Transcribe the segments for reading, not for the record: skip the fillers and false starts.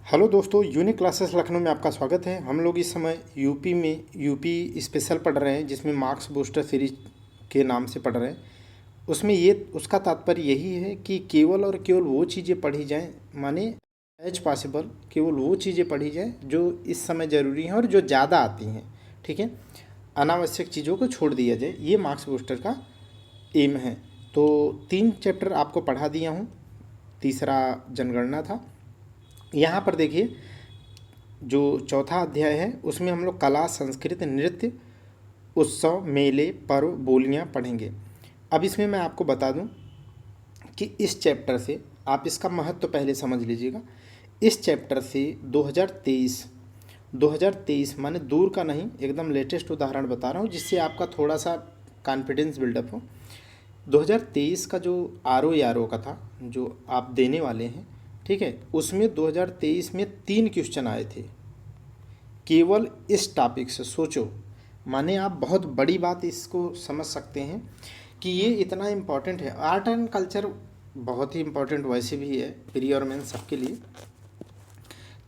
Hello दोस्तों, unique classes Lucknow में आपका स्वागत है। हम लोग इस समय यूपी में यूपी स्पेशल पढ़ रहे हैं, जिसमें मार्क्स बूस्टर सीरीज के नाम से पढ़ रहे हैं। उसमें ये उसका तात्पर्य यही है कि केवल और केवल वो चीज़ें पढ़ी जाएं, माने एज पॉसिबल केवल वो चीज़ें पढ़ी जाएं जो इस समय ज़रूरी हैं और जो ज़्यादा आती हैं। ठीक है, अनावश्यक चीज़ों को छोड़ दिया जाए, ये मार्क्स बूस्टर का एम है। तो 3 चैप्टर आपको पढ़ा दिया हूँ, तीसरा जनगणना था। यहाँ पर देखिए, जो चौथा अध्याय है उसमें हम लोग कला, संस्कृत, नृत्य, उत्सव, मेले, पर्व, बोलियाँ पढ़ेंगे। अब इसमें मैं आपको बता दूं कि इस चैप्टर से आप इसका महत्व तो पहले समझ लीजिएगा। इस चैप्टर से 2023 माने दूर का नहीं, एकदम लेटेस्ट उदाहरण बता रहा हूँ जिससे आपका थोड़ा सा कॉन्फिडेंस बिल्डअप हो। 2023 का जो RO का था, जो आप देने वाले हैं, ठीक है, उसमें 2023 में 3 क्वेश्चन आए थे केवल इस टॉपिक से। सोचो, माने आप बहुत बड़ी बात इसको समझ सकते हैं कि ये इतना इम्पोर्टेंट है। आर्ट एंड कल्चर बहुत ही इम्पोर्टेंट वैसे भी है, प्री और मेन सबके लिए।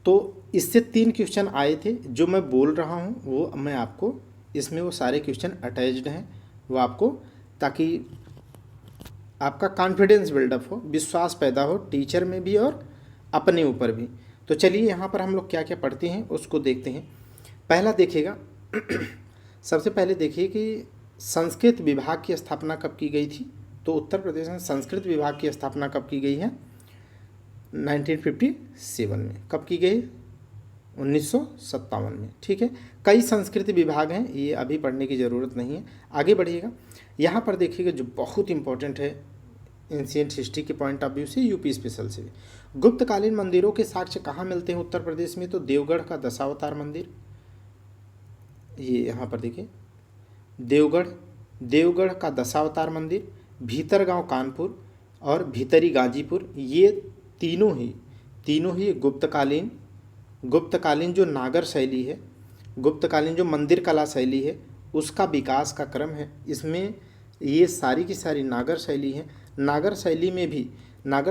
तो इससे 3 क्वेश्चन आए थे, जो मैं बोल रहा हूँ वो मैं आपको इसमें वो सारे क्वेश्चन अटैच्ड हैं, वो आपको, ताकि आपका कॉन्फिडेंस बिल्डअप हो, विश्वास पैदा हो टीचर में भी और अपने ऊपर भी। तो चलिए यहाँ पर हम लोग क्या क्या पढ़ते हैं उसको देखते हैं। पहला देखिएगा सबसे पहले देखिए कि संस्कृत विभाग की स्थापना कब की गई थी। तो उत्तर प्रदेश में संस्कृत विभाग की स्थापना कब की गई है? 1957 में। कब की गई? 1957 में। ठीक है, कई संस्कृत विभाग हैं, ये अभी पढ़ने की ज़रूरत नहीं है, आगे बढ़िएगा। यहाँ पर देखिएगा जो बहुत इंपॉर्टेंट है एंशिएंट हिस्ट्री के पॉइंट ऑफ व्यू से, यूपी स्पेशल से। गुप्तकालीन मंदिरों के साक्ष्य कहाँ मिलते हैं उत्तर प्रदेश में? तो देवगढ़ का दशावतार मंदिर, ये यहाँ पर देखिए, देवगढ़ का दशावतार मंदिर, भीतरगांव कानपुर और भीतरी गाजीपुर, ये तीनों ही गुप्तकालीन जो नागर शैली है, गुप्तकालीन जो मंदिर कला शैली है, उसका विकास का क्रम है। इसमें ये सारी की सारी नागर शैली है। नागर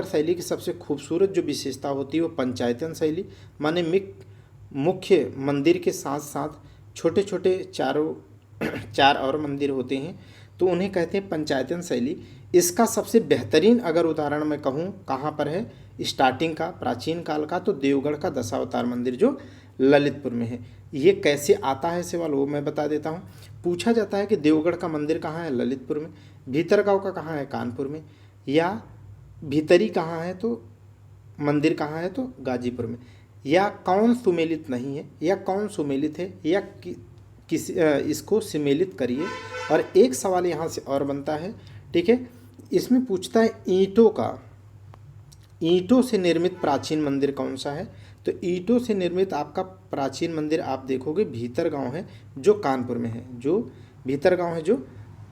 शैली की सबसे खूबसूरत जो विशेषता होती है वो पंचायतन शैली, माने मुख्य मंदिर के साथ साथ छोटे छोटे चार और मंदिर होते हैं, तो उन्हें कहते हैं पंचायतन शैली। इसका सबसे बेहतरीन अगर उदाहरण मैं कहूँ कहाँ पर है स्टार्टिंग का, प्राचीन काल का, तो देवगढ़ का दशावतार मंदिर जो ललितपुर में है। ये कैसे आता है सवाल, वो मैं बता देता हूँ। पूछा जाता है कि देवगढ़ का मंदिर कहाँ है? ललितपुर में। भीतरगांव का कहाँ है? कानपुर में। या भीतरी कहाँ है तो मंदिर कहाँ है? तो गाजीपुर में। या कौन सुमेलित नहीं है, या कौन सुमेलित है, या इसको सुमेलित करिए। और एक सवाल यहाँ से और बनता है, ठीक है, इसमें पूछता है ईंटों से निर्मित प्राचीन मंदिर कौन सा है? तो ईंटों से निर्मित आपका प्राचीन मंदिर आप देखोगे भीतरगांव है, जो कानपुर में है, जो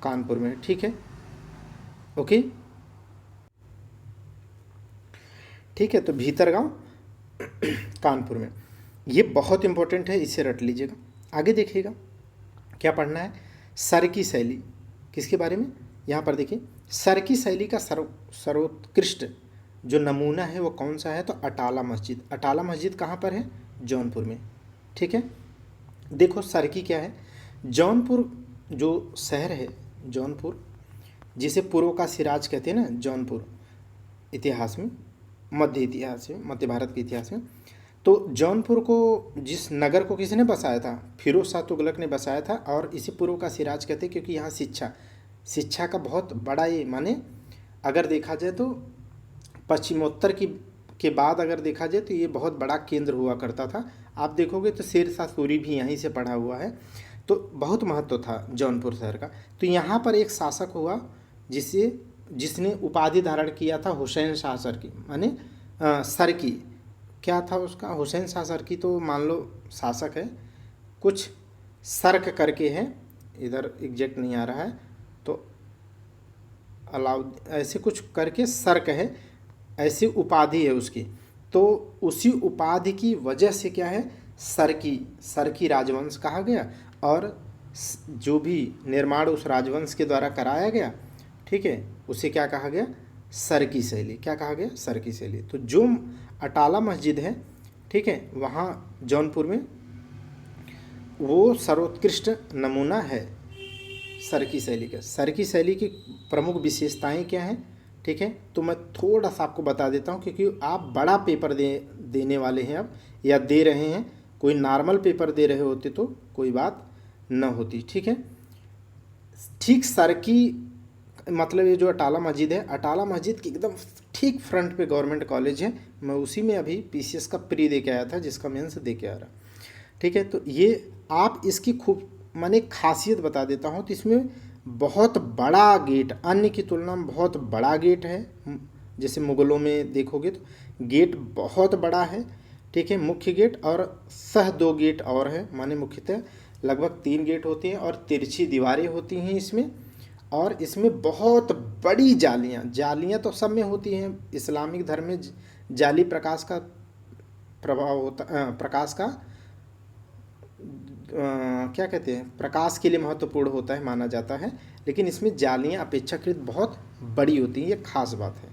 कानपुर में है। ठीक है, ओके, ठीक है, तो भीतरगांव कानपुर में, ये बहुत इंपॉर्टेंट है, इसे रट लीजिएगा। आगे देखिएगा क्या पढ़ना है, सर की शैली। किसके बारे में? यहाँ पर देखिए, सर की शैली का सर्वोत्कृष्ट जो नमूना है वो कौन सा है? तो अटाला मस्जिद। अटाला मस्जिद कहाँ पर है? जौनपुर में। ठीक है, देखो सर की क्या है, जौनपुर जो शहर है, जौनपुर जिसे पूर्व का सिराज कहते हैं ना, जौनपुर इतिहास में, मध्य भारत के इतिहास में, तो जौनपुर को, जिस नगर को किसने बसाया था? फिरोज शाह तुगलक ने बसाया था, और इसे पूर्व का सिराज कहते हैं क्योंकि यहाँ शिक्षा का बहुत बड़ा, ये माने अगर देखा जाए तो पश्चिमोत्तर के बाद अगर देखा जाए तो ये बहुत बड़ा केंद्र हुआ करता था। आप देखोगे तो शेर शाह सूरी भी यहीं से पढ़ा हुआ है, तो बहुत महत्व था जौनपुर शहर का। तो यहाँ पर एक शासक हुआ जिसने उपाधि धारण किया था हुसैन शाह सरकी, माने सरकी क्या था उसका? हुसैन शाह सरकी, तो मान लो शासक है, कुछ सर्क करके है, इधर एग्जैक्ट नहीं आ रहा है, तो ऐसे कुछ करके सर्क है, ऐसी उपाधि है उसकी। तो उसी उपाधि की वजह से क्या है, सरकी राजवंश कहा गया, और जो भी निर्माण उस राजवंश के द्वारा कराया गया, ठीक है, उसे क्या कहा गया? सर की शैली। क्या कहा गया? सर की शैली। तो जो अटाला मस्जिद है ठीक है, वहाँ जौनपुर में वो सर्वोत्कृष्ट नमूना है सर की शैली का। सर की शैली की प्रमुख विशेषताएं क्या हैं, ठीक है, तो मैं थोड़ा सा आपको बता देता हूँ, क्योंकि आप बड़ा पेपर देने वाले हैं अब, या दे रहे हैं। कोई नॉर्मल पेपर दे रहे होते तो कोई बात न होती, ठीक है। ठीक सर की मतलब ये जो अटाला मस्जिद है, अटाला मस्जिद की एकदम ठीक फ्रंट पे गवर्नमेंट कॉलेज है। मैं उसी में अभी पीसीएस का प्री दे के आया था, जिसका मेंस दे के आ रहा, ठीक है। तो ये आप इसकी खूब मैंने खासियत बता देता हूँ। तो इसमें बहुत बड़ा गेट, अन्य की तुलना में बहुत बड़ा गेट है। जैसे मुगलों में देखोगे तो गेट बहुत बड़ा है, ठीक है, मुख्य गेट और सह 2 गेट और है, माने मुख्यतः लगभग 3 गेट होते हैं और तिरछी दीवारें होती हैं इसमें। और इसमें बहुत बड़ी जालियाँ तो सब में होती हैं। इस्लामिक धर्म में जाली प्रकाश का प्रभाव होता, प्रकाश का क्या कहते हैं, प्रकाश के लिए महत्वपूर्ण होता है माना जाता है। लेकिन इसमें जालियाँ अपेक्षाकृत बहुत बड़ी होती हैं, ये खास बात है।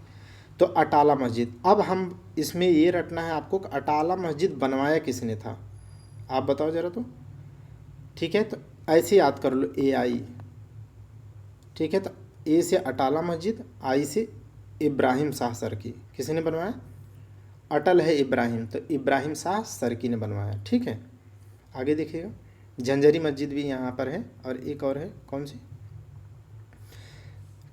तो अटाला मस्जिद, अब हम इसमें ये रटना है आपको कि अटाला मस्जिद बनवाया किसने था, आप बताओ ज़रा तो, ठीक है। तो ऐसे याद कर लो, AI, ठीक है। तो ए से अटाला मस्जिद, आई से इब्राहिम शाह सरकी, किसने बनवाया, अटल है इब्राहिम, तो इब्राहिम शाह सरकी ने बनवाया, ठीक है। आगे देखिएगा, झंझरी मस्जिद भी यहाँ पर है, और एक और है, कौन सी,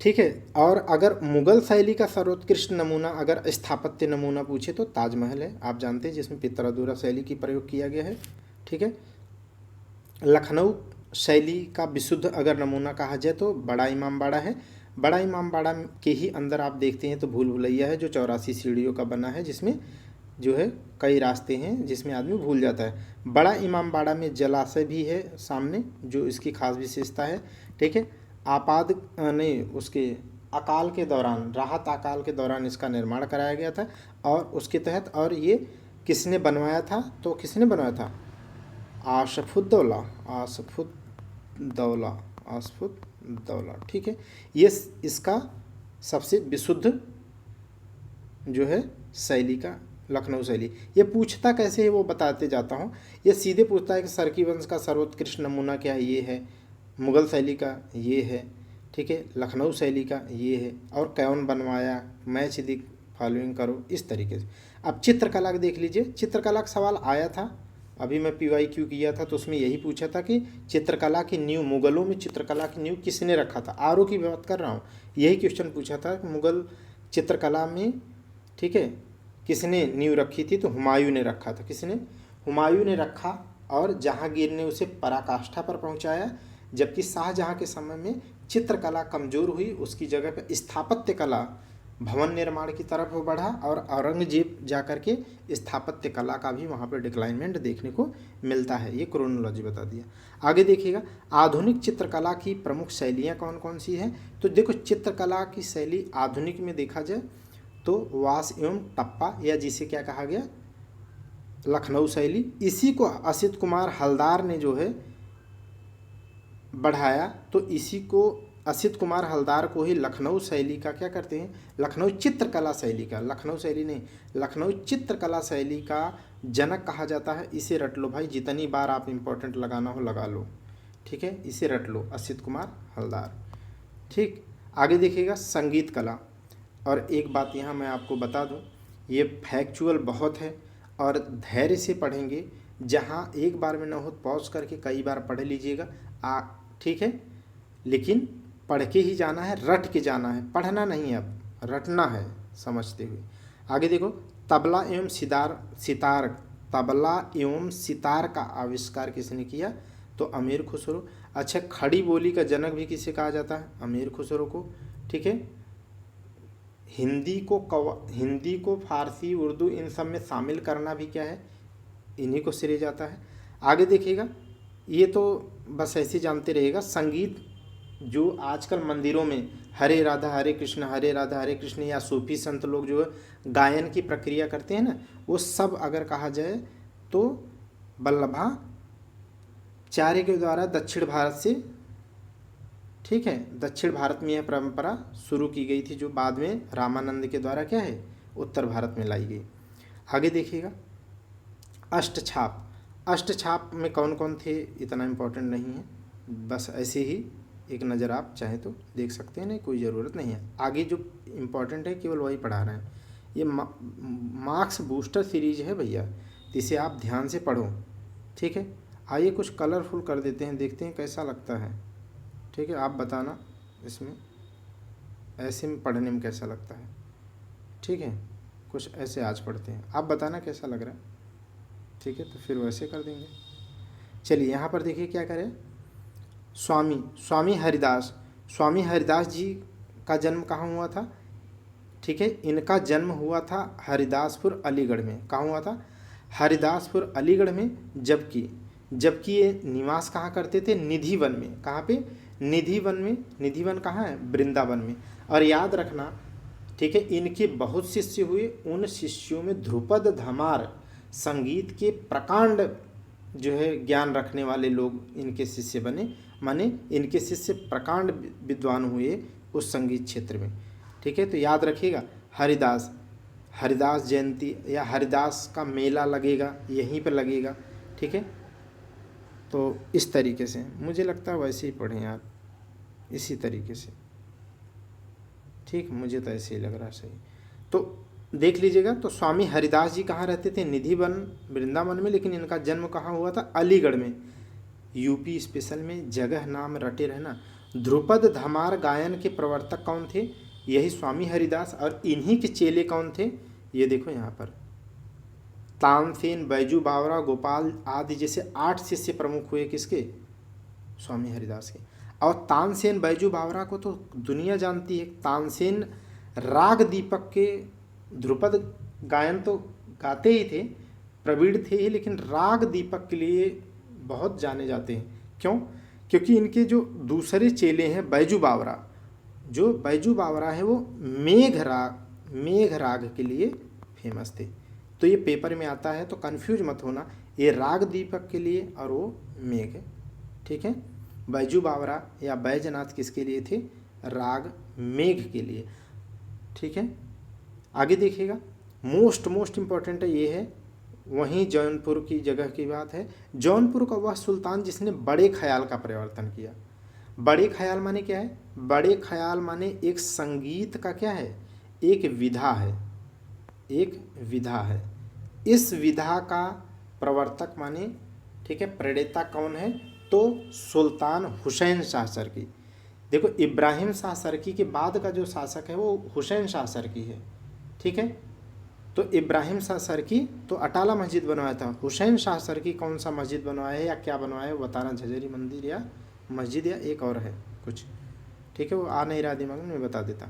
ठीक है। और अगर मुगल शैली का सर्वोत्कृष्ट नमूना, अगर स्थापत्य नमूना पूछे तो ताजमहल है, आप जानते हैं, जिसमें पितरादुरा शैली की प्रयोग किया गया है, ठीक है। लखनऊ शैली का विशुद्ध अगर नमूना कहा जाए तो बड़ा इमामबाड़ा है। बड़ा इमामबाड़ा के ही अंदर आप देखते हैं तो भूल भुलैया है, जो 84 सीढ़ियों का बना है, जिसमें जो है कई रास्ते हैं, जिसमें आदमी भूल जाता है। बड़ा इमामबाड़ा में जलाशय भी है सामने, जो इसकी खास विशेषता है, ठीक है। नहीं, उसके अकाल के दौरान, राहत अकाल के दौरान इसका निर्माण कराया गया था, और उसके तहत, और ये किसने बनवाया था, तो किसने बनवाया था, आसफुद्दौला, ठीक है। ये इसका सबसे विशुद्ध जो है शैली का लखनऊ शैली। ये पूछता कैसे है वो बताते जाता हूँ। ये सीधे पूछता है कि सरकी वंश का सर्वोत्कृष्ट नमूना क्या है, ये है। मुगल शैली का ये है, ठीक है। लखनऊ शैली का ये है, और कौन बनवाया, मैच दी फॉलोइंग करो, इस तरीके से। अब चित्रकला का देख लीजिए, चित्रकला का सवाल आया था, अभी मैं PYQ किया था तो उसमें यही पूछा था कि चित्रकला की नींव, मुगलों में चित्रकला की नींव किसने रखा था, RO की बात कर रहा हूँ। यही क्वेश्चन पूछा था कि मुगल चित्रकला में, ठीक है, किसने नींव रखी थी, तो हुमायूं ने रखा था। किसने, हुमायूं ने रखा, और जहांगीर ने उसे पराकाष्ठा पर पहुंचाया। जबकि शाहजहां के समय में चित्रकला कमज़ोर हुई, उसकी जगह पर स्थापत्य कला, भवन निर्माण की तरफ वो बढ़ा, और औरंगजेब जाकर के स्थापत्य कला का भी वहाँ पर डिक्लाइनमेंट देखने को मिलता है। ये क्रोनोलॉजी बता दिया। आगे देखिएगा, आधुनिक चित्रकला की प्रमुख शैलियाँ कौन कौन सी हैं। तो देखो, चित्रकला की शैली आधुनिक में देखा जाए तो वास एवं टप्पा, या जिसे क्या कहा गया, लखनऊ शैली, इसी को असित कुमार हलदार ने जो है बढ़ाया। तो इसी को, असित कुमार हलदार को ही लखनऊ शैली का क्या करते हैं, लखनऊ चित्रकला शैली का, लखनऊ शैली नहीं, लखनऊ चित्रकला शैली का जनक कहा जाता है। इसे रट लो भाई, जितनी बार आप इम्पोर्टेंट लगाना हो लगा लो, ठीक है, इसे रट लो, असित कुमार हलदार, ठीक। आगे देखिएगा, संगीत कला। और एक बात यहाँ मैं आपको बता दूँ, ये फैक्चुअल बहुत है, और धैर्य से पढ़ेंगे, जहाँ एक बार में न हो पॉज करके कई बार पढ़ लीजिएगा, ठीक है। लेकिन पढ़ के ही जाना है, रट के जाना है, पढ़ना नहीं है, अब रटना है समझते हुए। आगे देखो, तबला एवं सितार, तबला एवं सितार का आविष्कार किसने किया, तो अमीर खुसरो। अच्छा, खड़ी बोली का जनक भी किसे कहा जाता है, अमीर खुसरो को, ठीक है। हिंदी को फारसी, उर्दू, इन सब में शामिल करना भी क्या है, इन्हीं को श्रेय जाता है। आगे देखिएगा, ये तो बस ऐसे जानते रहिएगा। संगीत जो आजकल मंदिरों में हरे राधा हरे कृष्ण, या सूफी संत लोग जो गायन की प्रक्रिया करते हैं ना, वो सब अगर कहा जाए तो वल्लभाचार्य के द्वारा दक्षिण भारत से, ठीक है, दक्षिण भारत में यह परंपरा शुरू की गई थी, जो बाद में रामानंद के द्वारा क्या है, उत्तर भारत में लाई गई। आगे देखिएगा, अष्टछाप, अष्टछाप में कौन कौन थे इतना इम्पोर्टेंट नहीं है, बस ऐसे ही एक नज़र आप चाहें तो देख सकते हैं, नहीं कोई ज़रूरत नहीं है। आगे जो इम्पोर्टेंट है केवल वही पढ़ा रहे हैं। ये मार्क्स बूस्टर सीरीज है भैया, तो इसे आप ध्यान से पढ़ो, ठीक है। आइए कुछ कलरफुल कर देते हैं, देखते हैं कैसा लगता है, ठीक है। आप बताना इसमें ऐसे में पढ़ने में कैसा लगता है, ठीक है। कुछ ऐसे आज पढ़ते हैं, आप बताना कैसा लग रहा है, ठीक है। तो फिर वैसे कर देंगे। चलिए यहाँ पर देखिए क्या करें। स्वामी हरिदास, स्वामी हरिदास जी का जन्म कहाँ हुआ था, ठीक है। इनका जन्म हुआ था हरिदासपुर अलीगढ़ में। कहाँ हुआ था, हरिदासपुर अलीगढ़ में। जबकि ये निवास कहाँ करते थे, निधिवन में। कहाँ पे, निधिवन में। निधिवन कहाँ है, वृंदावन में। और याद रखना, ठीक है, इनके बहुत शिष्य हुए। उन शिष्यों में ध्रुपद धमार संगीत के प्रकांड जो है ज्ञान रखने वाले लोग इनके शिष्य बने, माने इनके शिष्य प्रकांड विद्वान हुए उस संगीत क्षेत्र में, ठीक है। तो याद रखिएगा, हरिदास जयंती या हरिदास का मेला लगेगा, यहीं पर लगेगा, ठीक है। तो इस तरीके से मुझे लगता है वैसे ही पढ़ें आप, इसी तरीके से, ठीक। मुझे तो ऐसे ही लग रहा है सही। तो देख लीजिएगा, तो स्वामी हरिदास जी कहाँ रहते थे, निधिवन वृंदावन में। लेकिन इनका जन्म कहाँ हुआ था, अलीगढ़ में। यूपी स्पेशल में जगह नाम रटे रहना। ध्रुपद धमार गायन के प्रवर्तक कौन थे, यही स्वामी हरिदास। और इन्हीं के चेले कौन थे, ये देखो यहाँ पर, तानसेन, बैजू बावरा, गोपाल आदि जैसे 8 शिष्य प्रमुख हुए किसके, स्वामी हरिदास के। और तानसेन बैजू बावरा को तो दुनिया जानती है। तानसेन राग दीपक के ध्रुपद गायन तो गाते ही थे, प्रवीण थे ही, लेकिन राग दीपक के लिए बहुत जाने जाते हैं। क्यों, क्योंकि इनके जो दूसरे चेले हैं बैजू बावरा, जो बैजू बावरा है वो मेघ राग के लिए फेमस थे। तो ये पेपर में आता है तो कंफ्यूज मत होना, ये राग दीपक के लिए और वो मेघ है, ठीक है। बैजू बावरा या बैजनाथ किसके लिए थे, राग मेघ के लिए, ठीक है। आगे देखिएगा, मोस्ट इम्पॉर्टेंट है ये है, वहीं जौनपुर की जगह की बात है। जौनपुर का वह सुल्तान जिसने बड़े ख्याल का प्रवर्तन किया। बड़े ख्याल माने क्या है, बड़े ख्याल माने एक संगीत का क्या है, एक विधा है, एक विधा है। इस विधा का प्रवर्तक माने, ठीक है, प्रणेता कौन है, तो सुल्तान हुसैन शाह सरकी। देखो, इब्राहिम शाह सरकी के बाद का जो शासक है वो हुसैन शाह सरकी है, ठीक है। तो इब्राहिम शाह सरकी तो अटाला मस्जिद बनवाया था, हुसैन शाह सरकी कौन सा मस्जिद बनवाया है या क्या बनवाया है बताना, झजरी मंदिर या मस्जिद या एक और है कुछ, ठीक है, वो आ नहीं रहा दिमाग में, मैं बता देता।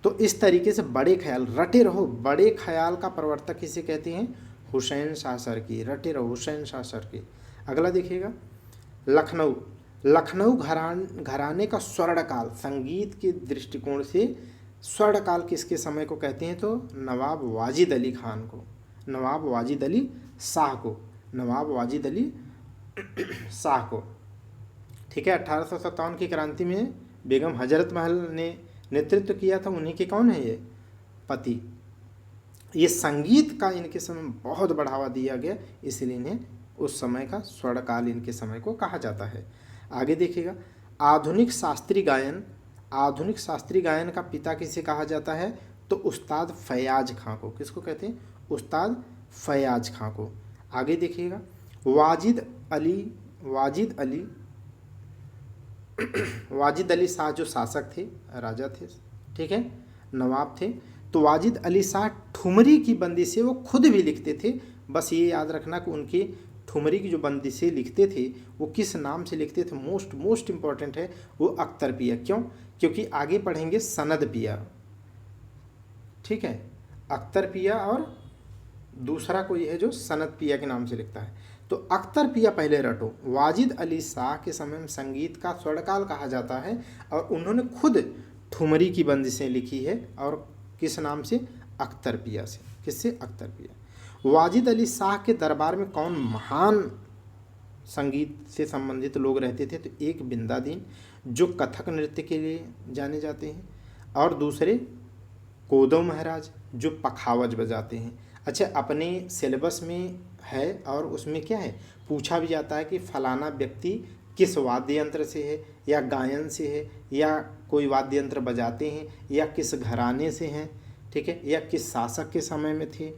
तो इस तरीके से बड़े ख्याल रटे रहो, बड़े ख्याल का प्रवर्तक किसे कहते हैं, हुसैन शाह सरकी, रटे रहो हुसैन शाह सरकी। अगला देखिएगा, लखनऊ घराने का स्वर्णकाल, संगीत के दृष्टिकोण से स्वर्णकाल किसके समय को कहते हैं, तो नवाब वाजिद अली खान को, नवाब वाजिद अली शाह को, नवाब वाजिद अली शाह को, ठीक है। 1857 की क्रांति में बेगम हजरत महल ने नेतृत्व किया था, उन्हीं के कौन है ये पति। ये संगीत का इनके समय बहुत बढ़ावा दिया गया, इसलिए इन्हें उस समय का स्वर्णकाल इनके समय को कहा जाता है। आगे देखिएगा, आधुनिक शास्त्रीय गायन का पिता किसे कहा जाता है, तो उस्ताद फयाज खां को। किसको कहते हैं, उस्ताद फयाज खां को। आगे देखिएगा, वाजिद अली शाह जो शासक थे, राजा थे, ठीक है, नवाब थे। तो वाजिद अली शाह ठुमरी की बंदिशें वो खुद भी लिखते थे। बस ये याद रखना कि उनकी ठुमरी की जो बंदिशें लिखते थे वो किस नाम से लिखते थे, मोस्ट इम्पॉर्टेंट है वो अख्तर पिया। क्यों, क्योंकि आगे पढ़ेंगे सनद पिया, ठीक है, अख्तर पिया और दूसरा कोई है जो सनद पिया के नाम से लिखता है। तो अख्तर पिया पहले रटो, वाजिद अली शाह के समय में संगीत का स्वर्णकाल कहा जाता है और उन्होंने खुद ठुमरी की बंदिशें लिखी है, और किस नाम से, अख्तर पिया से। किससे, अख्तर पिया। वाजिद अली शाह के दरबार में कौन महान संगीत से संबंधित लोग रहते थे, तो एक बिंदादीन जो कथक नृत्य के लिए जाने जाते हैं, और दूसरे कोदो महाराज जो पखावज बजाते हैं। अच्छा, अपने सिलेबस में है और उसमें क्या है, पूछा भी जाता है कि फलाना व्यक्ति किस वाद्य यंत्र से है, या गायन से है, या कोई वाद्य यंत्र बजाते हैं, या किस घराने से हैं, ठीक है, या किस शासक के समय में थे,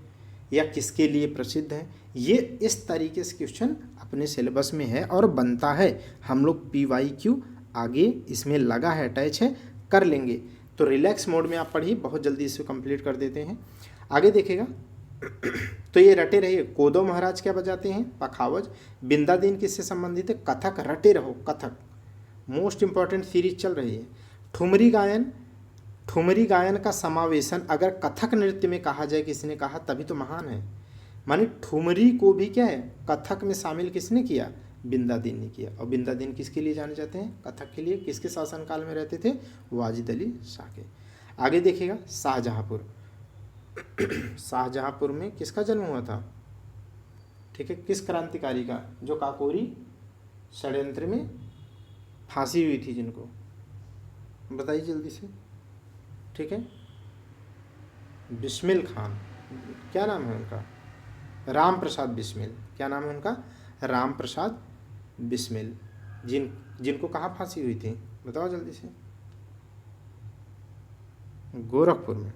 या किसके लिए प्रसिद्ध हैं। ये इस तरीके से क्वेश्चन अपने सिलेबस में है और बनता है। हम लोग PYQ आगे इसमें लगा है, अटैच है, कर लेंगे। तो रिलैक्स मोड में आप पढ़िए, बहुत जल्दी इसे कंप्लीट कर देते हैं। आगे देखेगा तो ये रटे रहिए। कोदो महाराज क्या बजाते हैं, पखावज। बिंदादीन किससे संबंधित है, कथक। रटे रहो, कथक मोस्ट इंपॉर्टेंट सीरीज चल रही है। ठुमरी गायन, ठुमरी गायन का समावेशन अगर कथक नृत्य में कहा जाए, किसी ने कहा तभी तो महान है। माने ठुमरी को भी क्या है, कथक में शामिल किसने किया, बिंदादीन ने किया। और बिंदादीन किसके लिए जाने जाते हैं, कथक के लिए। किसके शासनकाल में रहते थे, वाजिद अली शाह के। आगे देखिएगा शाहजहाँपुर। शाहजहाँपुर में किसका जन्म हुआ था, ठीक है, किस क्रांतिकारी का, जो काकोरी षड्यंत्र में फांसी हुई थी, जिनको बताइए जल्दी से, ठीक है, बिस्मिल खान। क्या नाम है उनका, राम प्रसाद बिस्मिल। क्या नाम है उनका, राम प्रसाद बिस्मिल। जिनको कहाँ फांसी हुई थी, बताओ जल्दी से, गोरखपुर में।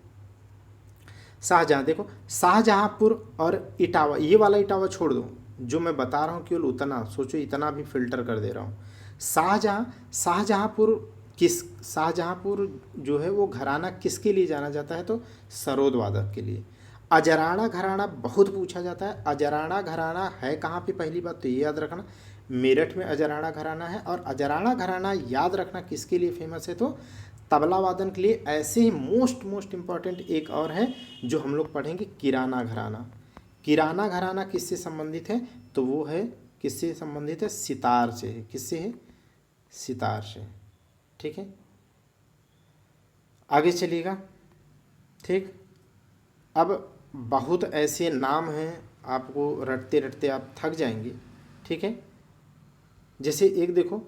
शाहजहाँ, देखो शाहजहाँपुर और इटावा, ये वाला इटावा छोड़ दो, जो मैं बता रहा हूँ केवल उतना सोचो, इतना भी फिल्टर कर दे रहा हूँ। शाहजहाँपुर किस, शाहजहाँपुर जो है वो घराना किसके लिए जाना जाता है, तो सरोद वादक के लिए। अजराना घराना बहुत पूछा जाता है। अजराना घराना है कहाँ पे, पहली बात तो ये याद रखना, मेरठ में अजराना घराना है। और अजराना घराना याद रखना किसके लिए फेमस है, तो तबला वादन के लिए। ऐसे ही मोस्ट इंपॉर्टेंट एक और है जो हम लोग पढ़ेंगे, किराना घराना। किराना घराना किससे संबंधित है, तो वो है किससे संबंधित है, सितार से है। किससे है, सितार से, ठीक है। आगे चलिएगा, ठीक। अब बहुत ऐसे नाम हैं, आपको रटते रटते आप थक जाएंगे, ठीक है। जैसे एक देखो,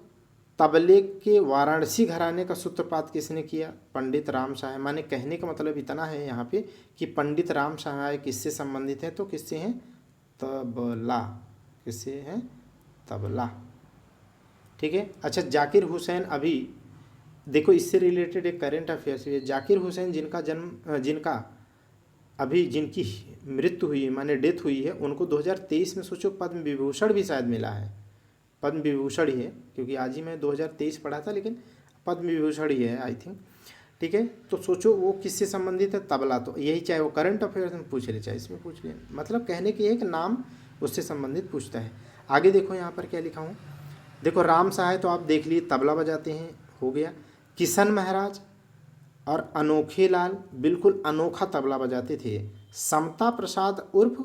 तबले के वाराणसी घराने का सूत्रपात किसने किया, पंडित राम सहाय। माने कहने का मतलब इतना है यहाँ पे कि पंडित राम सहाय किससे संबंधित है, तो किससे हैं, तबला। किससे हैं, तबला, ठीक है। अच्छा, जाकिर हुसैन, अभी देखो इससे रिलेटेड एक करेंट अफेयर्स है। जाकिर हुसैन जिनका अभी जिनकी मृत्यु हुई, माने डेथ हुई है, उनको 2023 में सोचो पद्म विभूषण भी शायद मिला है। पद्म विभूषण ही है, क्योंकि आज ही मैं 2023 पढ़ा था, लेकिन पद्म विभूषण ही है आई थिंक, ठीक है। तो सोचो वो किससे संबंधित है, तबला। तो यही चाहे वो करंट अफेयर्स में पूछ ले, चाहे इसमें पूछ ले, मतलब कहने की एक नाम उससे संबंधित पूछता है। आगे देखो यहाँ पर क्या लिखा हूँ, देखो राम सहाय तो आप देख लिए, तबला बजाते हैं, हो गया। किशन महाराज और अनोखे लाल बिल्कुल अनोखा तबला बजाते थे। समता प्रसाद उर्फ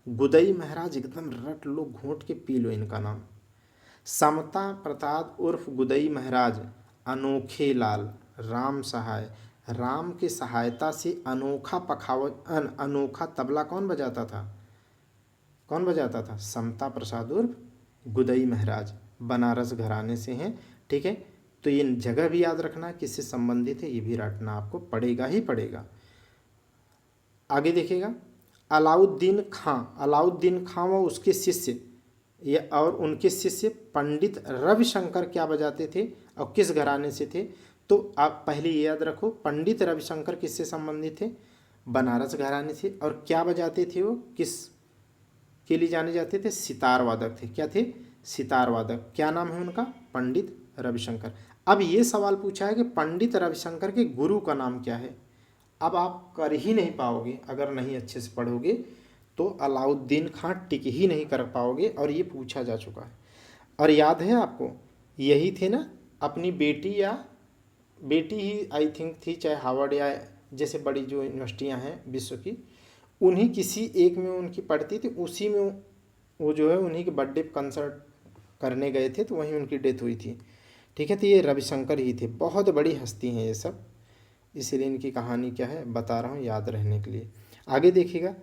गुदई महाराज, एकदम रट लो, घोंट के पी लो इनका नाम। समता प्रसाद उर्फ गुदई महाराज, अनोखे लाल, राम सहाय। राम की सहायता से अनोखा अनोखा तबला कौन बजाता था, कौन बजाता था, समता प्रसाद उर्फ गुदई महाराज, बनारस घराने से हैं, ठीक है। तो ये जगह भी याद रखना किससे संबंधित है, ये भी रटना आपको पड़ेगा ही पड़ेगा। आगे देखिएगा, अलाउद्दीन खां। अलाउद्दीन खां व उसके शिष्य ये और उनके शिष्य पंडित रविशंकर क्या बजाते थे और किस घराने से थे, तो आप पहले ये याद रखो, पंडित रविशंकर किससे संबंधित थे, बनारस घराने से। और क्या बजाते थे वो, किस के लिए जाने जाते थे, सितार वादक थे। क्या थे, सितार वादक। क्या नाम है उनका, पंडित रविशंकर। अब ये सवाल पूछा है कि पंडित रविशंकर के गुरु का नाम क्या है। अब आप कर ही नहीं पाओगे अगर नहीं अच्छे से पढ़ोगे, तो अलाउद्दीन खां टिक ही नहीं कर पाओगे, और ये पूछा जा चुका है। और याद है आपको, यही थे ना अपनी बेटी, या बेटी ही आई थिंक थी, चाहे हार्वर्ड या जैसे बड़ी जो यूनिवर्सिटियां हैं विश्व की, उन्हीं किसी एक में उनकी पढ़ती थी, उसी में वो जो है उन्हीं के बर्थडे कंसर्ट करने गए थे, तो वहीं उनकी डेथ हुई थी, ठीक है। तो ये रविशंकर ही थे, बहुत बड़ी हस्ती हैं ये सब, इसीलिए इनकी कहानी क्या है बता रहा हूँ याद रहने के लिए। आगे देखिएगा,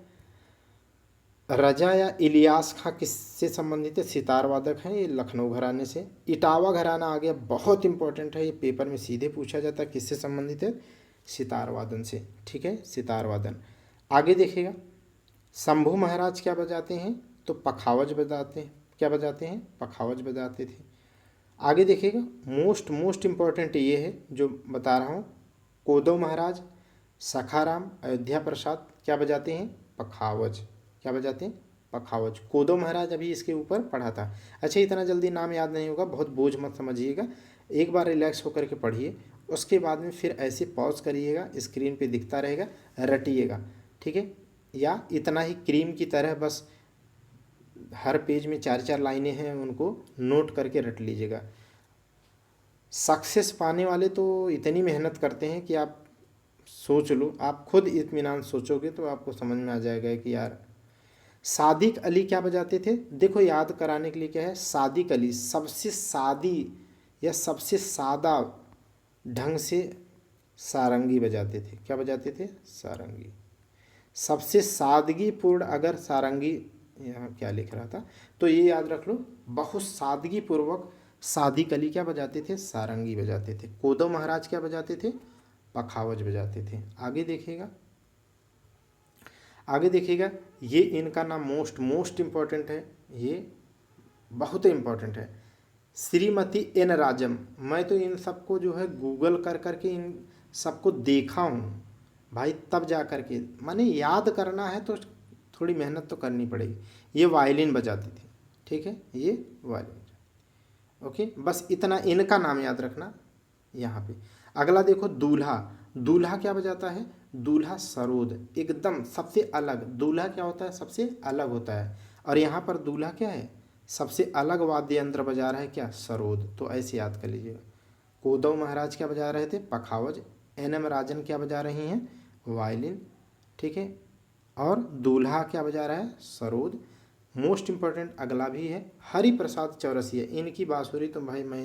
रजा या इलियास खां किससे संबंधित है, सितार वादक हैं, ये लखनऊ घराने से। इटावा घराना आ गया, बहुत इंपॉर्टेंट है, ये पेपर में सीधे पूछा जाता है, किससे संबंधित है, सितार वादन से, ठीक है, सितार वादन। आगे देखिएगा, शंभू महाराज क्या बजाते हैं, तो पखावज बजाते हैं। क्या बजाते हैं? पखावज बजाते थे। आगे देखिएगा, मोस्ट मोस्ट इम्पॉर्टेंट ये है जो बता रहा हूँ, कोदो महाराज, सखाराम, अयोध्या प्रसाद क्या बजाते हैं? पखावज। क्या बजाते हैं? पखावज। कोदो महाराज अभी इसके ऊपर पढ़ा था। अच्छा, इतना जल्दी नाम याद नहीं होगा, बहुत बोझ मत समझिएगा, एक बार रिलैक्स होकर के पढ़िए, उसके बाद में फिर ऐसे पॉज करिएगा, स्क्रीन पे दिखता रहेगा, रटिएगा, ठीक है? या इतना ही क्रीम की तरह बस हर पेज में 4-4 लाइनें हैं, उनको नोट करके रट लीजिएगा। सक्सेस पाने वाले तो इतनी मेहनत करते हैं कि आप सोच लो, आप खुद इत्मीनान सोचोगे तो आपको समझ में आ जाएगा कि यार सादिक अली क्या बजाते थे। देखो याद कराने के लिए क्या है, सादिक अली सबसे सादी या सबसे सादा ढंग से सारंगी बजाते थे। क्या बजाते थे? सारंगी। सबसे सादगीपूर्ण अगर सारंगी, यहाँ क्या लिख रहा था, तो ये याद रख लो, बहुत सादगी पूर्वक सादिक अली क्या बजाते थे? सारंगी बजाते थे। कोदो महाराज क्या बजाते थे? पखावज बजाते थे। आगे देखिएगा, आगे देखिएगा, ये इनका नाम मोस्ट मोस्ट इम्पॉर्टेंट है, ये बहुत इम्पॉर्टेंट है, श्रीमती एन राजम। मैं तो इन सबको जो है गूगल कर करके इन सबको देखा हूँ भाई, तब जा कर के, माने याद करना है तो थोड़ी मेहनत तो करनी पड़ेगी। ये वायलिन बजाती थी, ठीक है, ये वायलिन। ओके, बस इतना इनका नाम याद रखना यहाँ पे। अगला देखो, दूल्हा। दूल्हा क्या बजाता है? दूल्हा सरोद, एकदम सबसे अलग। दूल्हा क्या होता है? सबसे अलग होता है। और यहाँ पर दूल्हा क्या है? सबसे अलग वाद्य यंत्र बजा रहा है, क्या? सरोद। तो ऐसे याद कर लीजिएगा। कोदो महाराज क्या बजा रहे थे? पखावज। एन.एम. राजन क्या बजा रही हैं? वायलिन, ठीक है। और दूल्हा क्या बजा रहा है? सरोद। मोस्ट इम्पोर्टेंट अगला भी है, हरि प्रसाद चौरसिया। इनकी बाँसुरी तो भाई मैं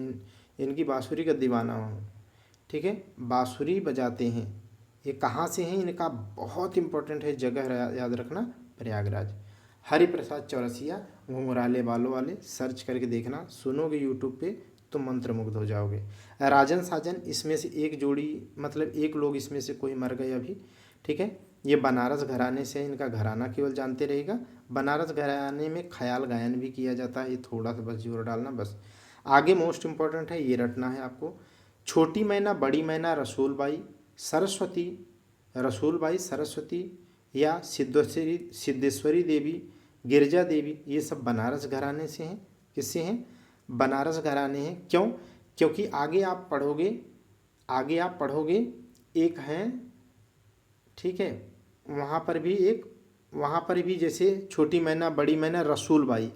इनकी बाँसुरी का दीवाना हूँ, ठीक है। बाँसुरी बजाते हैं। ये कहाँ से हैं? इनका बहुत इम्पोर्टेंट है, जगह याद रखना, प्रयागराज। हरि प्रसाद चौरसिया, घुंघराले बालों वाले, सर्च करके देखना, सुनोगे यूट्यूब पे तो मंत्रमुग्ध हो जाओगे। राजन साजन, इसमें से एक जोड़ी, मतलब एक लोग इसमें से कोई मर गए अभी, ठीक है। ये बनारस घराने से, इनका घराना केवल जानते रहेगा। बनारस घराने में ख्याल गायन भी किया जाता है, ये थोड़ा सा बस जोर डालना बस। आगे मोस्ट इम्पोर्टेंट है, ये रटना है आपको। छोटी मैना, बड़ी मैना, रसूलबाई, सरस्वती, रसूलबाई, सरस्वती या सिद्धेश्वरी देवी, गिरजा देवी, ये सब बनारस घराने से हैं। किससे हैं? बनारस घराने हैं। क्यों? क्योंकि आगे आप पढ़ोगे, आगे आप पढ़ोगे, एक हैं, ठीक है, वहाँ पर भी जैसे छोटी मैना, बड़ी मैना, रसूलबाई,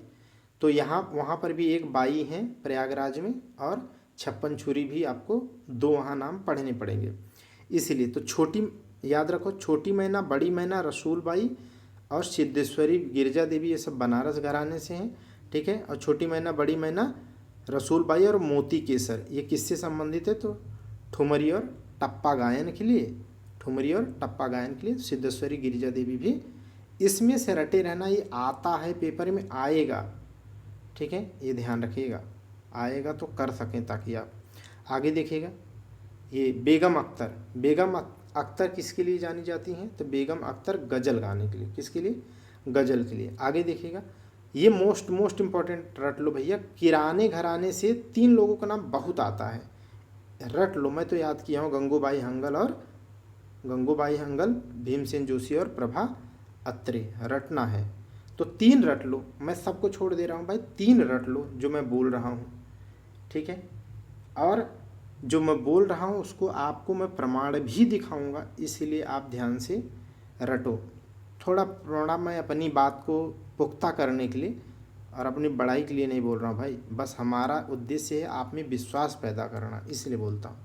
तो यहाँ वहाँ पर भी एक बाई हैं प्रयागराज में, और छप्पन छुरी भी आपको दो वहाँ नाम पढ़ने पड़ेंगे। इसीलिए तो छोटी याद रखो, छोटी मैना, बड़ी मैना, रसूलबाई और सिद्धेश्वरी, गिरजा देवी, ये सब बनारस घराने से हैं, ठीक है। और छोटी मैना, बड़ी मैना, रसूलबाई और मोती केसर, ये किससे संबंधित है? तो ठुमरी और टप्पा गायन के लिए, ठुमरी और टप्पा गायन के लिए सिद्धेश्वरी, गिरिजा देवी भी इसमें से रटे रहना। ये आता है, पेपर में आएगा, ठीक है, ये ध्यान रखिएगा, आएगा तो कर सकें ताकि आप आगे देखिएगा। ये बेगम अख्तर, बेगम अख्तर किसके लिए जानी जाती हैं? तो बेगम अख्तर गज़ल गाने के लिए। किसके लिए? गज़ल के लिए। आगे देखिएगा, ये मोस्ट इम्पॉर्टेंट रट लो भैया, किराने घराने से 3 लोगों का नाम बहुत आता है, रट लो। मैं तो याद किया हूँ, गंगूबाई हंगल, भीमसेन जोशी और प्रभा अत्रे, रटना है तो 3 रट लो। मैं सबको छोड़ दे रहा हूँ भाई, 3 रट लो जो मैं बोल रहा हूँ, ठीक है। और जो मैं बोल रहा हूँ उसको आपको मैं प्रमाण भी दिखाऊंगा, इसीलिए आप ध्यान से रटो। थोड़ा मैं अपनी बात को पुख्ता करने के लिए और अपनी बड़ाई के लिए नहीं बोल रहा हूँ भाई, बस हमारा उद्देश्य है आप में विश्वास पैदा करना, इसलिए बोलता हूँ।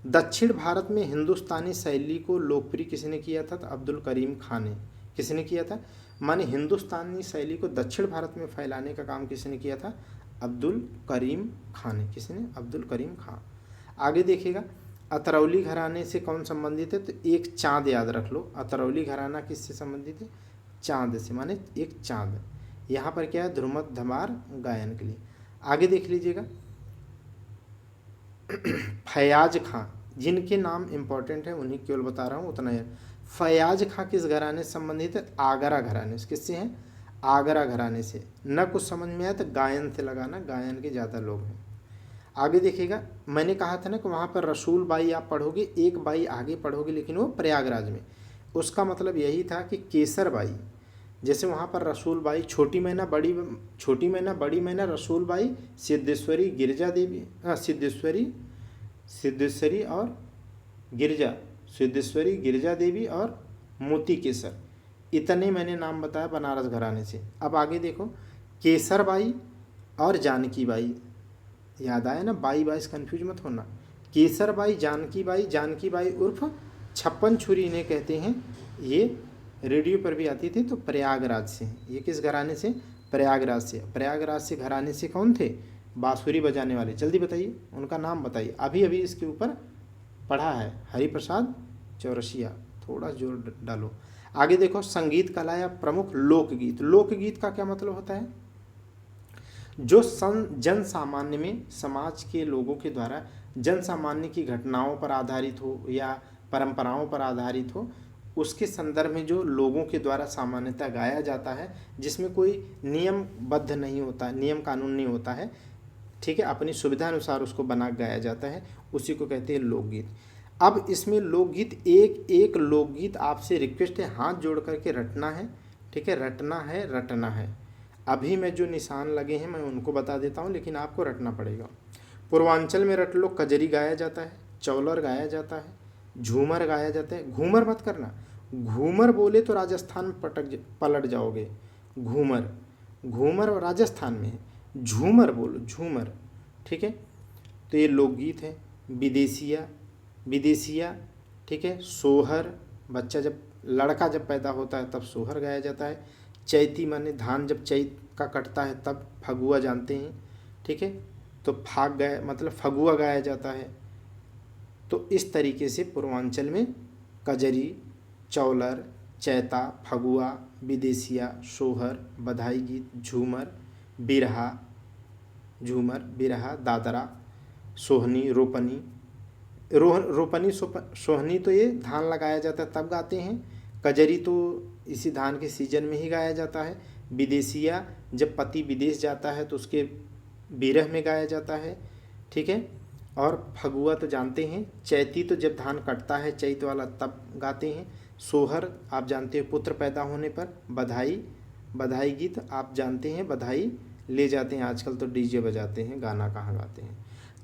दक्षिण भारत में हिंदुस्तानी शैली को लोकप्रिय किसने किया था? तो अब्दुल करीम खान ने। किसने किया था? माने हिंदुस्तानी शैली को दक्षिण भारत में फैलाने का काम किसने किया था? अब्दुल करीम खान ने। किसने? अब्दुल करीम खान। आगे देखिएगा, अतरौली घराने से कौन संबंधित है? तो एक चाँद याद रख लो, अतरौली घराना किससे संबंधित है? चाँद से, माने एक चाँद। यहाँ पर क्या है? ध्रुमत धमार गायन के लिए। आगे देख लीजिएगा, फयाज खां, जिनके नाम इम्पोर्टेंट है उन्हीं केवल बता रहा हूँ, उतना है। फयाज खां किस घराने से संबंधित है? आगरा घराने से। किससे हैं? आगरा घराने से। न कुछ समझ में आया तो गायन से लगाना, गायन के ज़्यादा लोग हैं। आगे देखिएगा, मैंने कहा था ना कि वहाँ पर रसूल बाई आप पढ़ोगे, एक बाई आगे पढ़ोगे, लेकिन वो प्रयागराज में। उसका मतलब यही था कि केसर बाई, जैसे वहाँ पर रसूल बाई, छोटी मैना बड़ी मैना रसूल बाई, सिद्धेश्वरी गिरजा देवी, सिद्धेश्वरी और गिरजा, सिद्धेश्वरी गिरजा देवी और मोती केसर, इतने मैंने नाम बताया बनारस घराने से। अब आगे देखो, केसर बाई और जानकी बाई, याद आया ना, बाई बाई कन्फ्यूज मत होना। केसर बाई, जानकी बाई उर्फ छप्पन छुरी इन्हें कहते हैं। ये रेडियो पर भी आती थी, तो प्रयागराज से। ये किस घराने से? प्रयागराज से। प्रयागराज से घराने से कौन थे? बांसुरी बजाने वाले। जल्दी बताइए उनका नाम बताइए, अभी अभी इसके ऊपर पढ़ा है, हरिप्रसाद चौरसिया। थोड़ा जोर डालो। आगे देखो, संगीत कला या प्रमुख लोकगीत। लोकगीत का क्या मतलब होता है? जो जन सामान्य में समाज के लोगों के द्वारा जन सामान्य की घटनाओं पर आधारित हो या परंपराओं पर आधारित हो, उसके संदर्भ में जो लोगों के द्वारा सामान्यतः गाया जाता है, जिसमें कोई नियमबद्ध नहीं होता, नियम कानून नहीं होता है, ठीक है, अपनी सुविधा अनुसार उसको बना गाया जाता है, उसी को कहते हैं लोकगीत। अब इसमें लोकगीत, एक एक लोकगीत आपसे रिक्वेस्ट है, हाथ जोड़ करके रटना है, ठीक है, रटना है, रटना है। अभी मैं जो निशान लगे हैं मैं उनको बता देता हूँ, लेकिन आपको रटना पड़ेगा। पूर्वांचल में रट लो, कजरी गाया जाता है, चौलर गाया जाता है, झूमर गाया जाता है। घूमर मत करना, घूमर बोले तो राजस्थान में पलट जाओगे। घूमर, घूमर राजस्थान में है, झूमर बोलो, झूमर, ठीक है। तो ये लोकगीत है। विदेशिया, ठीक है। सोहर, बच्चा जब, लड़का जब पैदा होता है तब सोहर गाया जाता है। चैती माने धान जब चैत का कटता है तब फगुआ, जानते हैं, ठीक है। तो फाग गाया मतलब फगुआ गाया जाता है। तो इस तरीके से पूर्वांचल में कजरी, चौलर, चैता, फगुआ, विदेशिया, सोहर, बधाई गीत, झूमर, बिरहा, दादरा, सोहनी, रोपनी। रोपनी सोहनी तो ये धान लगाया जाता है तब गाते हैं। कजरी तो इसी धान के सीजन में ही गाया जाता है। विदेशिया जब पति विदेश जाता है तो उसके विरह में गाया जाता है, ठीक है। और फगुआ तो जानते हैं। चैती तो जब धान कटता है, चैत वाला, तब गाते हैं। सोहर आप जानते हो पुत्र पैदा होने पर। बधाई गीत आप जानते हैं, बधाई ले जाते हैं, आजकल तो डीजे बजाते हैं, गाना कहाँ गाते हैं।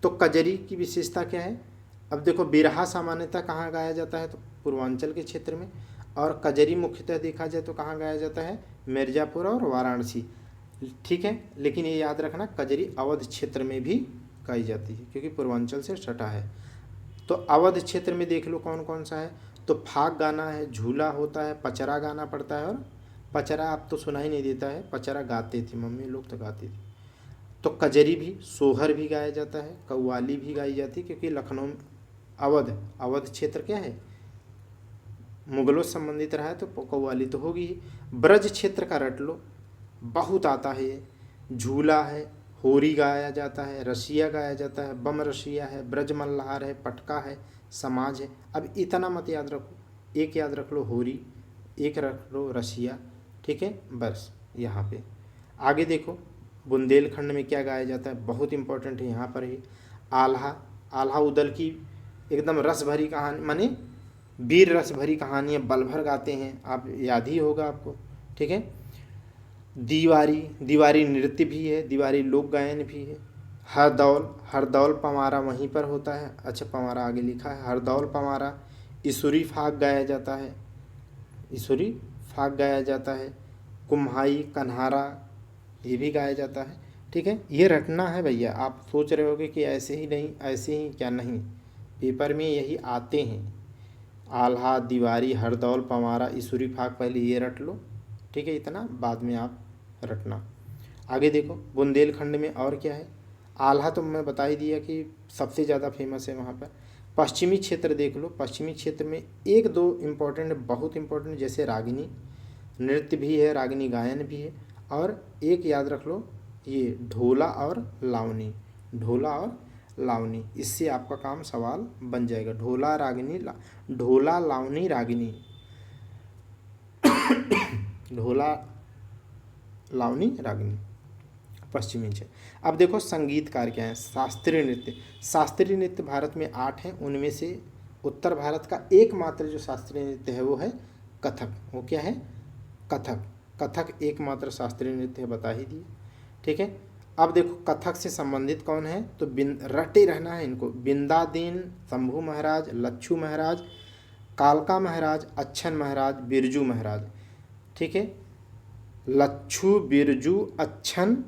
तो कजरी की विशेषता क्या है? अब देखो, बिरहा सामान्यतः कहाँ गाया जाता है? तो पूर्वांचल के क्षेत्र में। और कजरी मुख्यतः देखा जाए तो कहाँ गाया जाता है? मिर्ज़ापुर और वाराणसी, ठीक है। लेकिन ये याद रखना, कजरी अवध क्षेत्र में भी गाई जाती है, क्योंकि पूर्वांचल से सटा है। तो अवध क्षेत्र में देख लो कौन कौन सा है। तो फाग गाना है, झूला होता है, पचरा गाना पड़ता है। और पचरा अब तो सुना ही नहीं देता है, पचरा गाते थे, मम्मी लोग तो गाती थी। तो कजरी भी, सोहर भी गाया जाता है, कव्वाली भी गाई जाती है, क्योंकि लखनऊ, अवध क्षेत्र क्या है, मुगलों से संबंधित रहा है, तो कव्वाली तो होगी ही। ब्रज क्षेत्र का रट लो, बहुत आता है ये। झूला है, होरी गाया जाता है, रसिया गाया जाता है, बम रसिया है, ब्रज मल्हार है, पटका है, समाज है। अब इतना मत याद रखो, एक याद रख लो होरी, एक रख लो रसिया, ठीक है, बस। यहाँ पे आगे देखो, बुंदेलखंड में क्या गाया जाता है, बहुत इंपॉर्टेंट है यहाँ पर ही। आल्हा उदल की एकदम रस भरी कहानी, माने वीर रस भरी कहानियाँ बल भर गाते हैं, आप याद ही होगा आपको, ठीक है। दीवारी नृत्य भी है, दीवारी लोक गायन भी है। हरदौल पमारा वहीं पर होता है, अच्छा पमारा आगे लिखा है, हरदौल पमारा। इसुरी फाग गाया जाता है। कुम्हाई, कन्हारा, ये भी गाया जाता है, ठीक है। ये रटना है भैया। आप सोच रहे होगे कि ऐसे ही नहीं, ऐसे ही क्या, नहीं, पेपर में यही आते हैं। आल्हा, दीवारी, हरदौल पमारा, इसुरी फाग, पहले ये रट लो, ठीक है, इतना बाद में आप रटना। आगे देखो, बुंदेलखंड में और क्या है। आल्हा तो मैं बता ही दिया कि सबसे ज़्यादा फेमस है वहाँ पर। पश्चिमी क्षेत्र देख लो, पश्चिमी क्षेत्र में एक दो इम्पोर्टेंट, बहुत इम्पोर्टेंट, जैसे रागिनी नृत्य भी है, रागिनी गायन भी है। और एक याद रख लो, ये ढोला और लावनी, इससे आपका काम सवाल बन जाएगा। ढोला लावनी रागिनी। ढोला लावनी, रागिनी, पश्चिमी छह। अब देखो संगीतकार क्या है, शास्त्रीय नृत्य। शास्त्रीय नृत्य भारत में 8 हैं, उनमें से उत्तर भारत का एकमात्र जो शास्त्रीय नृत्य है वो है कथक। वो क्या है, कथक। कथक एकमात्र शास्त्रीय नृत्य है, बता ही दिए। ठीक है, अब देखो कथक से संबंधित कौन है, तो रटे रहना है इनको, बिंदादीन, शंभू महाराज, लच्छू महाराज, कालका महाराज, अच्छन महाराज, बिरजू महाराज। ठीक है, लच्छू बिरजू अच्छन,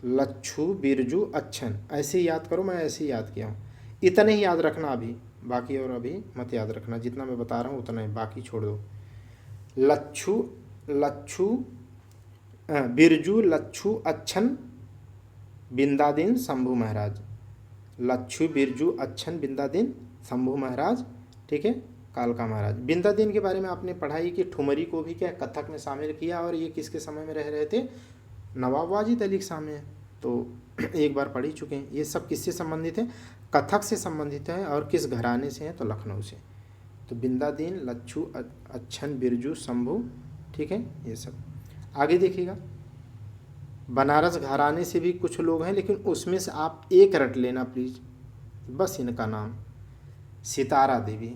लच्छू बिरजू अच्छन, ऐसे ही याद करो, मैं ऐसे ही याद किया हूँ। इतने ही याद रखना अभी, बाकी और अभी मत याद रखना, जितना मैं बता रहा हूँ उतना ही, बाकी छोड़ दो। लच्छू, लच्छू बिरजू, लच्छू, अच्छन, बिंदादीन, शंभू महाराज। लच्छू बिरजू अच्छन बिंदादीन शंभू महाराज। ठीक है, कालका महाराज। बिंदादीन के बारे में आपने पढ़ाई कि ठुमरी को भी क्या कथक में शामिल किया, और ये किसके समय में रह रहे थे, नवाब वाजिद अली के सामने, तो एक बार पढ़ ही चुके हैं। ये सब किससे संबंधित है, कथक से संबंधित है, और किस घराने से हैं, तो लखनऊ से। तो बिंदादीन, लच्छू, अच्छन, बिरजू, शंभू। ठीक है, ये सब आगे देखिएगा। बनारस घराने से भी कुछ लोग हैं, लेकिन उसमें से आप एक रट लेना प्लीज़, बस इनका नाम, सितारा देवी।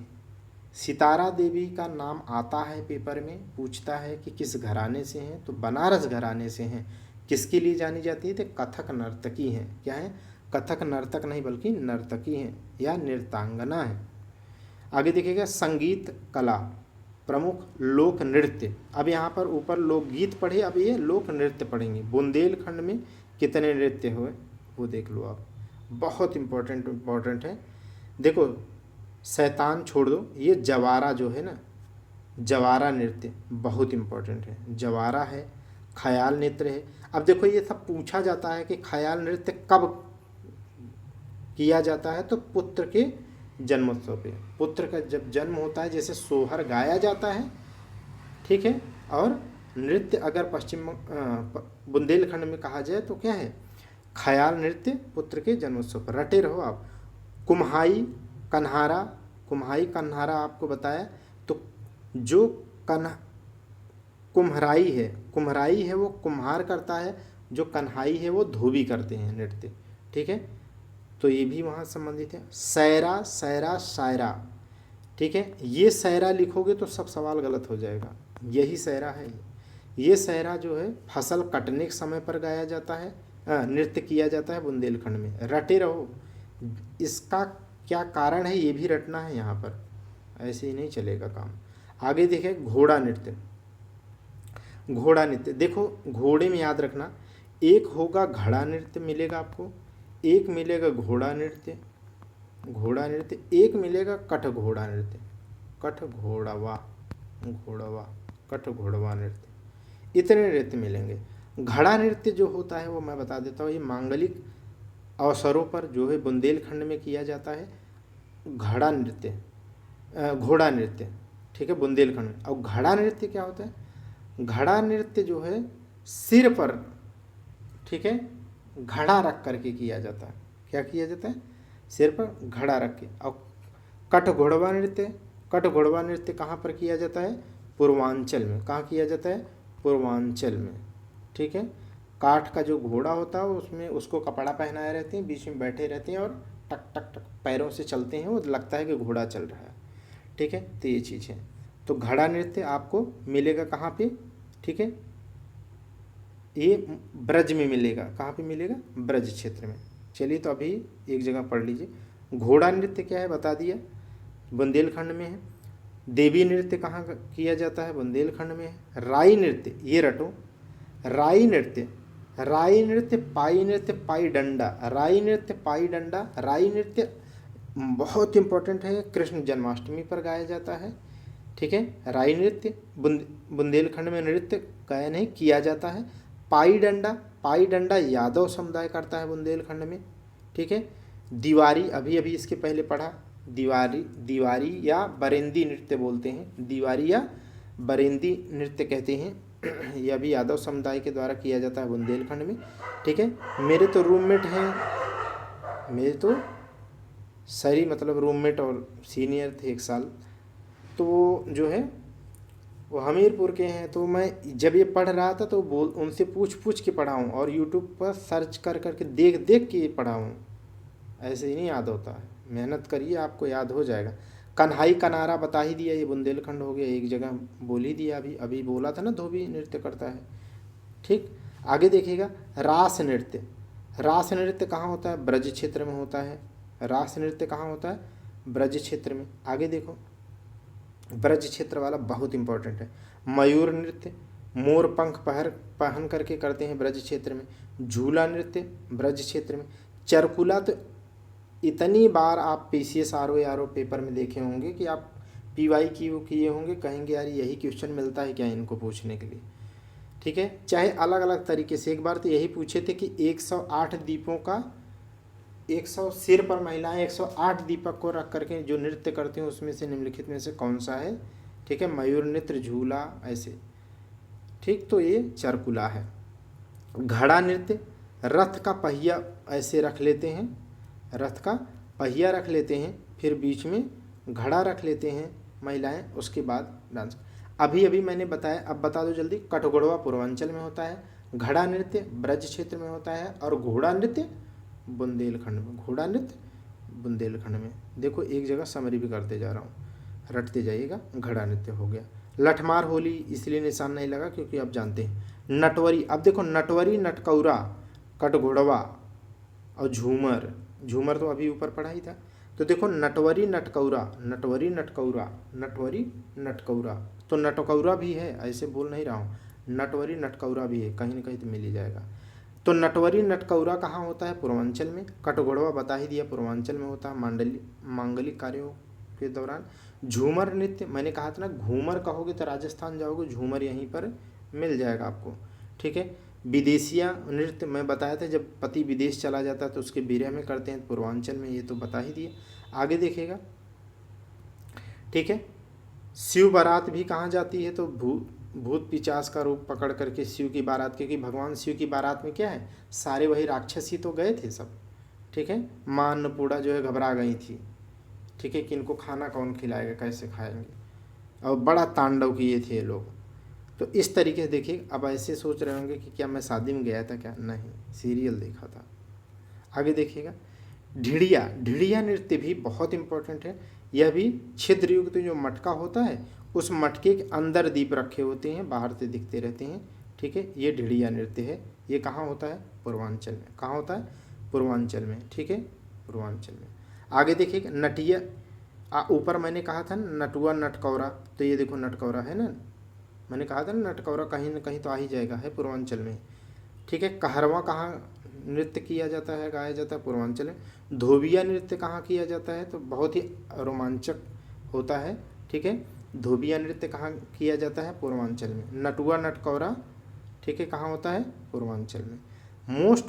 सितारा देवी का नाम आता है पेपर में, पूछता है कि किस घराने से हैं, तो बनारस घराने से हैं। किसके लिए जानी जाती है, तो कथक नर्तकी हैं। क्या है, कथक नर्तक नहीं बल्कि नर्तकी हैं या नृत्यांगना है। आगे देखिएगा, संगीत कला, प्रमुख लोक नृत्य। अब यहाँ पर ऊपर लोकगीत पढ़े, अब ये लोक नृत्य पढ़ेंगे। बुंदेलखंड में कितने नृत्य हुए वो देख लो आप, बहुत इम्पोर्टेंट है। देखो, शैतान छोड़ दो, ये जवारा जो है ना, जवारा नृत्य बहुत इम्पोर्टेंट है। जवारा है, ख्याल नृत्य है। अब देखो ये सब पूछा जाता है कि ख्याल नृत्य कब किया जाता है, तो पुत्र के जन्मोत्सव पे। पुत्र का जब जन्म होता है, जैसे सोहर गाया जाता है, ठीक है। और नृत्य अगर पश्चिम बुंदेलखंड में कहा जाए तो क्या है, ख्याल नृत्य पुत्र के जन्मोत्सव पर। रटे रहो आप। कुम्हाई कन्हारा, कुम्हाई कन्हारा आपको बताया, तो जो कुम्हराई है वो कुम्हार करता है, जो कन्हाई है वो धोबी करते हैं नृत्य। ठीक है, तो ये भी वहाँ संबंधित है। सैरा, सैरा, शायरा। ठीक है, ये सैरा लिखोगे तो सब सवाल गलत हो जाएगा, यही सैरा है। ये सैरा जो है फसल कटने के समय पर गाया जाता है, नृत्य किया जाता है बुंदेलखंड में। रटे रहो, इसका क्या कारण है ये भी रटना है यहाँ पर, ऐसे ही नहीं चलेगा काम। आगे देखें, घोड़ा नृत्य। घोड़ा नृत्य देखो, घोड़े में याद रखना, एक होगा घड़ा नृत्य मिलेगा आपको, एक मिलेगा घोड़ा नृत्य, घोड़ा नृत्य, एक मिलेगा कठ घोड़ा नृत्य, कठ घोड़वा, घोड़वा, कठ घोड़वा नृत्य। इतने नृत्य मिलेंगे। घड़ा नृत्य जो होता है वो मैं बता देता हूँ, ये मांगलिक अवसरों पर जो है बुंदेलखंड में किया जाता है घड़ा नृत्य, घोड़ा नृत्य। ठीक है, बुंदेलखंड में। और घड़ा नृत्य क्या होता है, घड़ा नृत्य जो है सिर पर, ठीक है, घड़ा रख करके किया जाता है। क्या किया जाता है, सिर पर घड़ा रख के। और कठ घोड़वा नृत्य, कठ घोड़वा नृत्य कहाँ पर किया जाता है, पूर्वांचल में। कहाँ किया जाता है, पूर्वांचल में। ठीक है, काठ का जो घोड़ा होता है उसमें उसको कपड़ा पहनाए रहते हैं, बीच में बैठे रहते हैं और टक टक टक पैरों से चलते हैं, वो लगता है कि घोड़ा चल रहा है। ठीक है, तो ये चीज़ है। तो घड़ा नृत्य आपको मिलेगा कहाँ पे, ठीक है, ये ब्रज में मिलेगा। कहाँ पे मिलेगा, ब्रज क्षेत्र में। चलिए, तो अभी एक जगह पढ़ लीजिए। घोड़ा नृत्य क्या है बता दिया, बुंदेलखंड में है। देवी नृत्य कहाँ किया जाता है, बुंदेलखंड में है। राई नृत्य, ये रटो, राई नृत्य, राई नृत्य, पाई नृत्य, पाई डंडा, राई नृत्य, पाई डंडा। राई नृत्य बहुत इंपॉर्टेंट है, कृष्ण जन्माष्टमी पर गाया जाता है। ठीक है, राई नृत्य बुंदेलखंड में नृत्य गायन नहीं किया जाता है। पाई डंडा, पाई डंडा यादव समुदाय करता है बुंदेलखंड में। ठीक है, दीवारी अभी अभी इसके पहले पढ़ा, दीवारी, दीवारी या बरेंदी नृत्य बोलते हैं, दीवारी या बरेंदी नृत्य कहते हैं। यह भी यादव समुदाय के द्वारा किया जाता है बुंदेलखंड में। ठीक है, मेरे तो रूममेट हैं, मेरे तो सरी मतलब रूममेट और सीनियर थे 1 साल, तो वो जो है वो हमीरपुर के हैं। तो मैं जब ये पढ़ रहा था तो बोल उनसे पूछ पूछ के पढ़ा हूँ, और यूट्यूब पर सर्च कर कर के देख देख के पढ़ा हूँ। ऐसे ही नहीं याद होता है, मेहनत करिए आपको याद हो जाएगा। कन्हाई कनारा बता ही दिया, ये बुंदेलखंड हो गया, एक जगह बोल ही दिया, अभी अभी बोला था ना धोबी नृत्य करता है। ठीक, आगे देखिएगा रास नृत्य। रास नृत्य कहाँ होता है? ब्रज क्षेत्र में होता है। रास नृत्य कहाँ होता है? ब्रज क्षेत्र में। आगे देखो, ब्रज क्षेत्र वाला बहुत इंपॉर्टेंट है। मयूर नृत्य, मोर पंख पहन करके करते हैं ब्रज क्षेत्र में। झूला नृत्य ब्रज क्षेत्र में। चरकुला तो इतनी बार आप PCS RO पेपर में देखे होंगे कि आप PY किए होंगे, कहेंगे यार यही क्वेश्चन मिलता है क्या इनको पूछने के लिए। ठीक है, चाहे अलग अलग तरीके से। एक बार तो यही पूछे थे कि 108 दीपों का 100 सिर पर महिलाएं 108 दीपक को रख करके जो नृत्य करते हैं उसमें से निम्नलिखित में से कौन सा है? ठीक है, मयूर नृत्य, झूला, ऐसे। ठीक, तो ये चरकुला है। घड़ा नृत्य, रथ का पहिया ऐसे रख लेते हैं, रथ का पहिया रख लेते हैं, फिर बीच में घड़ा रख लेते हैं महिलाएं, उसके बाद डांस। अभी अभी मैंने बताया, अब बता दो जल्दी। कटघोड़वा पूर्वांचल में होता है, घड़ा नृत्य ब्रज क्षेत्र में होता है, और घोड़ा नृत्य बुंदेलखंड में। घोड़ा नृत्य बुंदेलखंड में। देखो एक जगह समरी भी करते जा रहा हूँ, रटते जाइएगा। घड़ा नृत्य हो गया। लठमार होली इसलिए निशान नहीं लगा क्योंकि आप जानते हैं। नटवरी, अब देखो नटवरी, नटकौरा, कटघोड़वा और झूमर। झूमर तो अभी ऊपर पढ़ा ही था। तो देखो नटवरी नटकौरा, नटवरी नटकौरा, नटवरी नटकौरा। तो नटकौरा भी है, ऐसे बोल नहीं रहा हूँ, नटवरी नटकौरा भी है, कहीं ना कहीं तो मिल ही जाएगा। तो नटवरी नटकौरा कहाँ होता है? पूर्वांचल में। कटघोड़वा बता ही दिया, पूर्वांचल में होता है, मांगलिक कार्यों के दौरान। झूमर नृत्य मैंने कहा था ना, घूमर कहोगे तो राजस्थान जाओगे, झूमर यहीं पर मिल जाएगा आपको। ठीक है, विदेशिया नृत्य मैं बताया था, जब पति विदेश चला जाता है तो उसके विरह में करते हैं, पूर्वांचल में, ये तो बता ही दिए। आगे देखिएगा। ठीक है, शिव बारात भी कहाँ जाती है? तो भूत पिचास का रूप पकड़ करके शिव की बारात, क्योंकि भगवान शिव की बारात में क्या है, सारे वही राक्षस ही तो गए थे सब। ठीक है, माँ अन्नपूर्णा जो है घबरा गई थी। ठीक है, कि इनको खाना कौन खिलाएगा, कैसे खाएंगे, और बड़ा तांडव किए थे ये लोग। तो इस तरीके से देखिए। अब ऐसे सोच रहे होंगे कि क्या मैं शादी में गया था क्या? नहीं, सीरियल देखा था। आगे देखिएगा। ढिड़िया, ढिड़िया नृत्य भी बहुत इंपॉर्टेंट है। यह भी छिद्र युक्त जो मटका होता है, उस मटके के अंदर दीप रखे होते हैं, बाहर से दिखते रहते हैं। ठीक है, ये ढिड़िया नृत्य है। ये कहाँ होता है? पूर्वांचल में। कहाँ होता है? पूर्वांचल में। ठीक है, पूर्वांचल में। आगे देखिएगा। नटिया, ऊपर मैंने कहा था नटुआ नटकौरा, तो ये देखो नटकौरा है ना, मैंने कहा था ना नटकौरा कहीं ना कहीं तो आ ही जाएगा, है पूर्वांचल में। ठीक है, कहरवा कहाँ नृत्य किया जाता है, गाया जाता है? पूर्वांचल में। धोबिया नृत्य कहाँ किया जाता है? तो बहुत ही रोमांचक होता है। ठीक है, धोबिया नृत्य कहाँ किया जाता है? पूर्वांचल में। नटुआ नटकौरा, ठीक है, कहाँ होता है? पूर्वांचल में।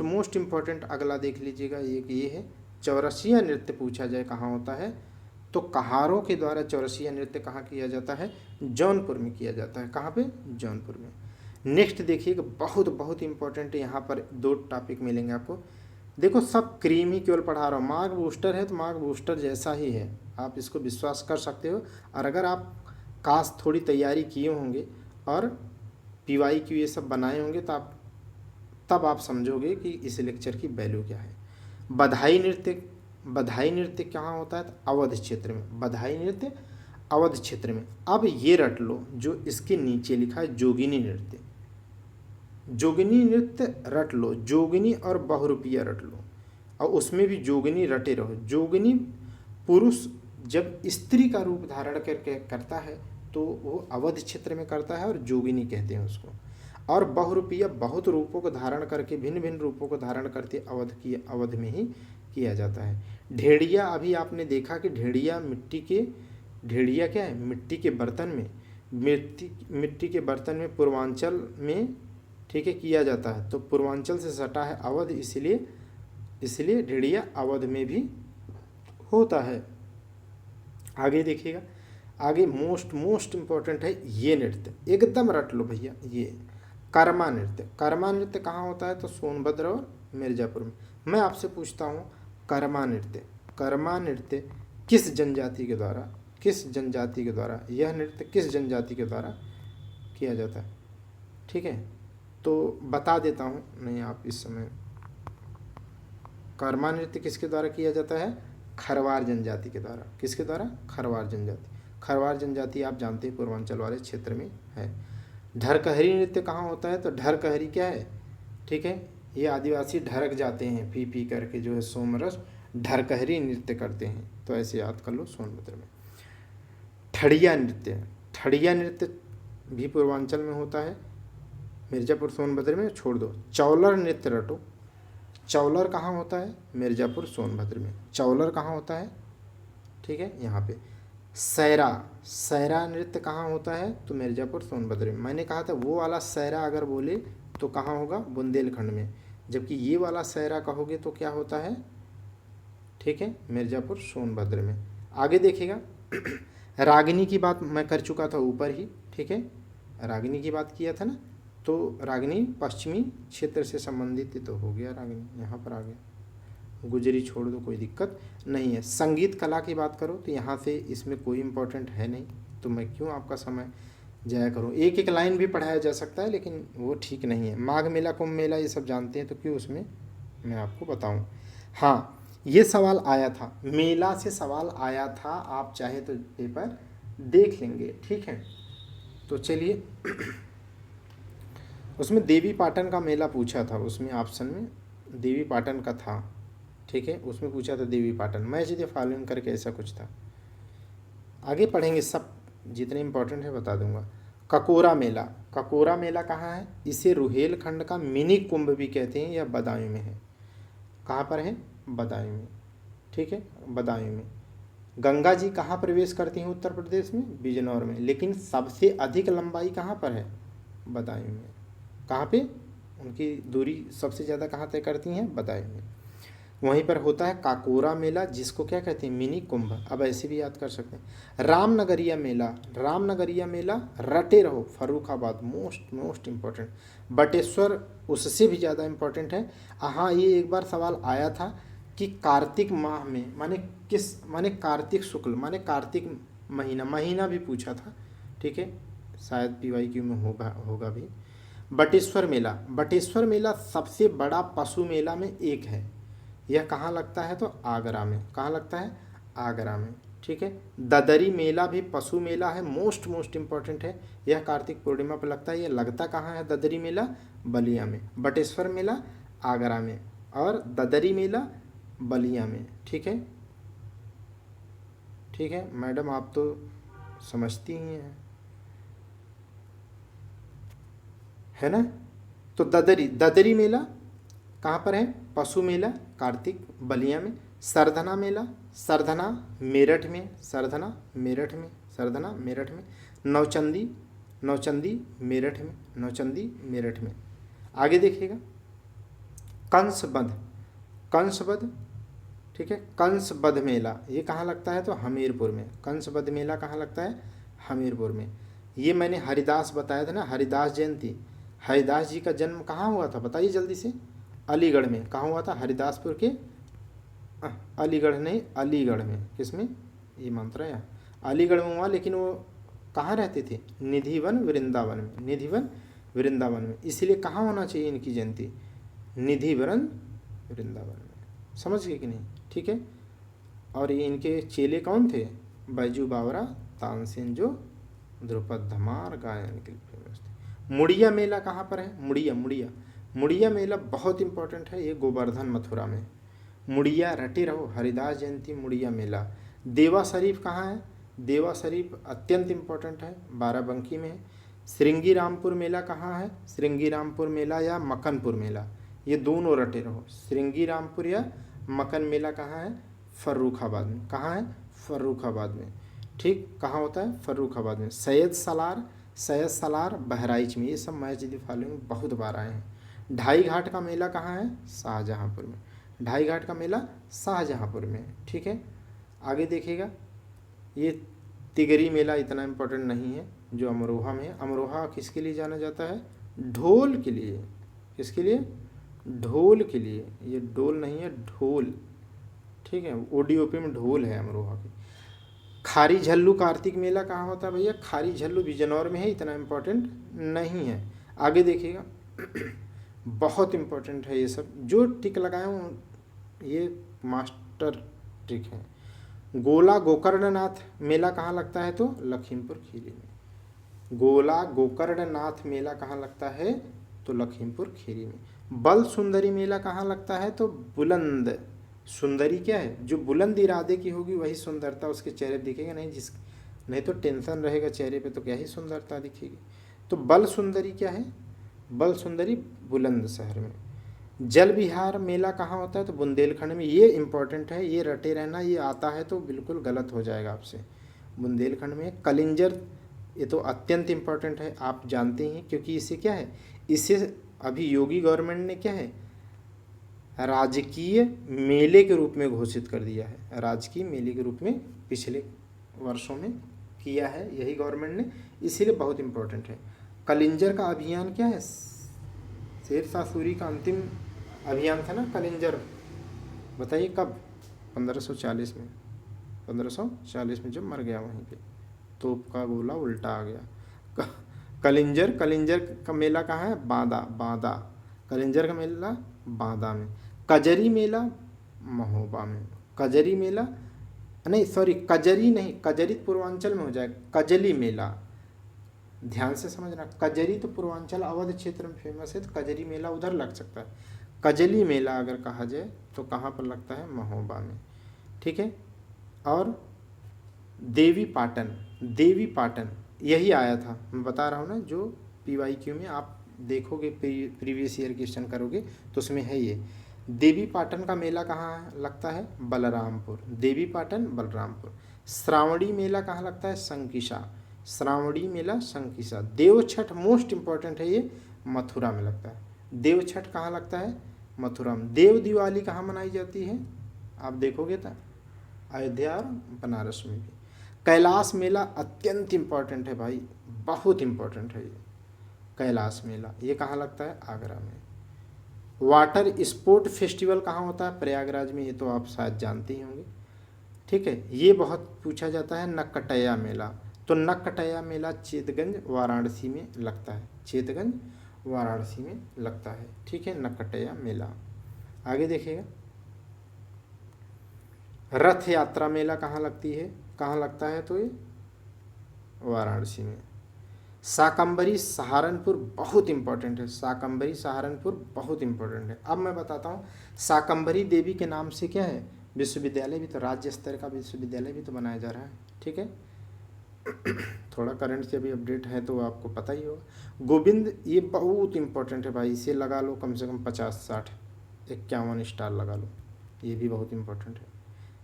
मोस्ट इम्पॉर्टेंट अगला देख लीजिएगा, ये है चौरसिया नृत्य। पूछा जाए कहाँ होता है, तो कहारों के द्वारा चौरसिया नृत्य कहाँ किया जाता है? जौनपुर में किया जाता है। कहाँ पे? जौनपुर में। नेक्स्ट देखिएगा, बहुत इंपॉर्टेंट है, यहाँ पर 2 टॉपिक मिलेंगे आपको। देखो सब क्रीम ही केवल पढ़ा रहा हूँ, मार्क बूस्टर है तो मार्क बूस्टर जैसा ही है, आप इसको विश्वास कर सकते हो। और अगर आप काश थोड़ी तैयारी किए होंगे और PYQ ये सब बनाए होंगे तो तब आप समझोगे कि इस लेक्चर की वैल्यू क्या है। बधाई नृत्य, बधाई नृत्य कहाँ होता है? तो अवध क्षेत्र में। बधाई नृत्य अवध क्षेत्र में। अब ये रट लो जो इसके नीचे लिखा है, जोगिनी नृत्य। जोगिनी नृत्य रट लो, जोगिनी और बहुरूपिया रट लो, और उसमें भी जोगिनी रटे रहो। जोगिनी पुरुष जब स्त्री का रूप धारण करके करता है तो वो अवध क्षेत्र में करता है और जोगिनी कहते हैं उसको। और बहुरूपिया बहुत रूपों को धारण करके, भिन्न भिन्न रूपों को धारण करके अवध में ही किया जाता है। ढेड़िया, अभी आपने देखा कि ढेड़िया ढेड़िया क्या है? मिट्टी के बर्तन में, मिट्टी के बर्तन में पूर्वांचल में, ठीक है, किया जाता है। तो पूर्वांचल से सटा है अवध, इसलिए ढेड़िया अवध में भी होता है। आगे देखिएगा। आगे मोस्ट इम्पॉर्टेंट है ये नृत्य, एकदम रट लो भैया, ये कर्मा नृत्य। कर्मा नृत्य कहाँ होता है? तो सोनभद्र और मिर्ज़ापुर में। मैं आपसे पूछता हूँ, कर्मा नृत्य किस जनजाति के द्वारा, यह नृत्य किस जनजाति के द्वारा किया जाता है। ठीक है, तो बता देता हूँ, नहीं आप इस समय, कर्मा नृत्य किसके द्वारा किया जाता है? खरवार जनजाति के द्वारा। किसके द्वारा? खरवार जनजाति। खरवार जनजाति आप जानते हैं पूर्वांचल वाले क्षेत्र में है। ढरकहरी नृत्य कहाँ होता है? तो ढरकहरी क्या है? ठीक है, ये आदिवासी ढरक जाते हैं पी पी करके, जो है सोमरस, ढरकहरी नृत्य करते हैं। तो ऐसे याद कर लो सोनभद्र में। ठड़िया नृत्य, ठड़िया नृत्य भी पूर्वांचल में होता है, मिर्ज़ापुर सोनभद्र में छोड़ दो। चौलर नृत्य रटो, चौलर कहाँ होता है? मिर्ज़ापुर सोनभद्र में। चौलर कहाँ होता है? ठीक है, यहाँ पे। सैरा, सैरा नृत्य कहाँ होता है? तो मिर्ज़ापुर सोनभद्र में। मैंने कहा था वो वाला सैरा अगर बोले तो कहाँ होगा? बुंदेलखंड में। जबकि ये वाला सैरा कहोगे तो क्या होता है? ठीक है, मिर्ज़ापुर सोनभद्र में। आगे देखिएगा रागिनी की बात मैं कर चुका था ऊपर ही। ठीक है, रागिनी की बात किया था ना, तो रागिनी पश्चिमी क्षेत्र से संबंधित ही तो हो गया, रागिनी यहाँ पर आ गया। गुजरी छोड़ दो, कोई दिक्कत नहीं है। संगीत कला की बात करो तो यहाँ से इसमें कोई इम्पोर्टेंट है नहीं, तो मैं क्यों आपका समय जाया करूँ। एक एक लाइन भी पढ़ाया जा सकता है लेकिन वो ठीक नहीं है। माघ मेला, कुंभ मेला ये सब जानते हैं, तो क्यों उसमें मैं आपको बताऊँ। हाँ, ये सवाल आया था, मेला से सवाल आया था, आप चाहे तो पेपर देख लेंगे। ठीक है, तो चलिए उसमें देवी पाटन का मेला पूछा था, उसमें ऑप्शन में देवी पाटन का था। ठीक है, उसमें पूछा था Devi Patan, match the following करके ऐसा कुछ था। आगे पढ़ेंगे, सब जितने इंपॉर्टेंट है बता दूंगा। ककोरा मेला, ककोरा मेला कहाँ है? इसे रुहेलखंड का मिनी कुंभ भी कहते हैं, या बदायूं में है। कहाँ पर है? बदायूं में। ठीक है, बदायूं में। गंगा जी कहाँ प्रवेश करती हैं उत्तर प्रदेश में? बिजनौर में। लेकिन सबसे अधिक लंबाई कहाँ पर है? बदायूं में। कहाँ पे उनकी दूरी सबसे ज़्यादा कहाँ तय करती हैं? बदायूं में। वहीं पर होता है काकोरा मेला, जिसको क्या कहते हैं? मिनी कुंभ। अब ऐसे भी याद कर सकते हैं। रामनगरिया मेला, रामनगरिया मेला रटे रहो, फर्रुखाबाद, मोस्ट इम्पोर्टेंट। बटेश्वर उससे भी ज़्यादा इम्पोर्टेंट है। हाँ, ये एक बार सवाल आया था कि कार्तिक माह में, माने कार्तिक शुक्ल, माने कार्तिक महीना भी पूछा था। ठीक है, शायद PYQ में होगा भी। बटेश्वर मेला, बटेश्वर मेला सबसे बड़ा पशु मेला में एक है। यह कहाँ लगता है? तो आगरा में। कहाँ लगता है? आगरा में। ठीक है, ददरी मेला भी पशु मेला है, मोस्ट इम्पॉर्टेंट है। यह कार्तिक पूर्णिमा पर लगता है। यह लगता कहाँ है ददरी मेला? बलिया में। बटेश्वर मेला आगरा में, और ददरी मेला बलिया में। ठीक है, ठीक है मैडम, आप तो समझती ही हैं, है ना। तो ददरी मेला कहाँ पर है? पशु मेला कार्तिक बलिया में। सरधना मेला, सरधना मेरठ में, सरधना मेरठ में, सरधना मेरठ में। नौचंदी मेरठ में, नौचंदी मेरठ में। आगे देखिएगा, कंसबध, ठीक है, कंसबध मेला ये कहाँ लगता है? तो हमीरपुर में। कंसबध मेला कहाँ लगता है? हमीरपुर में। ये मैंने हरिदास बताया था ना, हरिदास जयंती। हरिदास जी का जन्म कहाँ हुआ था बताइए जल्दी से? अलीगढ़ में। कहाँ हुआ था? हरिदासपुर के अलीगढ़ नहीं, अलीगढ़ में। किसमें? ये मंत्र है, अलीगढ़ में हुआ। लेकिन वो कहाँ रहते थे? निधिवन वृंदावन में, निधिवन वृंदावन में। इसलिए कहाँ होना चाहिए इनकी जयंती? निधिवन वृंदावन में। समझ गए कि नहीं? ठीक है, और ये इनके चेले कौन थे? बैजू बावरा, तानसेन, जो द्रुपद धमार गायन के लिए फेमस थे। मुड़िया मेला कहाँ पर है? मुड़िया मेला बहुत इंपॉर्टेंट है, ये गोवर्धन मथुरा में। मुड़िया रटे रहो, हरिदास जयंती, मुड़िया मेला। देवा शरीफ कहाँ है? देवा शरीफ अत्यंत इम्पोर्टेंट है, बाराबंकी में है। श्रृंगी रामपुर मेला कहाँ है? श्रृंगी रामपुर मेला या मक्कनपुर मेला, ये दोनों रटे रहो। श्रृंगी रामपुर या मक्कन मेला कहाँ है? फर्रुखाबाद में। कहाँ है? फर्रुखाबाद में। ठीक, कहाँ होता है? फर्रुखाबाद में। सैयद सलार बहराइच में। ये सब मैच द फॉलोइंग बहुत बार आए हैं। ढाई घाट का मेला कहाँ है? शाहजहाँपुर में। ढाई घाट का मेला शाहजहाँपुर में। ठीक है, आगे देखिएगा, ये तिगरी मेला इतना इम्पोर्टेंट नहीं है, जो अमरोहा में है। अमरोहा किसके लिए जाना जाता है? ढोल के लिए। किसके लिए? ढोल के लिए। ये डोल नहीं है, ढोल। ठीक है, ODOP में ढोल है अमरोहा की। खारी झल्लू कार्तिक मेला कहाँ होता है भैया? खारी झल्लू बिजनौर में है, इतना इम्पोर्टेंट नहीं है। आगे देखिएगा बहुत इम्पोर्टेंट है ये सब, जो टिक लगाए हूँ ये मास्टर ट्रिक है। गोला गोकर्णनाथ मेला कहाँ लगता है? तो लखीमपुर खीरी में। गोला गोकर्णनाथ मेला कहाँ लगता है? तो लखीमपुर खीरी में। बल सुंदरी मेला कहाँ लगता है? तो बुलंद सुंदरी क्या है? जो बुलंद इरादे की होगी वही सुंदरता उसके चेहरे पर दिखेगा, नहीं तो टेंशन रहेगा चेहरे पे तो क्या ही सुंदरता दिखेगी। तो बल सुंदरी क्या है? बल सुंदरी बुलंदशहर में। जल विहार मेला कहाँ होता है? तो बुंदेलखंड में। ये इंपॉर्टेंट है, ये रटे रहना, ये आता है तो बिल्कुल गलत हो जाएगा आपसे। बुंदेलखंड में। कलिंजर, ये तो अत्यंत इम्पोर्टेंट है, आप जानते हैं, क्योंकि इससे क्या है, इससे अभी योगी गवर्नमेंट ने क्या है, राजकीय मेले के रूप में घोषित कर दिया है। राजकीय मेले के रूप में पिछले वर्षों में किया है यही गवर्नमेंट ने, इसीलिए बहुत इम्पोर्टेंट है। कलिंजर का अभियान क्या है? शेरशाह सूरी का अंतिम अभियान था ना कलिंजर, बताइए कब? 1540 में। 1540 में जब मर गया वहीं पे, तोप का गोला उल्टा आ गया। कलिंजर का मेला कहाँ है? बांदा। बांदा कलिंजर का मेला बांदा में। कजरी मेला महोबा में। कजरी मेला नहीं, सॉरी, कजरी नहीं, कजरी पूर्वांचल में हो जाएगा। कजली मेला, ध्यान से समझना, कजरी तो पूर्वांचल अवध क्षेत्र में फेमस है, तो कजरी मेला उधर लग सकता है। कजली मेला अगर कहा जाए तो कहाँ पर लगता है? महोबा में, ठीक है। और देवी पाटन, देवी पाटन यही आया था, मैं बता रहा हूँ ना, जो PYQ में आप देखोगे, प्रीवियस ईयर क्वेश्चन करोगे तो उसमें है ये। देवी पाटन का मेला कहाँ लगता है? बलरामपुर। देवी पाटन बलरामपुर। श्रावणी मेला कहाँ लगता है? संकिसा। श्रावणी मेला संकिसा। देव छठ मोस्ट इम्पॉर्टेंट है, ये मथुरा में लगता है। देव छठ कहाँ लगता है? मथुरा में। देव दिवाली कहाँ मनाई जाती है? आप देखोगे तो अयोध्या और बनारस में भी। कैलाश मेला अत्यंत इम्पॉर्टेंट है भाई, बहुत इम्पॉर्टेंट है ये कैलाश मेला। ये कहाँ लगता है? आगरा में। वाटर स्पोर्ट फेस्टिवल कहाँ होता है? प्रयागराज में। ये तो आप शायद जानते ही होंगे, ठीक है। ये बहुत पूछा जाता है। नक्कटैया मेला, तो नक्कटैया मेला चेतगंज वाराणसी में लगता है। चेतगंज वाराणसी में लगता है, ठीक है, नक्कटैया मेला। आगे देखिएगा, रथ यात्रा मेला कहाँ लगती है? कहाँ लगता है? तो ये वाराणसी में। शाकंभरी सहारनपुर बहुत इंपॉर्टेंट है। शाकंभरी सहारनपुर बहुत इंपॉर्टेंट है। अब मैं बताता हूँ, शाकंभरी देवी के नाम से क्या है, विश्वविद्यालय भी तो, राज्य स्तर का विश्वविद्यालय भी तो बनाया जा रहा है, ठीक है। थोड़ा करंट से अभी अपडेट है तो आपको पता ही होगा। गोविंद, ये बहुत इंपॉर्टेंट है भाई, इसे लगा लो कम से कम 50, 60, 51 स्टार लगा लो, ये भी बहुत इंपॉर्टेंट है।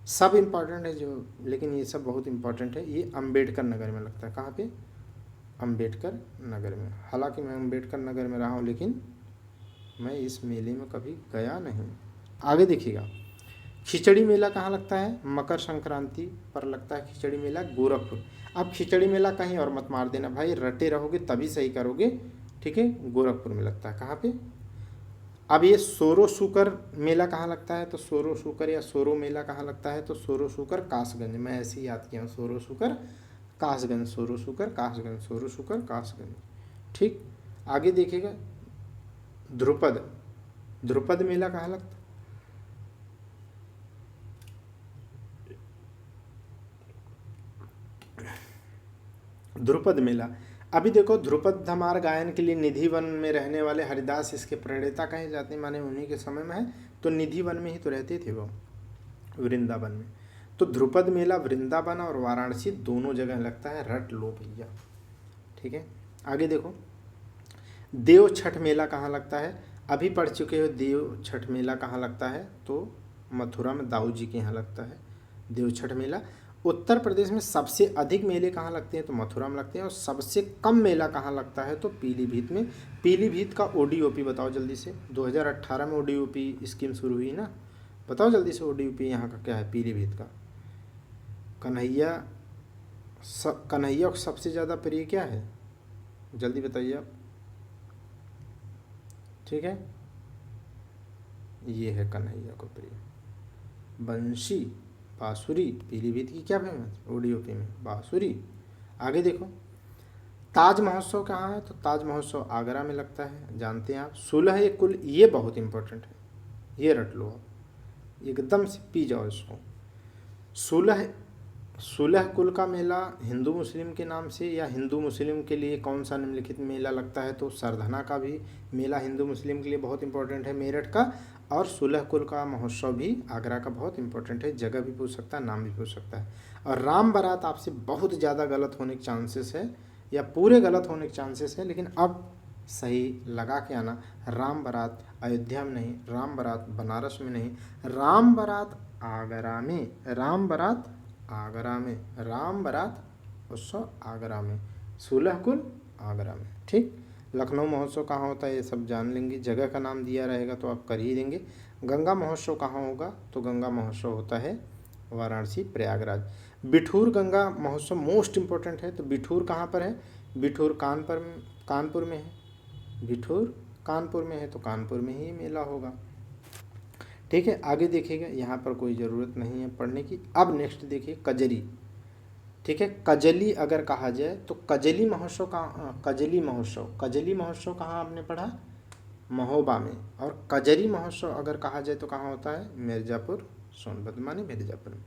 सब इम्पॉर्टेंट है जो, लेकिन ये सब बहुत इम्पॉर्टेंट है। ये अम्बेडकर नगर में लगता है। कहाँ पे? अम्बेडकर नगर में। हालांकि मैं अम्बेडकर नगर में रहा हूँ, लेकिन मैं इस मेले में कभी गया नहीं। आगे देखिएगा, खिचड़ी मेला कहाँ लगता है? मकर संक्रांति पर लगता है खिचड़ी मेला, गोरखपुर। अब खिचड़ी मेला कहीं और मत मार देना भाई, रटे रहोगे तभी सही करोगे, ठीक है। गोरखपुर में लगता है। कहाँ पे? अब ये सोरो शुकर मेला कहाँ लगता है? तो सोरो शुकर या सोरो मेला कहाँ लगता है? तो सोरो शुकर कासगंज। मैं ऐसे ही याद किया हूँ, सोरो शुकर कासगंज, सोरो शुकर कासगंज, सोरो शुकर कासगंज, ठीक। आगे देखिएगा, ध्रुपद, ध्रुपद मेला कहाँ लगता है? ध्रुपद मेला, अभी देखो, ध्रुपद धमार गायन के लिए निधि वन में रहने वाले हरिदास इसके प्रणेता कहे जाते हैं, माने उन्हीं के समय में है, तो निधि वन में ही तो रहते थे वो, वृंदावन में। तो ध्रुपद मेला वृंदावन और वाराणसी दोनों जगह लगता है, रट लो भैया, ठीक है। आगे देखो, देव छठ मेला कहाँ लगता है? अभी पढ़ चुके हो, देव छठ मेला कहाँ लगता है? तो मथुरा में दाऊ जी के यहाँ लगता है देव छठ मेला। उत्तर प्रदेश में सबसे अधिक मेले कहाँ लगते हैं? तो मथुरा में लगते हैं। और सबसे कम मेला कहाँ लगता है? तो पीलीभीत में। पीलीभीत का ODOP बताओ जल्दी से, 2018 में ODOP स्कीम शुरू हुई ना, बताओ जल्दी से ODOP यहाँ का क्या है पीलीभीत का? कन्हैया, कन्हैया को सबसे ज़्यादा प्रिय क्या है, जल्दी बताइए आप, ठीक है, ये है कन्हैया को प्रिय बंशी। बांसुरी। पीलीभीत की क्या फेमस, ओडीओपी में बांसुरी। आगे देखो, ताज महोत्सव कहाँ है, तो ताज महोत्सव आगरा में लगता है, जानते हैं आप। 16 कुल, ये बहुत इंपॉर्टेंट है, ये रट लो आप, एकदम से पी जाओ इसको। 16 16 कुल का मेला हिंदू मुस्लिम के नाम से, या हिंदू मुस्लिम के लिए कौन सा निम्नलिखित मेला लगता है, तो सरधना का भी मेला हिंदू मुस्लिम के लिए बहुत इंपॉर्टेंट है, मेरठ का। और 16 कुल का महोत्सव भी आगरा का बहुत इंपॉर्टेंट है, जगह भी पूछ सकता है, नाम भी पूछ सकता है। और राम बारात आपसे बहुत ज़्यादा गलत होने के चांसेस है, या पूरे गलत होने के चांसेस है, लेकिन अब सही लगा के आना। राम बारात अयोध्या में नहीं, राम बारात बनारस में नहीं, राम बारात आगरा में, राम बारात आगरा में, राम बारात उत्सव आगरा में, 16 कुल आगरा में। ठीक। लखनऊ महोत्सव कहाँ होता है ये सब जान लेंगे, जगह का नाम दिया रहेगा तो आप कर ही देंगे। गंगा महोत्सव कहाँ होगा, तो गंगा महोत्सव होता है वाराणसी प्रयागराज। बिठूर गंगा महोत्सव मोस्ट इम्पोर्टेंट है, तो बिठूर कहाँ पर है, बिठूर कानपुर में है, बिठूर कानपुर में है, तो कानपुर में ही मेला होगा। ठीक है। आगे देखिएगा, यहाँ पर कोई ज़रूरत नहीं है पढ़ने की। अब नेक्स्ट देखिए कजरी। ठीक है, कजली अगर कहा जाए तो कजली महोत्सव कहाँ, कजली महोत्सव कहाँ आपने पढ़ा, महोबा में। और कजरी महोत्सव अगर कहा जाए तो कहाँ होता है, मिर्ज़ापुर, सोनभद्र माने मिर्ज़ापुर में।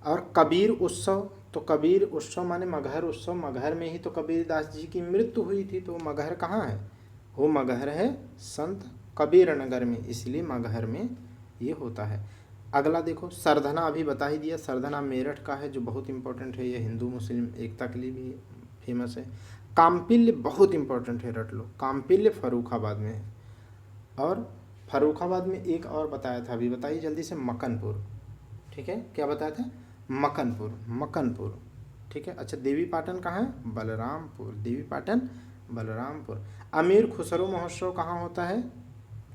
और कबीर उत्सव, तो कबीर उत्सव माने मगहर उत्सव, मगहर में ही तो कबीरदास जी की मृत्यु हुई थी, तो मगहर कहाँ है, वो मगहर है संत कबीर नगर में, इसलिए मगहर में ये होता है। अगला देखो, सरधना अभी बता ही दिया, सरधना मेरठ का है जो बहुत इंपॉर्टेंट है, ये हिंदू मुस्लिम एकता के लिए भी फेमस है। काम्पिल्य बहुत इंपॉर्टेंट है, रट लो, काम्पिल्य फर्रुखाबाद में है। और फर्रुखाबाद में एक और बताया था, अभी बताइए जल्दी से, मकनपुर। ठीक है, क्या बताया था, मकनपुर। ठीक है। अच्छा, देवी पाटन कहाँ है, बलरामपुर, देवी पाटन बलरामपुर। अमीर खुसरो महोत्सव कहाँ होता है,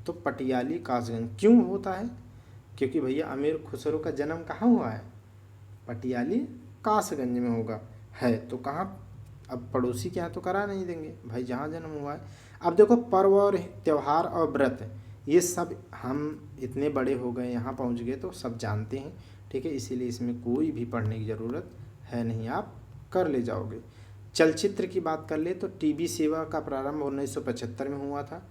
तो पटियाली कासगंज। क्यों होता है, क्योंकि भैया अमीर खुसरो का जन्म कहाँ हुआ है, पटियाली कासगंज में होगा है, तो कहाँ, अब पड़ोसी के यहाँ तो करा नहीं देंगे भाई, जहाँ जन्म हुआ है। अब देखो, पर्व और त्यौहार और व्रत, ये सब हम इतने बड़े हो गए, यहाँ पहुँच गए तो सब जानते हैं। ठीक है, इसीलिए इसमें कोई भी पढ़ने की ज़रूरत है नहीं, आप कर ले जाओगे। चलचित्र की बात कर ले तो टीवी सेवा का प्रारंभ 1975 में हुआ था।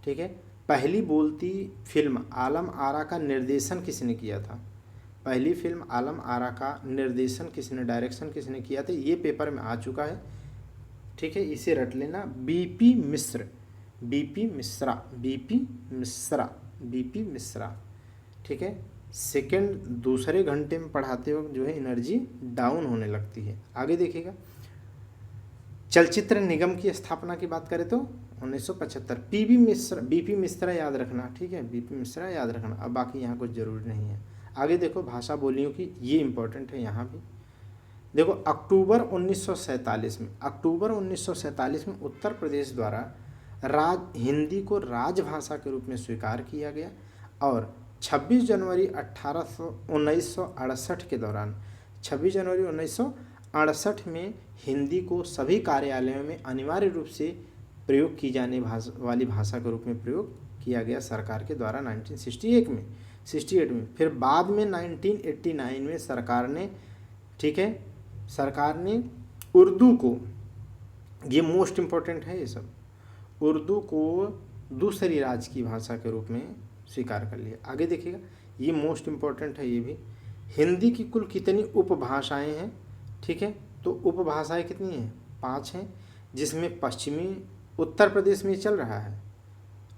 ठीक है। पहली बोलती फिल्म आलम आरा का निर्देशन किसने किया था, पहली फिल्म आलम आरा का निर्देशन किसने, डायरेक्शन किसने किया था, ये पेपर में आ चुका है। ठीक है, इसे रट लेना, बीपी मिश्रा। ठीक है। सेकंड दूसरे घंटे में पढ़ाते वक्त जो है एनर्जी डाउन होने लगती है। आगे देखिएगा, चलचित्र निगम की स्थापना की बात करें तो 1975, बीपी मिश्रा याद रखना। ठीक है, बीपी मिश्रा याद रखना, अब बाकी यहाँ कुछ ज़रूरी नहीं है। आगे देखो, भाषा बोलियों की, ये इंपॉर्टेंट है यहाँ भी। देखो, अक्टूबर 1947 में उत्तर प्रदेश द्वारा हिंदी को राजभाषा के रूप में स्वीकार किया गया। और 26 जनवरी 1968 के दौरान, 26 जनवरी 1968 में हिंदी को सभी कार्यालयों में अनिवार्य रूप से प्रयोग की जाने वाली भाषा के रूप में प्रयोग किया गया सरकार के द्वारा 1968 में। फिर बाद में 1989 में सरकार ने, ठीक है, सरकार ने उर्दू को, ये मोस्ट इम्पोर्टेंट है ये सब, उर्दू को दूसरी राज्य की भाषा के रूप में स्वीकार कर लिया। आगे देखिएगा, ये मोस्ट इम्पोर्टेंट है ये भी। हिंदी की कुल कितनी उपभाषाएं हैं, ठीक है, तो उपभाषाएं कितनी हैं, 5 हैं, जिसमें पश्चिमी उत्तर प्रदेश में चल रहा है।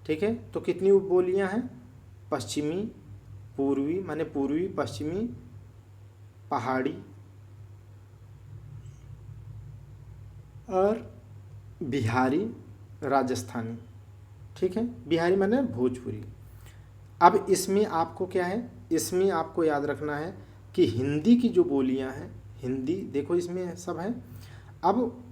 ठीक है, तो कितनी उपबोलियां हैं, पश्चिमी, पूर्वी माने पूर्वी, पश्चिमी, पहाड़ी और बिहारी, राजस्थानी। ठीक है, बिहारी माने भोजपुरी। अब इसमें आपको क्या है, इसमें आपको याद रखना है कि हिंदी की जो बोलियां हैं, हिंदी देखो इसमें सब है। अब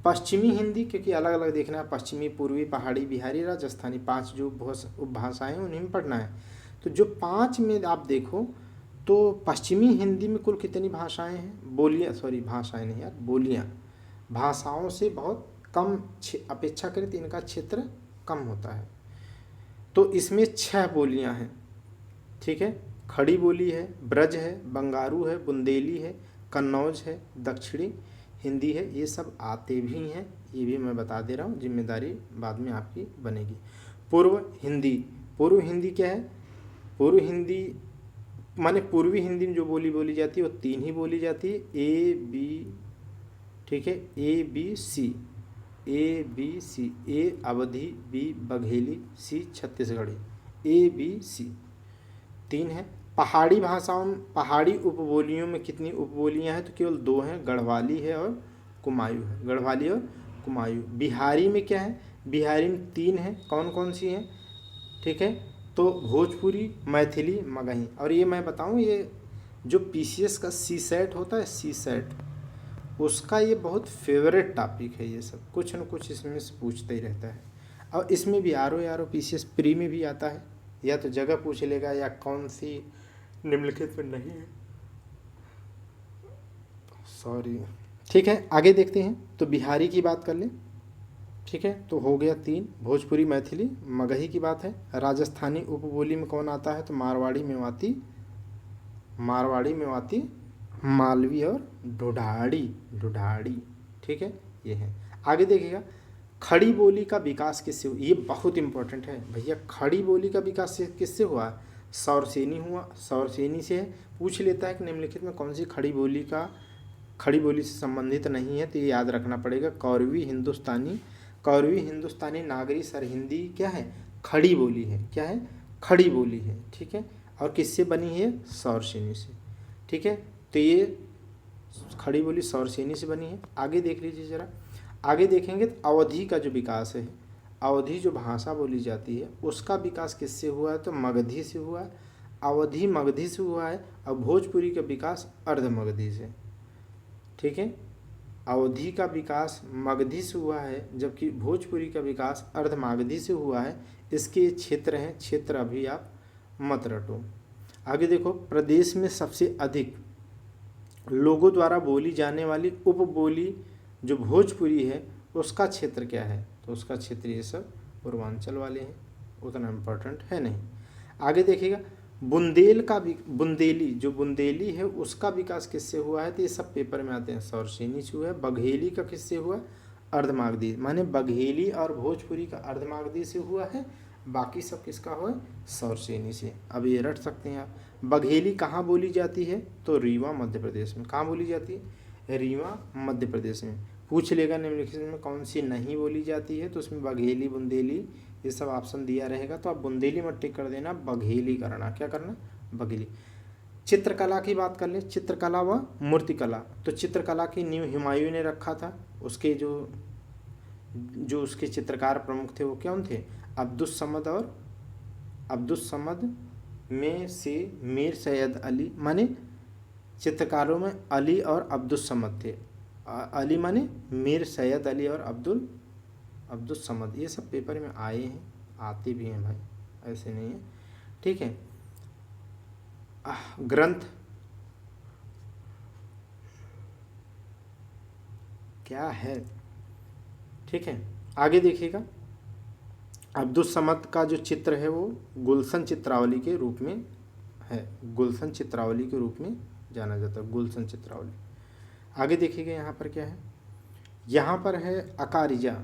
पश्चिमी हिंदी, क्योंकि अलग अलग देखना है, पश्चिमी, पूर्वी, पहाड़ी, बिहारी, राजस्थानी, 5 जो उपभाषाएं हैं उन्हीं में पढ़ना है। तो जो 5 में आप देखो तो पश्चिमी हिंदी में कुल कितनी भाषाएं हैं, भाषाएं नहीं यार, बोलियां। भाषाओं से बहुत कम अपेक्षाकृत इनका क्षेत्र कम होता है, तो इसमें 6 बोलियां हैं। ठीक है, खड़ी बोली है, ब्रज है, बंगारू है, बुंदेली है, कन्नौज है, दक्षिणी हिंदी है। ये सब आते भी हैं, ये भी मैं बता दे रहा हूँ, जिम्मेदारी बाद में आपकी बनेगी। पूर्व हिंदी, पूर्व हिंदी क्या है? पूर्व हिंदी माने पूर्वी हिंदी में जो बोली बोली जाती है वो 3 ही बोली जाती है, ए बी, ठीक है, A B C, A B C, A Awadhi, B Bagheli, C Chhattisgarhi, A B C 3 है। पहाड़ी भाषाओं में, पहाड़ी उपबोलियों में कितनी उपबोलियां हैं? तो केवल 2 हैं, गढ़वाली है और कुमायूं है, गढ़वाली और कुमायूं। बिहारी में क्या है? बिहारी में 3 हैं, कौन कौन सी हैं? ठीक है, तो भोजपुरी, मैथिली, मगही। और ये मैं बताऊं, ये जो पीसीएस का सी सेट होता है, सी सेट, उसका ये बहुत फेवरेट टॉपिक है। ये सब कुछ न कुछ इसमें से पूछते ही रहता है। और इसमें भी आर ओ पीसीएस प्री में भी आता है, या तो जगह पूछ लेगा या कौन सी निम्नलिखित में नहीं है, सॉरी। ठीक है, आगे देखते हैं। तो बिहारी की बात कर लें, ठीक है, तो हो गया 3, भोजपुरी, मैथिली, मगही की बात है। राजस्थानी उपबोली में कौन आता है? तो मारवाड़ी, मेवाती, मारवाड़ी, मेवाती, मालवी और ढूढ़ाड़ी, ढूढ़ाड़ी, ठीक है, ये है। आगे देखिएगा, खड़ी बोली का विकास किससे हुआ? ये बहुत इंपॉर्टेंट है भैया। खड़ी बोली का विकास किससे हुआ? सौरसेनी हुआ, सौरसेनी से है। पूछ लेता है कि निम्नलिखित में कौन सी खड़ी बोली से संबंधित नहीं है, तो ये याद रखना पड़ेगा। कौरवी हिंदुस्तानी नागरी सरहिंदी क्या है? खड़ी बोली है। क्या है? खड़ी बोली है, ठीक है। और किससे बनी है? सौरसेनी से, ठीक है। तो ये खड़ी बोली सौरसेनी से बनी है। आगे देख लीजिए जरा, आगे देखेंगे तो अवधी का जो विकास है, अवधी जो भाषा बोली जाती है उसका विकास किससे हुआ है? तो मगधी से हुआ है। अवधी मगधी से हुआ है। और भोजपुरी का विकास अर्ध मगधी से, ठीक है। अवधी का विकास मगधी से हुआ है, जबकि भोजपुरी का विकास अर्ध मागधी से हुआ है। इसके क्षेत्र हैं, क्षेत्र अभी आप मत रटो। आगे देखो, प्रदेश में सबसे अधिक लोगों द्वारा बोली जाने वाली उपबोली जो भोजपुरी है उसका क्षेत्र क्या है? तो उसका क्षेत्र ये सब पूर्वांचल वाले हैं, उतना इम्पोर्टेंट है नहीं। आगे देखिएगा, बुंदेली जो बुंदेली है उसका विकास किससे हुआ है? तो ये सब पेपर में आते हैं, सौरसेनी से हुआ है। बघेली का किससे हुआ? अर्धमागधी, माने बघेली और भोजपुरी का अर्धमागधी से हुआ है। बाकी सब किसका हुआ? सौरसेनी से। अब ये रट सकते हैं आप। बघेली कहाँ बोली जाती है? तो रीवा मध्य प्रदेश में। कहाँ बोली जाती है? रीवा मध्य प्रदेश में। पूछ लेगा निम्नलिखित में कौन सी नहीं बोली जाती है, तो उसमें बघेली, बुंदेली, ये सब ऑप्शन दिया रहेगा। तो आप बुंदेली मत टिक कर देना, बघेली करना। क्या करना? बघेली। चित्रकला की बात कर ले, चित्रकला व मूर्तिकला। तो चित्रकला की नींव हुमायूं ने रखा था। उसके जो उसके चित्रकार प्रमुख थे वो कौन थे? अब्दुस समद और अब्दुस समद में से मीर सैयद अली, माने चित्रकारों में अली और अब्दुस समद थे। अली माने मीर सैयद अली और अब्दुल समद। ये सब पेपर में आए हैं, आते भी हैं भाई, ऐसे नहीं है, ठीक है। ग्रंथ क्या है, ठीक है। आगे देखिएगा, अब्दुल समद का जो चित्र है वो गुलशन चित्रावली के रूप में है, गुलशन चित्रावली के रूप में जाना जाता है, गुलशन चित्रावली। आगे देखिएगा, यहाँ पर क्या है? यहाँ पर है अकारिजा,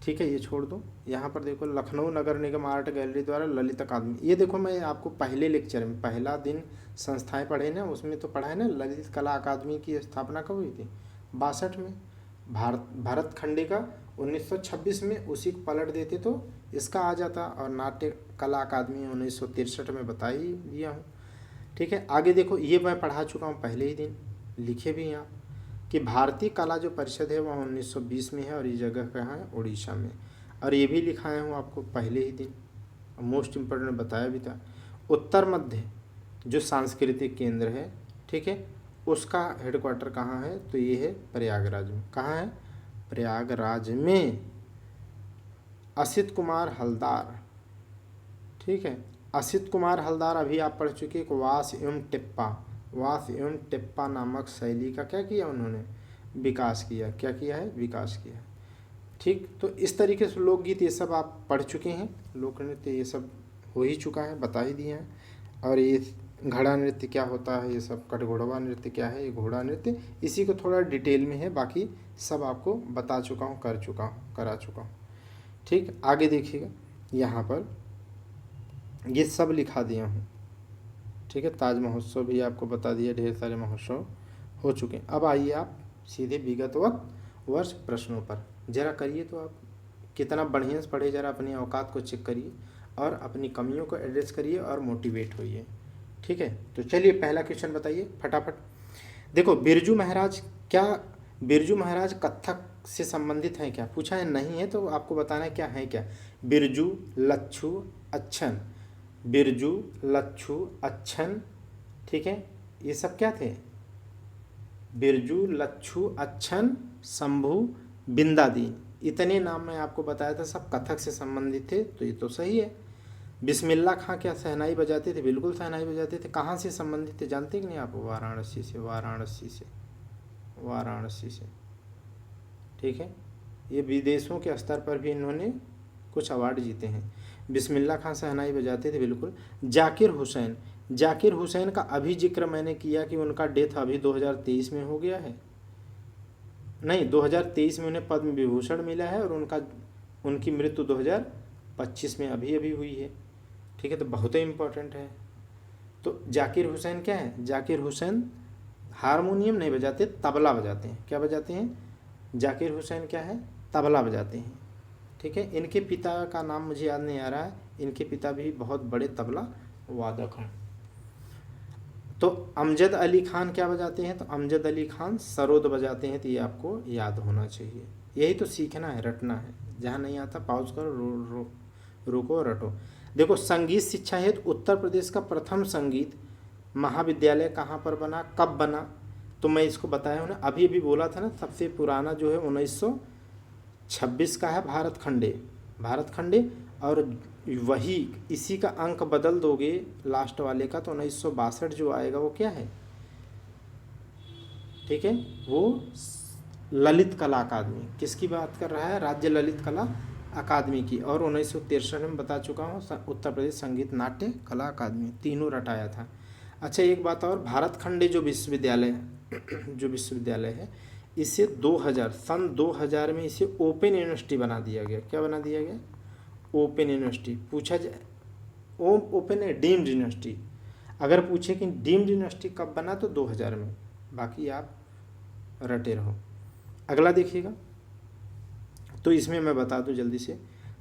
ठीक है, ये छोड़ दो। यहाँ पर देखो, लखनऊ नगर निगम आर्ट गैलरी द्वारा ललित अकादमी। ये देखो, मैं आपको पहले लेक्चर में, पहला दिन संस्थाएं पढ़े ना, उसमें तो पढ़ा है ना, ललित कला अकादमी की स्थापना कब हुई थी? 62 में। भारत खंडे का 1926 में, उसी को पलट देते तो इसका आ जाता। और नाट्य कला अकादमी 1963 में बता ही दिया हूँ, ठीक है। आगे देखो, ये मैं पढ़ा चुका हूँ पहले ही दिन, लिखे भी यहाँ कि भारतीय कला जो परिषद है वह 1920 में है, और ये जगह कहाँ है? उड़ीसा में। और ये भी लिखाया हूँ आपको पहले ही दिन, मोस्ट इम्पोर्टेंट बताया भी था। उत्तर मध्य जो सांस्कृतिक केंद्र है, ठीक है, उसका हेडक्वार्टर कहाँ है? तो ये है प्रयागराज में। कहाँ है? प्रयागराज में। असित कुमार हलदार, ठीक है, असित कुमार हलदार अभी आप पढ़ चुके। वास एवं टिप्पा नामक शैली का क्या किया उन्होंने? विकास किया। क्या किया है? विकास किया, ठीक। तो इस तरीके से लोकगीत ये सब आप पढ़ चुके हैं, लोक नृत्य ये सब हो ही चुका है, बता ही दिए हैं। और ये घड़ा नृत्य क्या होता है, ये सब कटघोड़वा नृत्य क्या है, ये घोड़ा नृत्य, इसी को थोड़ा डिटेल में है, बाकी सब आपको बता चुका हूँ, करा चुका हूँ। ठीक, आगे देखिएगा, यहाँ पर ये सब लिखा दिया हूँ। ठीक है, ताज महोत्सव भी आपको बता दिया, ढेर सारे महोत्सव हो चुके हैं। अब आइए आप सीधे विगतवत वर्ष प्रश्नों पर जरा करिए, तो आप कितना बढ़िया से पढ़े, जरा अपनी औकात को चेक करिए और अपनी कमियों को एड्रेस करिए और मोटिवेट होइए। ठीक है, तो चलिए पहला क्वेश्चन बताइए फटाफट। देखो, बिरजू महाराज कथक से संबंधित हैं क्या, पूछा है। नहीं है तो आपको बताना है क्या है क्या। बिरजू, लच्छू, अच्छन, बिरजू, लच्छू, अच्छन, ठीक है, ये सब क्या थे, बिरजू, लच्छू, अच्छन, शंभू, बिंदादीन, इतने नाम मैं आपको बताया था, सब कथक से संबंधित थे, तो ये तो सही है। बिस्मिल्लाह खां क्या शहनाई बजाते थे, बिल्कुल शहनाई बजाते थे। कहाँ से संबंधित थे जानते कि नहीं आप, वाराणसी से, वाराणसी से। ठीक है, ये विदेशों के स्तर पर भी इन्होंने कुछ अवार्ड जीते हैं। बिस्मिल्लाह खां शहनाई बजाते थे, बिल्कुल। जाकिर हुसैन का अभी जिक्र मैंने किया कि उनका डेथ अभी 2023 में हो गया है, नहीं 2023 में उन्हें पद्म विभूषण मिला है, और उनकी मृत्यु 2025 में अभी अभी हुई है। ठीक है, तो बहुत ही इम्पोर्टेंट है। तो जाकिर हुसैन क्या है, जाकिर हुसैन हारमोनियम नहीं बजाते, तबला बजाते हैं। क्या बजाते हैं, जाकिर हुसैन क्या है, तबला बजाते हैं। ठीक है, इनके पिता का नाम मुझे याद नहीं आ रहा है, इनके पिता भी बहुत बड़े तबला वादक हैं। तो अमजद अली खान क्या बजाते हैं, तो अमजद अली खान सरोद बजाते हैं, तो ये आपको याद होना चाहिए। यही तो सीखना है, रटना है, जहाँ नहीं आता पॉज करो, रुको, रटो। देखो, संगीत शिक्षा हेतु उत्तर प्रदेश का प्रथम संगीत महाविद्यालय कहाँ पर बना, कब बना, तो मैं इसको बताया हूँ ना, अभी अभी बोला था ना, सबसे पुराना जो है 1926 का है, भारत खंडे, और वही इसी का अंक बदल दोगे लास्ट वाले का, तो 1962 जो आएगा वो क्या है, ठीक है, वो ललित कला अकादमी। किसकी बात कर रहा है, राज्य ललित कला अकादमी की। और 1963 में बता चुका हूँ, उत्तर प्रदेश संगीत नाट्य कला अकादमी, तीनों रटाया था। अच्छा, एक बात और, भारत खंडे जो विश्वविद्यालय है, इसे 2000 में इसे ओपन यूनिवर्सिटी बना दिया गया। क्या बना दिया गया, ओपन यूनिवर्सिटी। पूछा जाए ओपन है, डीम्ड यूनिवर्सिटी। अगर पूछे कि डीम्ड यूनिवर्सिटी कब बना, तो 2000 में, बाकी आप रटे रहो। अगला देखिएगा, तो इसमें मैं बता दूं जल्दी से,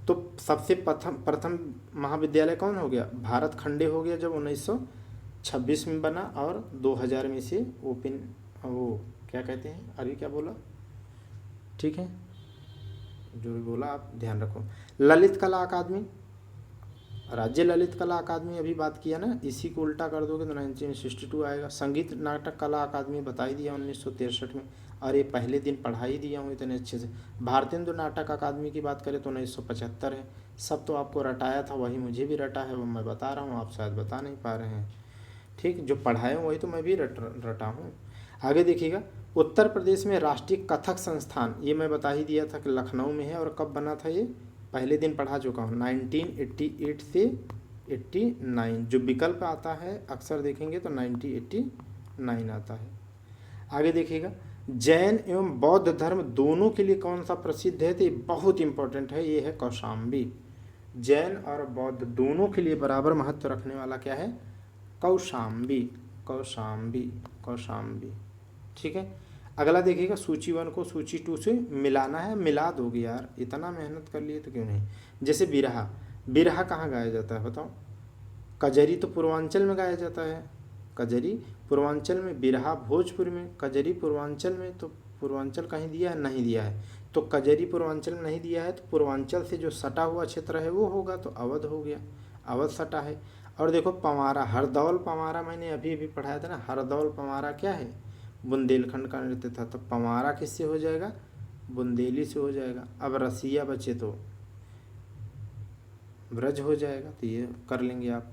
तो सबसे प्रथम महाविद्यालय कौन हो गया, भारत खंडे हो गया, जब 1926 में बना, और 2000 में से ओपन, वो क्या कहते हैं, अभी क्या बोला, ठीक है, जो भी बोला आप ध्यान रखो। ललित कला अकादमी, राज्य ललित कला अकादमी, अभी बात किया ना, इसी को उल्टा कर दोगे तो 1962 आएगा। संगीत नाटक कला अकादमी बता ही दिया 1963 में, और ये पहले दिन पढ़ा ही दिया हूँ इतने अच्छे से। भारतेंदु नाटक अकादमी की बात करें तो 1975 है। सब तो आपको रटाया था, वही मुझे भी रटा है, वो मैं बता रहा हूँ, आप शायद बता नहीं पा रहे हैं। ठीक, जो पढ़ाए हूँ वही तो मैं भी रटा हूँ। आगे देखिएगा, उत्तर प्रदेश में राष्ट्रीय कथक संस्थान, ये मैं बता ही दिया था कि लखनऊ में है, और कब बना था, ये पहले दिन पढ़ा चुका हूँ, 1988 से 89। जो विकल्प आता है अक्सर देखेंगे तो 1989 आता है। आगे देखिएगा, जैन एवं बौद्ध धर्म दोनों के लिए कौन सा प्रसिद्ध है, तो ये बहुत इंपॉर्टेंट है, ये है कौशाम्बी। जैन और बौद्ध दोनों के लिए बराबर महत्व रखने वाला क्या है, कौशाम्बी। ठीक है, अगला देखिएगा, सूची 1 को सूची 2 से मिलाना है, मिला दोगे यार, इतना मेहनत कर लिए तो क्यों नहीं। जैसे बिरहा कहाँ गाया जाता है बताओ, कजरी तो पूर्वांचल में गाया जाता है, कजरी पूर्वांचल में, बिरहा भोजपुर में, कजरी पूर्वांचल में, तो पूर्वांचल कहीं दिया है, नहीं दिया है, तो कजरी पूर्वांचल में नहीं दिया है, तो पूर्वांचल से जो सटा हुआ क्षेत्र है वो होगा, तो अवध हो गया, अवध सटा है। और देखो पमारा, हरदौल पमारा मैंने अभी अभी पढ़ाया था ना, हरदौल पमारा क्या है, बुंदेलखंड का नृत्य था, तो पमारा किससे हो जाएगा, बुंदेली से हो जाएगा। अब रसिया बचे तो ब्रज हो जाएगा, तो ये कर लेंगे आप।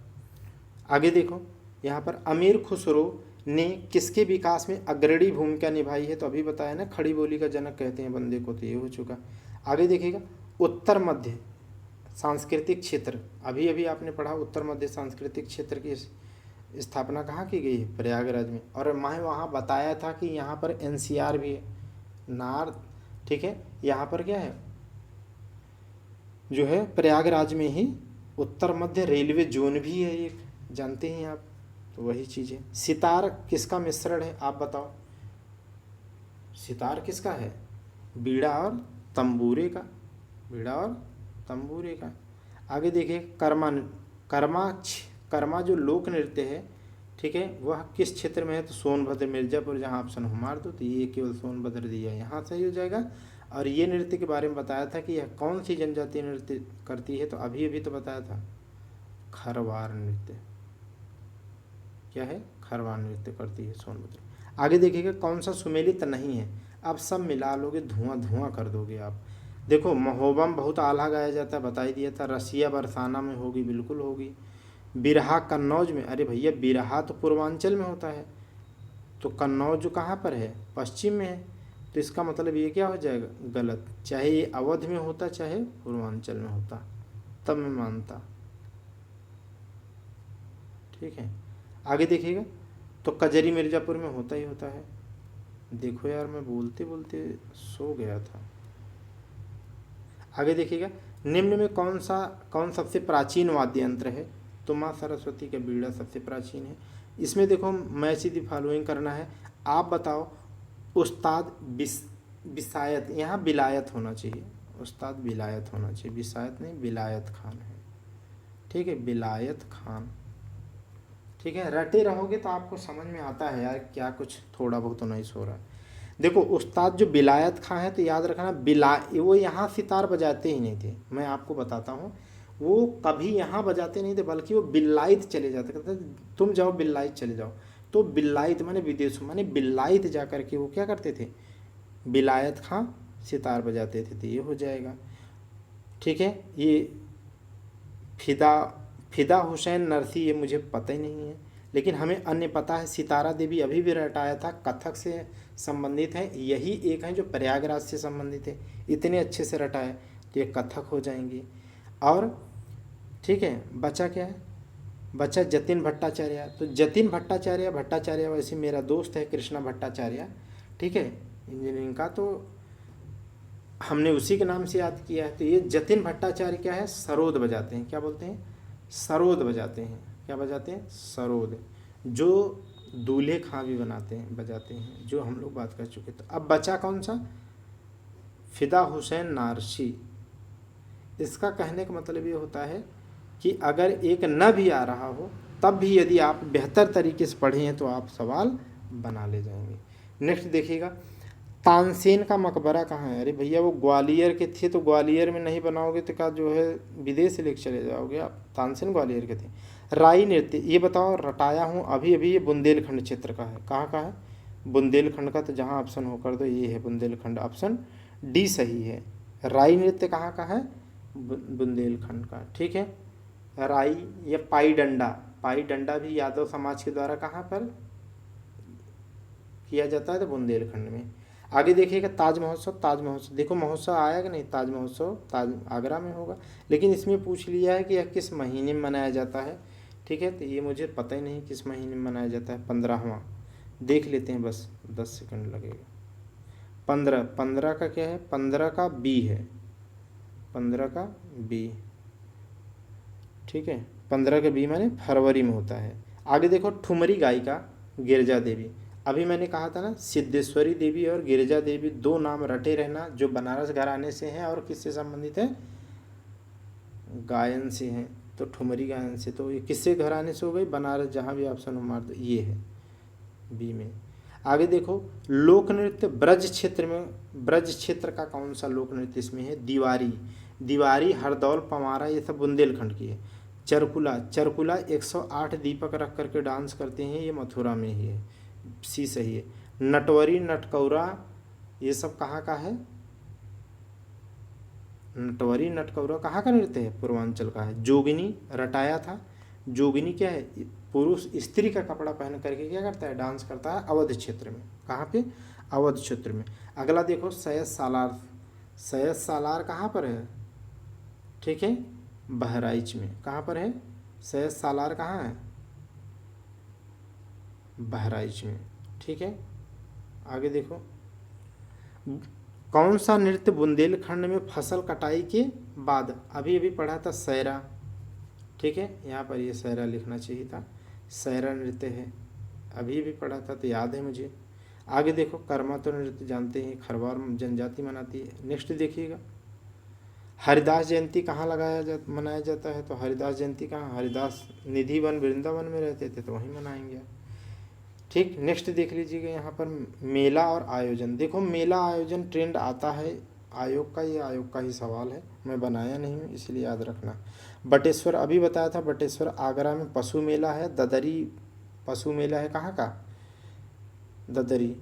आगे देखो, यहाँ पर अमीर खुसरो ने किसके विकास में अग्रणी भूमिका निभाई है, तो अभी बताया ना, खड़ी बोली का जनक कहते हैं बंदे को, तो ये हो चुका। आगे देखिएगा, उत्तर मध्य सांस्कृतिक क्षेत्र, अभी अभी आपने पढ़ा उत्तर मध्य सांस्कृतिक क्षेत्र की स्थापना कहाँ की गई है? प्रयागराज में। और मैं वहाँ बताया था कि यहाँ पर एनसीआर भी है, नॉर्थ, ठीक है। यहाँ पर क्या है जो है, प्रयागराज में ही उत्तर मध्य रेलवे जोन भी है एक, जानते हैं आप। तो वही चीज़ है। सितार किसका मिश्रण है आप बताओ? सितार किसका है? बीड़ा और तंबूरे का, बीड़ा और तंबूरे का। आगे देखिए कर्मा, कर्मा कर्मा जो लोक नृत्य है, ठीक है, वह किस क्षेत्र में है? तो सोनभद्र मिर्जापुर, जहाँ ऑप्शन हो मार दो, तो ये केवल सोनभद्र दिया है, यहाँ सही हो जाएगा। और ये नृत्य के बारे में बताया था कि यह कौन सी जनजाति नृत्य करती है? तो अभी अभी तो बताया था, खरवार नृत्य। क्या है? खरवार नृत्य करती है सोनभद्र। आगे देखिएगा कौन सा सुमेलित नहीं है? अब सब मिला लोगे, धुआं धुआं कर दोगे आप। देखो महोबा में बहुत आला गाया जाता है, बता ही दिया था। रसिया बरसाना में होगी, बिल्कुल होगी। बिरहा कन्नौज में, अरे भैया बिरहा तो पूर्वांचल में होता है, तो कन्नौज कहाँ पर है? पश्चिम में है। तो इसका मतलब ये क्या हो जाएगा? गलत। चाहे ये अवध में होता चाहे पूर्वांचल में होता, तब मैं मानता, ठीक है। आगे देखिएगा तो कजरी मिर्जापुर में होता ही होता है। देखो यार मैं बोलते बोलते सो गया था। आगे देखिएगा निम्न में कौन सबसे प्राचीन वाद्य यंत्र है? तो माँ सरस्वती का बीड़ा सबसे प्राचीन है। इसमें देखो मैच द फॉलोइंग करना है, आप बताओ। उस्ताद बिसायत, यहाँ बिलायत होना चाहिए, उस्ताद बिलायत होना चाहिए, बिसायत नहीं, बिलायत खान है, ठीक है, बिलायत खान, ठीक है। रटे रहोगे तो आपको समझ में आता है यार, क्या कुछ थोड़ा बहुत तो नहीं सो रहा है। देखो उस्ताद जो बिलायत खां है, तो याद रखना वो यहाँ सितार बजाते ही नहीं थे, मैं आपको बताता हूँ। वो कभी यहाँ बजाते नहीं थे, बल्कि वो बिल्लाइत चले जाते, कहते तुम जाओ बिल्लाइत चले जाओ। तो बिल्लाइत माने विदेशों, माने बिल्लाइत जा करके वो क्या करते थे? बिलायत खां सितार बजाते थे। तो ये हो जाएगा, ठीक है। ये फिदा फिदा हुसैन नरसी, ये मुझे पता ही नहीं है, लेकिन हमें अन्य पता है। सितारा देवी अभी भी रटाया था, कथक से संबंधित है, यही एक है जो प्रयागराज से संबंधित है। इतने अच्छे से रटाए तो ये कथक हो जाएंगी। और ठीक है, बचा क्या है? बचा जतिन भट्टाचार्य। तो जतिन भट्टाचार्य वैसे मेरा दोस्त है कृष्णा भट्टाचार्य, ठीक है, इंजीनियरिंग का, तो हमने उसी के नाम से याद किया है। तो ये जतिन भट्टाचार्य क्या है? सरोद बजाते हैं। क्या बोलते हैं? सरोद बजाते हैं। क्या बजाते हैं? सरोद, जो दूल्हे खां भी बनाते हैं, बजाते हैं, जो हम लोग बात कर चुके। तो अब बचा कौन सा? फिदा हुसैन नारसी। इसका कहने का मतलब ये होता है कि अगर एक न भी आ रहा हो, तब भी यदि आप बेहतर तरीके से पढ़े हैं तो आप सवाल बना ले जाएंगे। नेक्स्ट देखिएगा, तानसेन का मकबरा कहाँ है? अरे भैया वो ग्वालियर के थे, तो ग्वालियर में नहीं बनाओगे तो क्या जो है विदेश लेके चले जाओगे आप? तानसेन ग्वालियर के थे। राई नृत्य, ये बताओ, रटाया हूँ अभी अभी, ये बुंदेलखंड क्षेत्र का है। कहाँ का है? बुंदेलखंड का। तो जहाँ ऑप्शन हो कर दो, ये है बुंदेलखंड, ऑप्शन डी सही है। राई नृत्य कहाँ का है? बुंदेलखंड का, ठीक है। राई या पाई डंडा, पाई डंडा भी यादव समाज के द्वारा कहाँ पर किया जाता है? तो बुंदेलखंड में। आगे देखिएगा ताज महोत्सव देखो, महोत्सव आया कि नहीं? ताज महोत्सव ताज आगरा में होगा, लेकिन इसमें पूछ लिया है कि यह किस महीने में मनाया जाता है, ठीक है। तो ये मुझे पता ही नहीं किस महीने में मनाया जाता है। 15वां देख लेते हैं, बस 10 सेकंड लगेगा। 15 का क्या है? 15 का बी है, 15 का बी, ठीक है। 15 का बी माने फरवरी में होता है। आगे देखो ठुमरी गायिका गिरजा देवी। अभी मैंने कहा था ना, सिद्धेश्वरी देवी और गिरजा देवी दो नाम रटे रहना, जो बनारस घराने से हैं और किससे संबंधित है? गायन से हैं। तो ठुमरी गायन से, तो ये किससे घराने से हो गई? बनारस, जहाँ भी ऑप्शन मार दो, ये है बी में। आगे देखो लोक नृत्य ब्रज क्षेत्र में, ब्रज क्षेत्र का कौन सा लोक नृत्य इसमें है? दिवारी, हरदौल, पमारा, ये सब बुंदेलखंड की है। चरकुला 108 दीपक रख करके डांस करते हैं, ये मथुरा में ही है, सी सही है। नटवरी, नटकौरा, ये सब कहाँ का है? नटवरी नटकौरा कहाँ का नृत्य है? पूर्वांचल का है। जोगिनी रटाया था। जोगिनी क्या है? पुरुष स्त्री का कपड़ा पहन करके क्या करता है? डांस करता है, अवध क्षेत्र में। कहाँ पे? अवध क्षेत्र में। अगला देखो सैयद सालार कहाँ पर है? ठीक है, बहराइच में। कहाँ पर है? सैयद सालार कहाँ है? बहराइच में। ठीक है, आगे देखो, कौन सा नृत्य बुंदेलखंड में फसल कटाई के बाद, अभी अभी पढ़ा था सैरा। ठीक है, यहाँ पर ये सैरा लिखना चाहिए था, सैरा नृत्य है, अभी भी पढ़ा था तो याद है मुझे। आगे देखो, कर्मा तो नृत्य जानते हैं, खरवार जनजाति मनाती है। नेक्स्ट देखिएगा, हरिदास जयंती कहाँ मनाया जाता है, तो हरिदास जयंती कहाँ, हरिदास निधि वन वृंदावन में रहते थे तो वहीं मनाएंगे। ठीक, नेक्स्ट देख लीजिएगा यहाँ पर मेला और आयोजन। देखो मेला आयोजन ट्रेंड आता है आयोग का, ये आयोग का ही सवाल है, मैं बनाया नहीं हूँ इसलिए याद रखना। बटेश्वर अभी बताया था, बटेश्वर आगरा में पशु मेला है। ददरी पशु मेला है कहाँ का, ददरी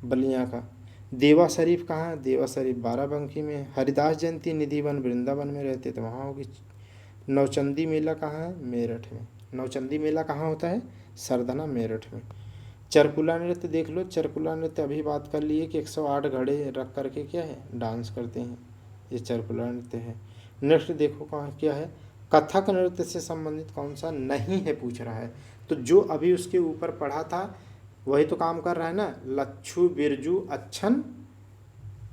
बलिया का। देवा शरीफ कहाँ है, देवा शरीफ बाराबंकी में। हरिदास जयंती निधि वन वृंदावन में रहते तो वहाँ होगी। नौचंदी मेला कहाँ है, मेरठ में। नौचंदी मेला कहाँ होता है, सरदना मेरठ में। चरकुला नृत्य देख लो, चरकुला नृत्य अभी बात कर लिए कि 108 घड़े रख करके क्या है डांस करते हैं, ये चरकुला नृत्य है। नेक्स्ट देखो कहाँ क्या है, कथक नृत्य से संबंधित कौन सा नहीं है पूछ रहा है, तो जो अभी उसके ऊपर पढ़ा था वही तो काम कर रहा है ना। लच्छू बिरजू अच्छन,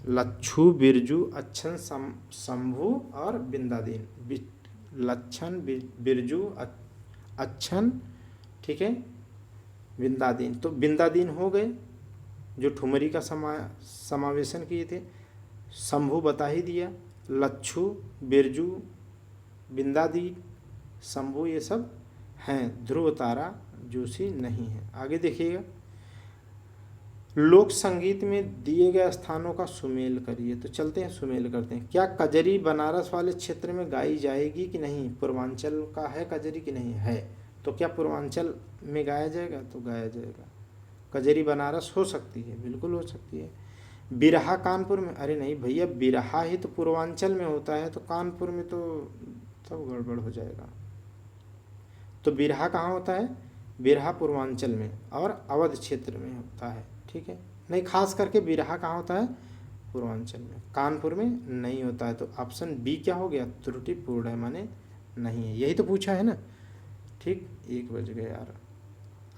लच्छू बिरजू अच्छन शंभू और बिंदादीन, लच्छन बिरजू अच्छन, ठीक है, बिंदादीन। तो बिंदादीन हो गए जो ठुमरी का समावेशन किए थे, शंभू बता ही दिया, लच्छू बिरजू बिंदादीन शंभू ये सब हैं, ध्रुव तारा जोशी नहीं है। आगे देखिएगा, लोक संगीत में दिए गए स्थानों का सुमेल करिए, तो चलते हैं सुमेल करते हैं। क्या कजरी बनारस वाले क्षेत्र में गाई जाएगी कि नहीं, पूर्वांचल का है कजरी कि नहीं है, तो क्या पूर्वांचल में गाया जाएगा, तो गाया जाएगा। कजरी बनारस हो सकती है, बिल्कुल हो सकती है। बिरहा कानपुर में, अरे नहीं भैया, बिरहा ही तो पूर्वांचल में होता है, तो कानपुर में तो सब गड़बड़ हो जाएगा। तो बिरहा कहाँ होता है, बिरहा पूर्वांचल में और अवध क्षेत्र में होता है। ठीक है, नहीं खास करके बिरहा कहाँ होता है, पूर्वांचल में, कानपुर में नहीं होता है। तो ऑप्शन बी क्या हो गया, त्रुटिपूर्ण है, माने नहीं है, यही तो पूछा है ना। ठीक, 1 बज गए यार।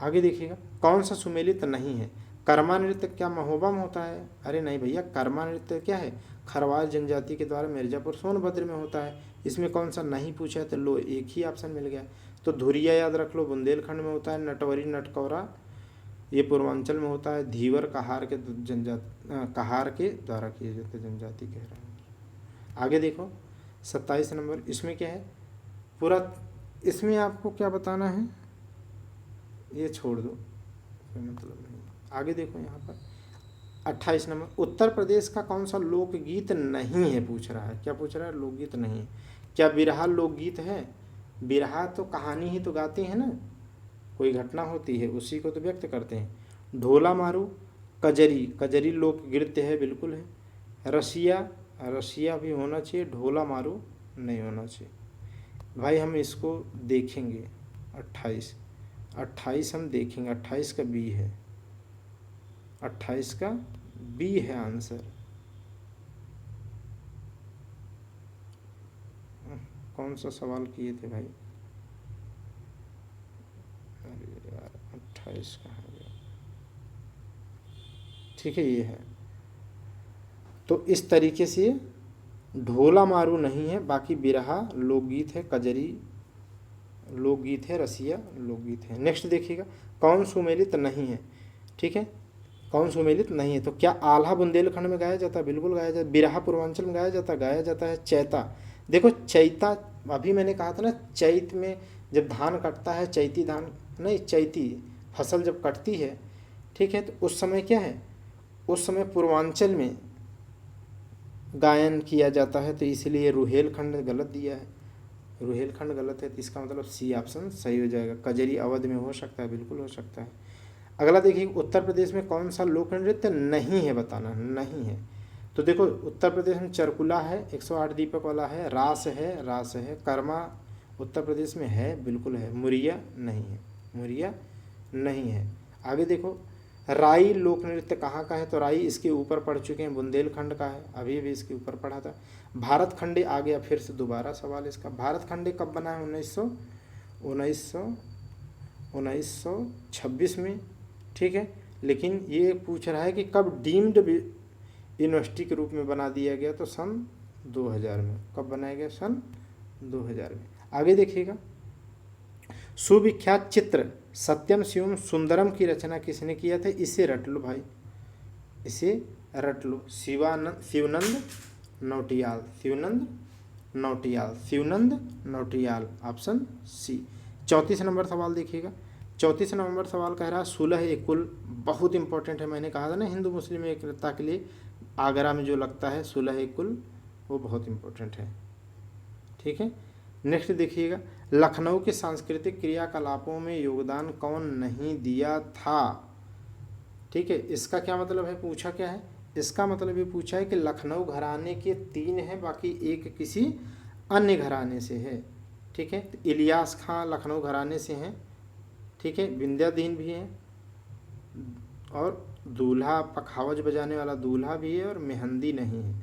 आगे देखिएगा, कौन सा सुमेलित नहीं है, कर्मा नृत्य क्या महोबा में होता है, अरे नहीं भैया, कर्मा नृत्य क्या है, खरवाल जनजाति के द्वारा मिर्जापुर सोनभद्र में होता है। इसमें कौन सा नहीं पूछा है, तो लो एक ही ऑप्शन मिल गया। तो धुरिया याद रख लो, बुंदेलखंड में होता है। नटवरी नटकौरा ये पूर्वांचल में होता है। धीवर कहार के कहार के द्वारा किए जाते जनजाति कह रहे हैं। आगे देखो 27 नंबर, इसमें क्या है पूरा, इसमें आपको क्या बताना है ये छोड़ दो, कोई मतलब नहीं। आगे देखो यहाँ पर 28 नंबर, उत्तर प्रदेश का कौन सा लोकगीत नहीं है पूछ रहा है, क्या पूछ रहा है, लोकगीत नहीं है। क्या बिरहा लोकगीत है, बिरहा तो कहानी ही तो गाते हैं ना, कोई घटना होती है उसी को तो व्यक्त करते हैं। ढोला मारू, कजरी, कजरी लोक नृत्य है, बिल्कुल है। रसिया, रसिया भी होना चाहिए, ढोला मारू नहीं होना चाहिए। भाई हम इसको देखेंगे, 28 हम देखेंगे, 28 का बी है, 28 का बी है आंसर। कौन सा सवाल किए थे भाई, अरे यार 28 कहाँ गया, ठीक है ये है। तो इस तरीके से ढोला मारू नहीं है, बाकी बिरहा लोकगीत है, कजरी लोकगीत है, रसिया लोकगीत है। नेक्स्ट देखिएगा, कौन सुमेलित नहीं है, ठीक है, कौन सुमेलित नहीं है, तो क्या आल्हा बुंदेलखंड में गाया जाता है, बिल्कुल गाया जाता है। बिरहा पूर्वांचल में गाया जाता है। चैता, देखो चैता अभी मैंने कहा था ना, चैत में जब धान कटता है, चैती धान नहीं, चैती फसल जब कटती है, ठीक है, तो उस समय क्या है, उस समय पूर्वांचल में गायन किया जाता है, तो इसलिए रुहेलखंड गलत दिया है, रुहेलखंड गलत है, तो इसका मतलब सी ऑप्शन सही हो जाएगा। कजरी अवध में हो सकता है, बिल्कुल हो सकता है। अगला देखिए, उत्तर प्रदेश में कौन सा लोक नृत्य नहीं है, बताना नहीं है। तो देखो उत्तर प्रदेश में चरकुला है, 108 दीपक वाला है, रास है, कर्मा उत्तर प्रदेश में है, बिल्कुल है। मुरिया नहीं है, मुरिया नहीं है। आगे देखो, राई लोक नृत्य कहाँ का है, तो राई इसके ऊपर पढ़ चुके हैं, बुंदेलखंड का है, अभी भी इसके ऊपर पढ़ा था। भारत खंडे आ गया फिर से दोबारा सवाल इसका, भारत खंडे कब बना है, 1926 में, ठीक है। लेकिन ये पूछ रहा है कि कब डीम्ड यूनिवर्सिटी के रूप में बना दिया गया, तो सन 2000 में। कब बनाया गया? सन 2000 में। आगे देखिएगा, सुविख्यात चित्र सत्यम शिवम सुंदरम की रचना किसने किया था? इसे रट लो भाई, इसे रट लो। Shivanand Nautiyal, Shivanand Nautiyal, Shivanand Nautiyal, option c. 34 number सवाल देखिएगा। 34 नंबर सवाल कह रहा है सुलह ए कुल, बहुत इंपॉर्टेंट है। मैंने कहा था ना हिंदू मुस्लिम एकता के लिए आगरा में जो लगता है सुलह ए कुल, वो बहुत इंपॉर्टेंट है। ठीक है। नेक्स्ट देखिएगा, लखनऊ के सांस्कृतिक क्रियाकलापों में योगदान कौन नहीं दिया था? ठीक है। इसका क्या मतलब है? पूछा क्या है? इसका मतलब ये पूछा है कि लखनऊ घराने के 3 हैं, बाकी एक किसी अन्य घराने से है। ठीक है। तो इलियास खां लखनऊ घराने से हैं। ठीक है। विंध्याधीन भी हैं, और दूल्हा पखावज बजाने वाला दूल्हा भी है, और मेहंदी नहीं है,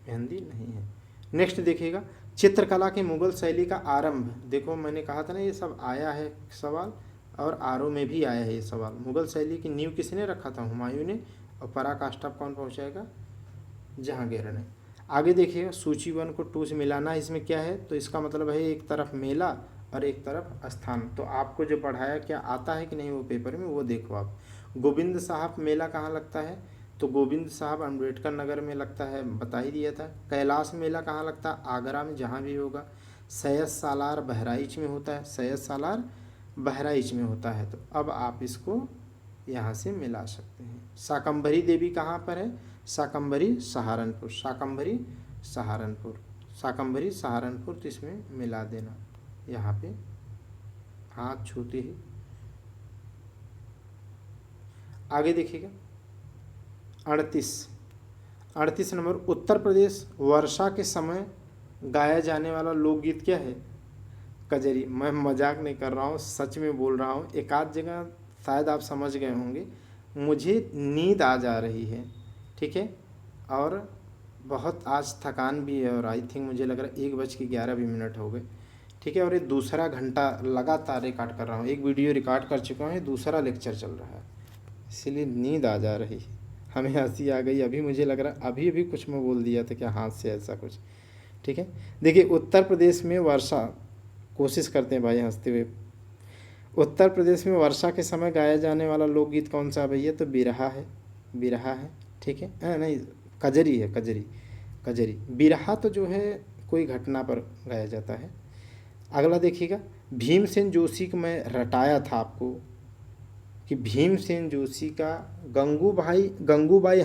मेहंदी नहीं है। नेक्स्ट देखिएगा, चित्रकला की मुगल शैली का आरंभ। देखो मैंने कहा था ना ये सब आया है सवाल, और आरओ में भी आया है ये सवाल। मुगल शैली की नींव किसने रखा था? हुमायूं ने। और पराकाष्ठा कौन पहुंचाएगा? जहांगीर ने। आगे देखिएगा, सूची 1 को 2 से मिलाना इसमें क्या है? तो इसका मतलब है एक तरफ मेला और एक तरफ स्थान। तो आपको जो पढ़ाया क्या आता है कि नहीं वो पेपर में, वो देखो आप। गोविंद साहब मेला कहाँ लगता है? तो गोविंद साहब अम्बेडकर नगर में लगता है, बता ही दिया था। कैलाश मेला कहाँ लगता है? आगरा में, जहाँ भी होगा। सैयद सालार बहराइच में होता है, सैयद सालार बहराइच में होता है। तो अब आप इसको यहाँ से मिला सकते हैं। शाकंभरी देवी कहाँ पर है? शाकंभरी सहारनपुर, शाकंभरी सहारनपुर, शाकंभरी सहारनपुर। तो इसमें मिला देना यहाँ पे हाथ छूते ही। आगे देखिएगा, 38 नंबर, उत्तर प्रदेश वर्षा के समय गाया जाने वाला लोकगीत क्या है? कजरी। मैं मजाक नहीं कर रहा हूँ, सच में बोल रहा हूँ। एक आध जगह शायद आप समझ गए होंगे। मुझे नींद आ जा रही है, ठीक है, और बहुत आज थकान भी है, और आई थिंक मुझे लग रहा है 1:11 हो गए। ठीक है। और ये दूसरा घंटा लगातार रिकॉर्ड कर रहा हूँ, एक वीडियो रिकॉर्ड कर चुका हूँ, ये दूसरा लेक्चर चल रहा है, इसीलिए नींद आ जा रही है। हमें हंसी आ गई अभी, मुझे लग रहा अभी कुछ मैं बोल दिया था क्या हाथ से, ऐसा कुछ। ठीक है। देखिए, उत्तर प्रदेश में वर्षा, कोशिश करते हैं भाई हंसते हुए। उत्तर प्रदेश में वर्षा के समय गाया जाने वाला लोकगीत कौन सा भैया? तो बिरहा है, बिरहा है। ठीक है। नहीं, कजरी है, कजरी, कजरी। बिरहा तो जो है कोई घटना पर गाया जाता है। अगला देखिएगा, भीमसेन जोशी को मैं रटाया था आपको कि भीमसेन जोशी का गंगूबाई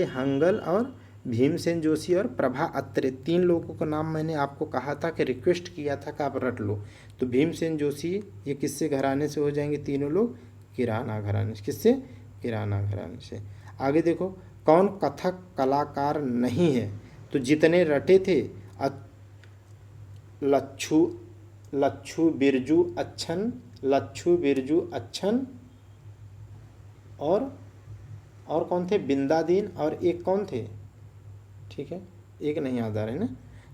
हंगल और भीमसेन जोशी और प्रभा अत्रे, 3 लोगों का नाम मैंने आपको कहा था कि रिक्वेस्ट किया था कि आप रट लो। तो भीमसेन जोशी ये किससे घराने से हो जाएंगे? तीनों लोग किराना घराने से। किससे? किराना घराने से। आगे देखो, कौन कथक कलाकार नहीं है? तो जितने रटे थे लच्छू बिरजू अच्छन, लच्छू बिरजू अच्छन, और कौन थे? बिंदादीन, और एक कौन थे? ठीक है, एक नहीं याद आ रहे ना,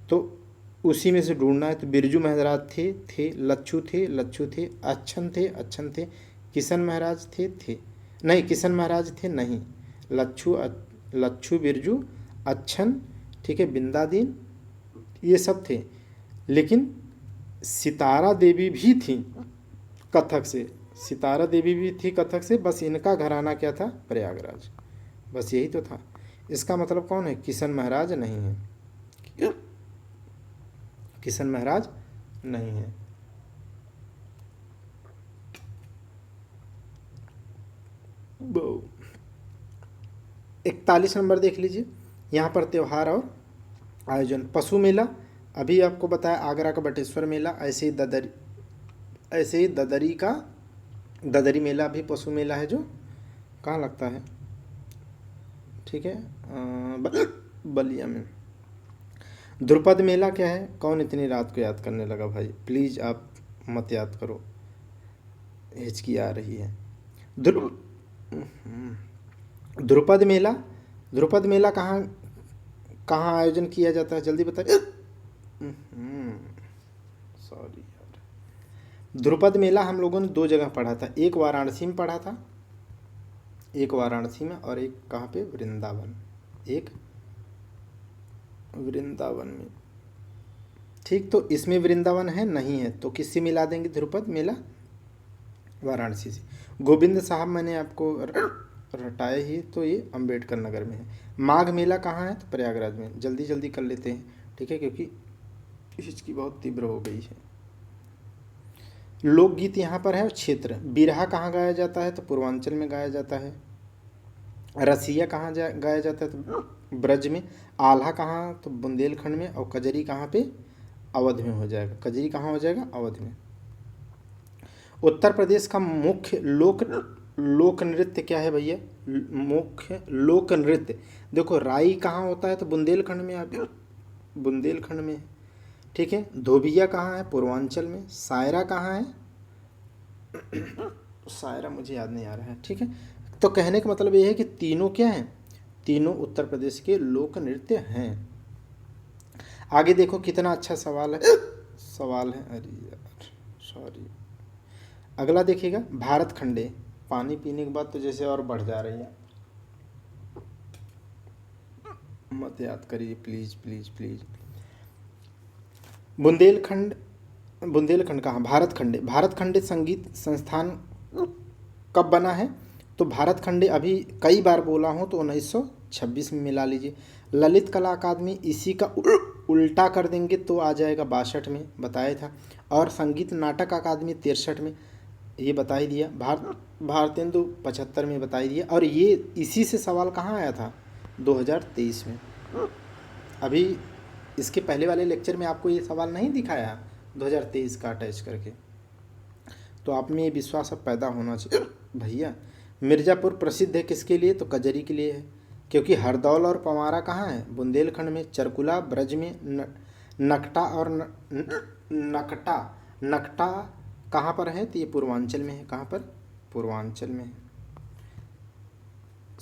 तो उसी में से ढूंढना है। तो बिरजू महाराज थे, लच्छू थे, अच्छन थे, किशन महाराज थे, नहीं, किशन महाराज थे नहीं, लच्छू बिरजू अच्छन, ठीक है, बिंदादीन, ये सब थे। लेकिन सितारा देवी भी थी कथक से, सितारा देवी भी थी कथक से, बस इनका घराना क्या था? प्रयागराज, बस यही तो था। इसका मतलब कौन है? किशन महाराज नहीं है, किशन महाराज नहीं है। वो 41 नंबर देख लीजिए, यहाँ पर त्यौहार और आयोजन। पशु मेला अभी आपको बताया, आगरा का बटेश्वर मेला। ऐसे ही ददरी मेला भी पशु मेला है, जो कहाँ लगता है? ठीक है, बलिया में। ध्रुपद मेला क्या है? कौन इतनी रात को याद करने लगा भाई? प्लीज़ आप मत याद करो, हिचकी आ रही है। ध्रुपद मेला कहाँ आयोजन किया जाता है? जल्दी बताइए। सॉरी यार, ध्रुपद मेला हम लोगों ने 2 जगह पढ़ा था, एक वाराणसी में पढ़ा था, एक वाराणसी में, और एक कहाँ पे, वृंदावन, एक वृंदावन में। ठीक, तो इसमें वृंदावन है नहीं है, तो किससे मिला देंगे ध्रुपद मेला, वाराणसी से। गोविंद साहब मैंने आपको रटाया ही, तो ये अंबेडकर नगर में है। माघ मेला कहाँ है, तो प्रयागराज में। जल्दी जल्दी कर लेते हैं, ठीक है, क्योंकि हिचकी बहुत तीव्र हो गई है। लोकगीत यहाँ पर है। क्षेत्र, बिरहा कहाँ गाया जाता है, तो पूर्वांचल में गाया जाता है। रसिया कहाँ गाया जाता है, तो ब्रज में। आल्हा कहाँ, तो बुंदेलखंड में। और कजरी कहाँ पे, अवध में हो जाएगा। कजरी कहाँ हो जाएगा, अवध में। उत्तर प्रदेश का मुख्य लोक नृत्य क्या है भैया, मुख्य लोक नृत्य, देखो राई कहाँ होता है, तो बुंदेलखंड में, आप बुंदेलखंड में है, ठीक है। धोबिया कहाँ है, पूर्वांचल में। सायरा कहाँ है, सायरा मुझे याद नहीं आ रहा है, ठीक है। तो कहने का मतलब ये है कि तीनों क्या हैं, तीनों उत्तर प्रदेश के लोक नृत्य हैं। आगे देखो कितना अच्छा सवाल है, अरे यार सॉरी। अगला देखिएगा, भारत खंडे। पानी पीने के बाद तो जैसे और बढ़ जा रही है, मत याद करिए प्लीज प्लीज प्लीज। बुंदेलखंड कहाँ, भारत खंडे। भारत खंडे संगीत संस्थान कब बना है, तो भारत खंडे अभी कई बार बोला हूँ, तो 1926 में मिला लीजिए। ललित कला अकादमी, इसी का उल्टा कर देंगे तो आ जाएगा 62 में, बताया था। और संगीत नाटक अकादमी 63 में, ये बता ही दिया। भारतेंदु 75 में बता ही दिया। और ये इसी से सवाल कहाँ आया था, 2023 में। अभी इसके पहले वाले लेक्चर में आपको ये सवाल नहीं दिखाया 2023 का अटैच करके, तो आप में ये विश्वास अब पैदा होना चाहिए भैया। मिर्ज़ापुर प्रसिद्ध है किसके लिए, तो कजरी के लिए है, क्योंकि हरदौल और पवारा कहाँ है, बुंदेलखंड में। चरकुला ब्रज में। नकटा और नकटा कहाँ पर है, तो ये पूर्वांचल में है। कहाँ पर, पूर्वांचल में है।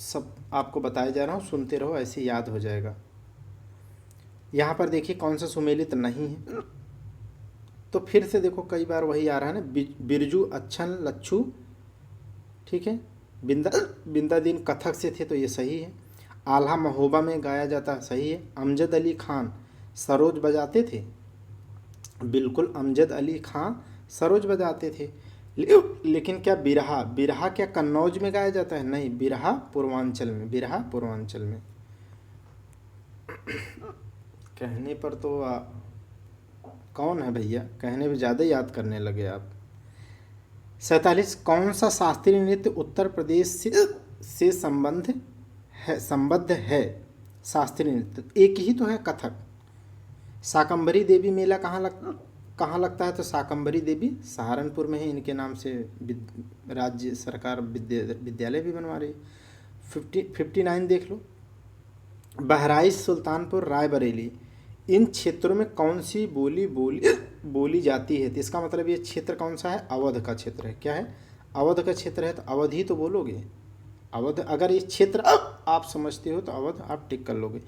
सब आपको बताया जा रहा हूँ, सुनते रहो, ऐसे याद हो जाएगा। यहाँ पर देखिए कौन सा सुमेलित नहीं है, तो फिर से देखो कई बार वही आ रहा है ना, बिरजू अच्छन लच्छू, ठीक है। बिंदादीन कथक से थे, तो ये सही है। आल्हा महोबा में गाया जाता, सही है। अमजद अली खान सरोज बजाते थे, बिल्कुल अमजद अली खान सरोज बजाते थे। लेकिन क्या बिरहा क्या कन्नौज में गाया जाता है, नहीं, बिरहा पूर्वांचल में, बिरहा पूर्वांचल में। कहने पर तो कौन है भैया, कहने पर ज़्यादा याद करने लगे आप। 47, कौन सा शास्त्रीय नृत्य उत्तर प्रदेश से संबद्ध है, शास्त्रीय नृत्य, एक ही तो है, कथक। शाकंभरी देवी मेला कहाँ लगता है, तो शाकंभरी देवी सहारनपुर में है, इनके नाम से राज्य सरकार विद्यालय भी बनवा रही है। 59 देख लो, बहराइच, सुल्तानपुर, रायबरेली, इन क्षेत्रों में कौन सी बोली जाती है, तो इसका मतलब ये क्षेत्र कौन सा है, अवध का क्षेत्र है। क्या है, अवध का क्षेत्र है, तो अवध ही तो बोलोगे। अवध, अगर ये क्षेत्र आप समझते हो तो अवध आप टिक कर लोगे।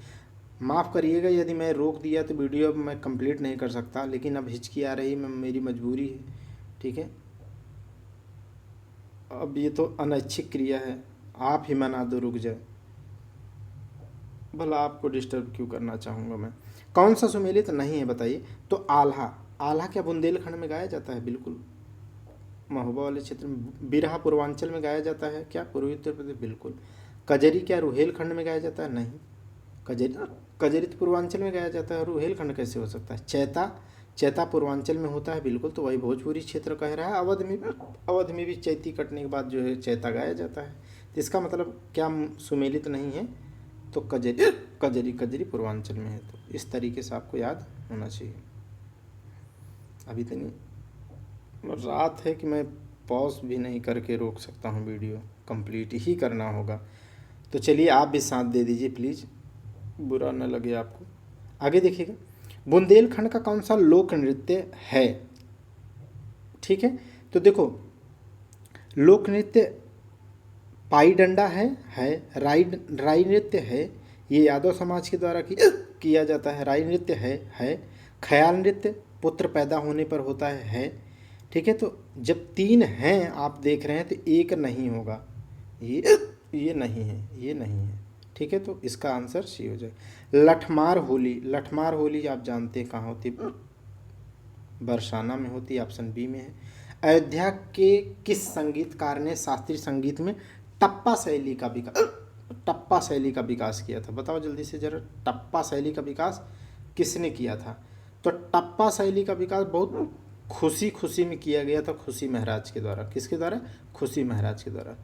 माफ़ करिएगा यदि मैं रोक दिया तो वीडियो अब मैं कंप्लीट नहीं कर सकता, लेकिन अब हिचकी आ रही, मेरी मजबूरी है, ठीक है। अब ये तो अनैच्छिक क्रिया है, आप ही मना दो, रुक जाए, भला आपको डिस्टर्ब क्यों करना चाहूँगा मैं। कौन सा सुमेलित नहीं है बताइए, तो आल्हा क्या बुंदेलखंड में गाया जाता है, बिल्कुल महोबा वाले क्षेत्र में। बिरहा पूर्वांचल में गाया जाता है, क्या पूर्वी उत्तर प्रदेश, बिल्कुल। कजरी क्या रुहेलखंड में गाया जाता है, नहीं, कजरी तो पूर्वांचल में गाया जाता है, रुहेलखंड कैसे हो सकता है। चैता पूर्वांचल में होता है, बिल्कुल, तो वही भोजपुरी क्षेत्र कह रहा है। अवध में भी चैती कटने के बाद जो है चैता गाया जाता है, तो इसका मतलब क्या सुमेलित नहीं है, तो कजरी पूर्वांचल में है। तो इस तरीके से आपको याद होना चाहिए। अभी इतनी रात है कि मैं पॉज भी नहीं करके रोक सकता हूँ, वीडियो कंप्लीट ही करना होगा। तो चलिए आप भी साथ दे दीजिए प्लीज़, बुरा न लगे आपको। आगे देखिएगा, बुंदेलखंड का कौन सा लोक नृत्य है, ठीक है। तो देखो लोक नृत्य पाई डंडा है, राई नृत्य है, ये यादव समाज के द्वारा किया जाता है। राई नृत्य है। ख्याल नृत्य पुत्र पैदा होने पर होता है, ठीक है, तो जब 3 हैं आप देख रहे हैं तो एक नहीं होगा, ये नहीं है, ये नहीं है। ठीक है, तो इसका आंसर सी हो जाए। लठमार होली, लठमार होली आप जानते हैं कहाँ होती है? बरसाना में होती है, ऑप्शन बी में है। अयोध्या के किस संगीतकार ने शास्त्रीय संगीत में टप्पा शैली का विकास किया था? बताओ जल्दी से जरा, टप्पा शैली का विकास किसने किया था? तो टप्पा शैली का विकास बहुत खुशी खुशी में किया गया था, खुशी महाराज के द्वारा। किसके द्वारा? खुशी महाराज के द्वारा।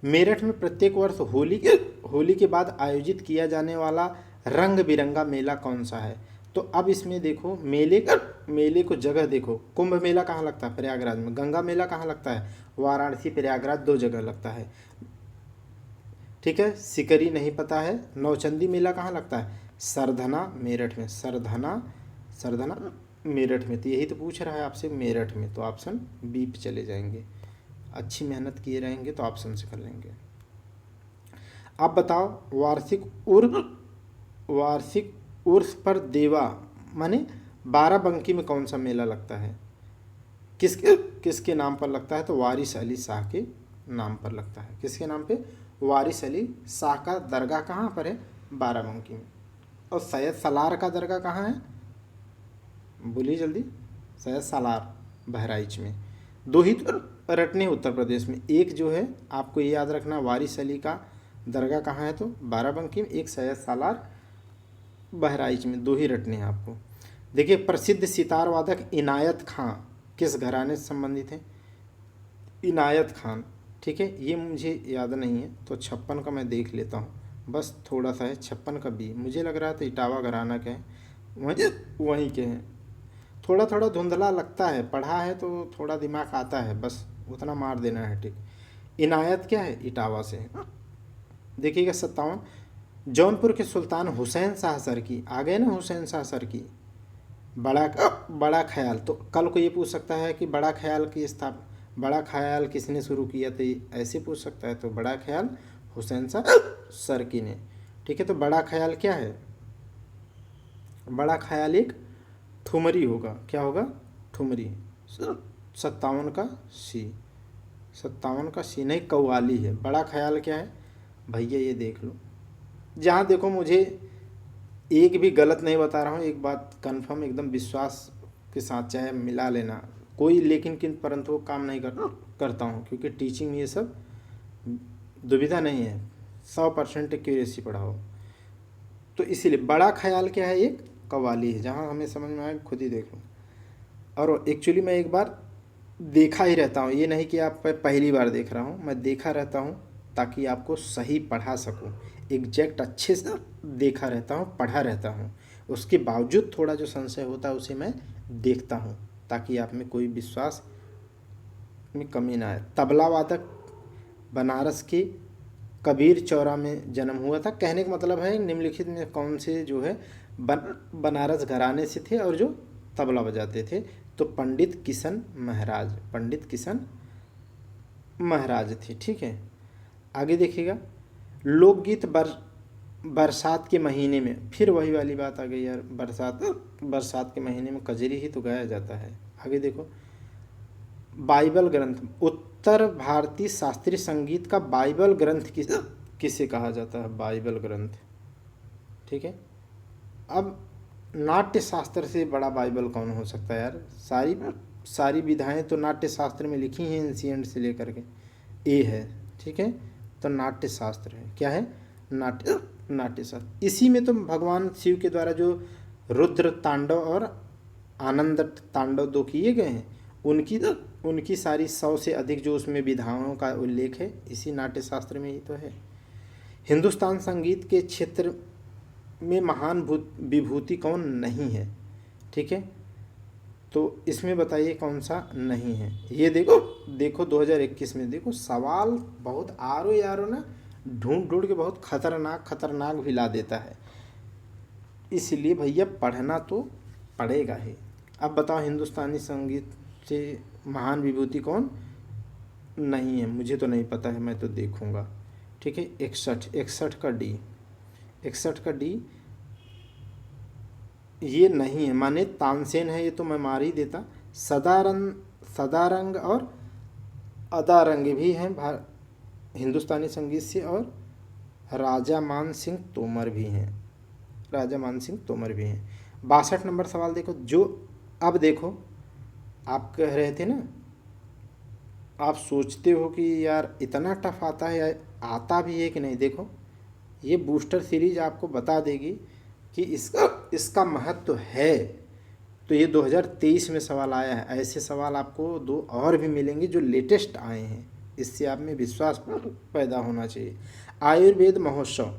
मेरठ में प्रत्येक वर्ष होली के बाद आयोजित किया जाने वाला रंग बिरंगा मेला कौन सा है? तो अब इसमें देखो, मेले को जगह देखो। कुंभ मेला कहाँ लगता है? प्रयागराज में। गंगा मेला कहाँ लगता है? वाराणसी, प्रयागराज, 2 जगह लगता है। ठीक है, सिकरी नहीं पता है। नौचंदी मेला कहाँ लगता है? सरधना, मेरठ में। सरधना मेरठ में। तो यही तो पूछ रहा है आपसे, मेरठ में। तो ऑप्शन बी पे चले जाएंगे। अच्छी मेहनत किए रहेंगे तो ऑप्शन से कर लेंगे। अब बताओ, वार्षिक उर्स पर देवा माने बाराबंकी में कौन सा मेला लगता है? किसके नाम पर लगता है? तो वारिस अली शाह के नाम पर लगता है। किसके नाम पे? वारिस अली शाह का दरगाह कहाँ पर है? बाराबंकी में। और सैयद सलार का दरगाह कहाँ है? बोलिए जल्दी। सैयद सलार बहराइच में। 2 ही तो रटने उत्तर प्रदेश में। एक जो है आपको ये याद रखना, वारिस अली का दरगाह कहाँ है? तो बाराबंकी में। एक सैयद सालार बहराइच में। 2 ही रटने हैं आपको। देखिए, प्रसिद्ध सितार वादक इनायत खां किस घराने से संबंधित हैं? इनायत खान। ठीक है, ये मुझे याद नहीं है, तो 56 का मैं देख लेता हूँ, बस थोड़ा सा है। 56 का बी मुझे लग रहा था इटावा घराना के हैं, वहीं के हैं। थोड़ा थोड़ा धुंधला लगता है, पढ़ा है तो थोड़ा दिमाग आता है, बस उतना मार देना है। ठीक, इनायत क्या है? इटावा से है। देखिएगा 57, जौनपुर के सुल्तान हुसैन शाह सरकी, आ गए ना हुसैन शाह सरकी। बड़ा ख्याल, तो कल को ये पूछ सकता है कि बड़ा ख्याल किसने शुरू किया? तो ऐसे पूछ सकता है। तो बड़ा ख्याल हुसैन शाह सरकी ने। ठीक है, तो बड़ा ख्याल क्या है? बड़ा ख्याल एक ठुमरी होगा। क्या होगा? ठुमरी। 57 का सी, 57 का सी नहीं, कव्वाली है। बड़ा ख्याल क्या है भैया? ये देख लो। जहाँ देखो, मुझे एक भी गलत नहीं बता रहा हूँ, एक बात कंफर्म एकदम विश्वास के साथ, चाहे मिला लेना कोई, लेकिन परंतु वो काम नहीं करता हूँ, क्योंकि टीचिंग में ये सब दुविधा नहीं है। 100% एक्यूरेसी पढ़ाओ। तो इसीलिए बड़ा ख्याल क्या है? एक कव्वाली है। जहाँ हमें समझ में आए खुद ही देख लो। और एक्चुअली मैं एक बार देखा ही रहता हूँ, ये नहीं कि आप पहली बार देख रहा हूँ, मैं देखा रहता हूँ ताकि आपको सही पढ़ा सकूँ। एग्जैक्ट अच्छे से देखा रहता हूँ, पढ़ा रहता हूँ। उसके बावजूद थोड़ा जो संशय होता है उसे मैं देखता हूँ, ताकि आप में कोई विश्वास में कमी ना आए। तबला वादक बनारस के कबीर चौरा में जन्म हुआ था। कहने का मतलब है निम्नलिखित में कौन से जो है बनारस घराने से थे और जो तबला बजाते थे? तो पंडित किशन महाराज थे। ठीक है, आगे देखिएगा। लोकगीत बरसात के महीने में, फिर वही वाली बात आ गई यार, बरसात के महीने में कजरी ही तो गाया जाता है। आगे देखो, बाइबल ग्रंथ, उत्तर भारतीय शास्त्रीय संगीत का बाइबल ग्रंथ किसे कहा जाता है? बाइबल ग्रंथ। ठीक है, अब नाट्य शास्त्र से बड़ा बाइबल कौन हो सकता है यार? सारी विधाएं तो नाट्य शास्त्र में लिखी हैं, एंशिएंट से लेकर के। ए है। ठीक है, तो नाट्य शास्त्र है। क्या है? नाट्य शास्त्र। इसी में तो भगवान शिव के द्वारा जो रुद्र तांडव और आनंद तांडव 2 किए गए हैं, उनकी सारी 100 से अधिक जो उसमें विधाओं का उल्लेख है, इसी नाट्य शास्त्र में ही तो है। हिंदुस्तान संगीत के क्षेत्र में महान विभूति कौन नहीं है? ठीक है, तो इसमें बताइए कौन सा नहीं है? ये देखो 2021 में देखो, सवाल बहुत आरो यारो ना, ढूंढ के बहुत खतरनाक भी ला देता है। इसलिए भैया पढ़ना तो पड़ेगा ही। अब बताओ, हिंदुस्तानी संगीत से महान विभूति कौन नहीं है? मुझे तो नहीं पता है, मैं तो देखूंगा। ठीक है, 61 का डी, 61 का डी ये नहीं है, माने तानसेन है, ये तो मैं मार ही देता। सदारंग और अदारंग भी हैं हिंदुस्तानी संगीत से, और राजा मान सिंह तोमर भी हैं, राजा मान सिंह तोमर भी हैं। 62 नंबर सवाल देखो, जो अब देखो आप कह रहे थे ना, आप सोचते हो कि यार इतना टफ आता है, या आता भी है कि नहीं। देखो ये बूस्टर सीरीज आपको बता देगी कि इसका महत्व तो है। तो ये 2023 में सवाल आया है, ऐसे सवाल आपको दो और भी मिलेंगे जो लेटेस्ट आए हैं, इससे आप में विश्वास पैदा होना चाहिए। आयुर्वेद महोत्सव,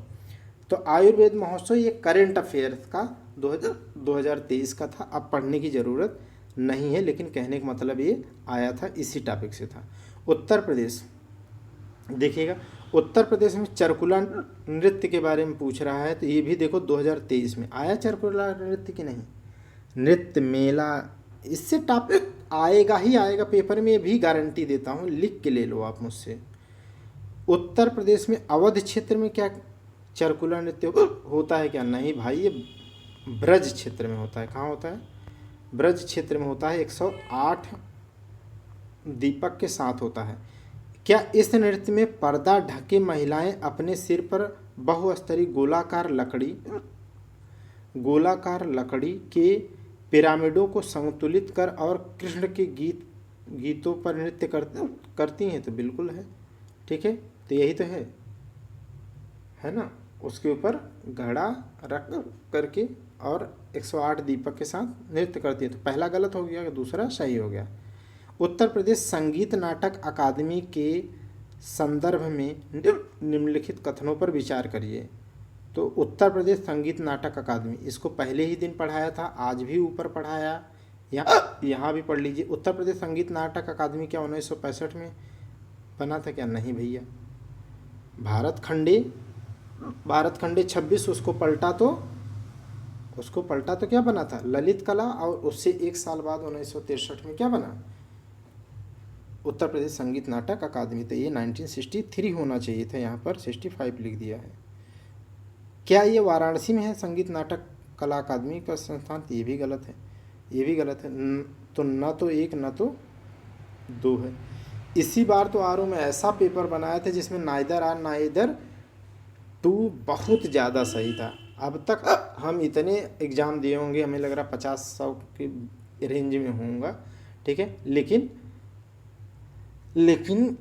तो आयुर्वेद महोत्सव ये करंट अफेयर्स का 2023 का था, अब पढ़ने की ज़रूरत नहीं है, लेकिन कहने का मतलब ये आया था इसी टॉपिक से था। उत्तर प्रदेश देखिएगा, उत्तर प्रदेश में चरकुला नृत्य के बारे में पूछ रहा है, तो ये भी देखो 2023 में आया चरकुला नृत्य की नहीं, नृत्य मेला, इससे टॉपिक आएगा ही आएगा पेपर में, भी गारंटी देता हूँ, लिख के ले लो आप मुझसे। उत्तर प्रदेश में अवध क्षेत्र में क्या चरकुला नृत्य होता है क्या? नहीं भाई, ये ब्रज क्षेत्र में होता है। कहाँ होता है? ब्रज क्षेत्र में होता है। 108 दीपक के साथ होता है। क्या इस नृत्य में पर्दा ढके महिलाएं अपने सिर पर बहुस्तरीय गोलाकार लकड़ी के पिरामिडों को संतुलित कर और कृष्ण के गीतों पर नृत्य करती हैं? तो बिल्कुल है, ठीक है, तो यही तो है ना। उसके ऊपर घड़ा रख करके और 108 दीपक के साथ नृत्य करती है। तो पहला गलत हो गया, दूसरा सही हो गया। उत्तर प्रदेश संगीत नाटक अकादमी के संदर्भ में निम्नलिखित कथनों पर विचार करिए। तो उत्तर प्रदेश संगीत नाटक अकादमी, इसको पहले ही दिन पढ़ाया था, आज भी ऊपर पढ़ाया, यहाँ भी पढ़ लीजिए। उत्तर प्रदेश संगीत नाटक अकादमी क्या 1965 में बना था क्या? नहीं भैया, भारत खंडे 26 उसको पलटा तो क्या बना था? ललित कला, और उससे एक साल बाद 1963 में क्या बना? उत्तर प्रदेश संगीत नाटक अकादमी। तो ये 1963 होना चाहिए था, यहाँ पर 65 लिख दिया है। क्या ये वाराणसी में है संगीत नाटक कला अकादमी का संस्थान? तो ये भी गलत है, तो न तो एक न तो दो है। इसी बार तो आरओ में ऐसा पेपर बनाया था जिसमें नाइदर आर नाइदर टू बहुत ज़्यादा सही था। अब तक हम इतने एग्ज़ाम दिए होंगे, हमें लग रहा 50-100 के रेंज में होऊंगा, ठीक है, लेकिन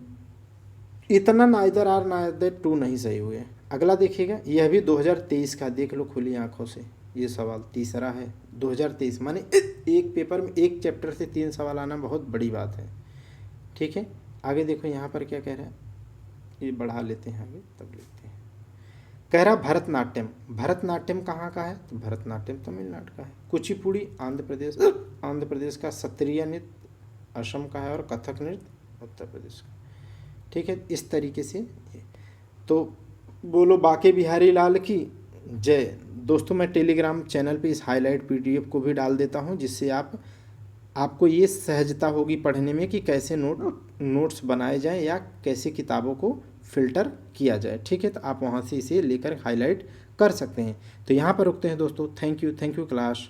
इतना नाइदर आर नाइदर टू नहीं सही हुए। अगला देखिएगा, यह भी 2023 का, देख लो खुली आंखों से, ये सवाल तीसरा है 2023, माने एक पेपर में एक चैप्टर से 3 सवाल आना बहुत बड़ी बात है, ठीक है। आगे देखो यहाँ पर क्या कह रहा है, ये बढ़ा लेते हैं आगे तब लिखते हैं। कह रहा भरतनाट्यम कहाँ का है? तो भरतनाट्यम तमिलनाडु का है। कुचिपुड़ी आंध्र प्रदेश का। सत्रिया नृत्य असम का है, और कथक नृत्य उत्तर प्रदेश का, ठीक है। इस तरीके से तो बोलो बाके बिहारी लाल की जय। दोस्तों मैं टेलीग्राम चैनल पे इस हाईलाइट पीडीएफ को भी डाल देता हूँ, जिससे आपको ये सहजता होगी पढ़ने में कि कैसे नोट्स बनाए जाएं या कैसे किताबों को फिल्टर किया जाए, ठीक है। तो आप वहाँ से इसे लेकर हाईलाइट कर सकते हैं। तो यहाँ पर रुकते हैं दोस्तों। Thank you class.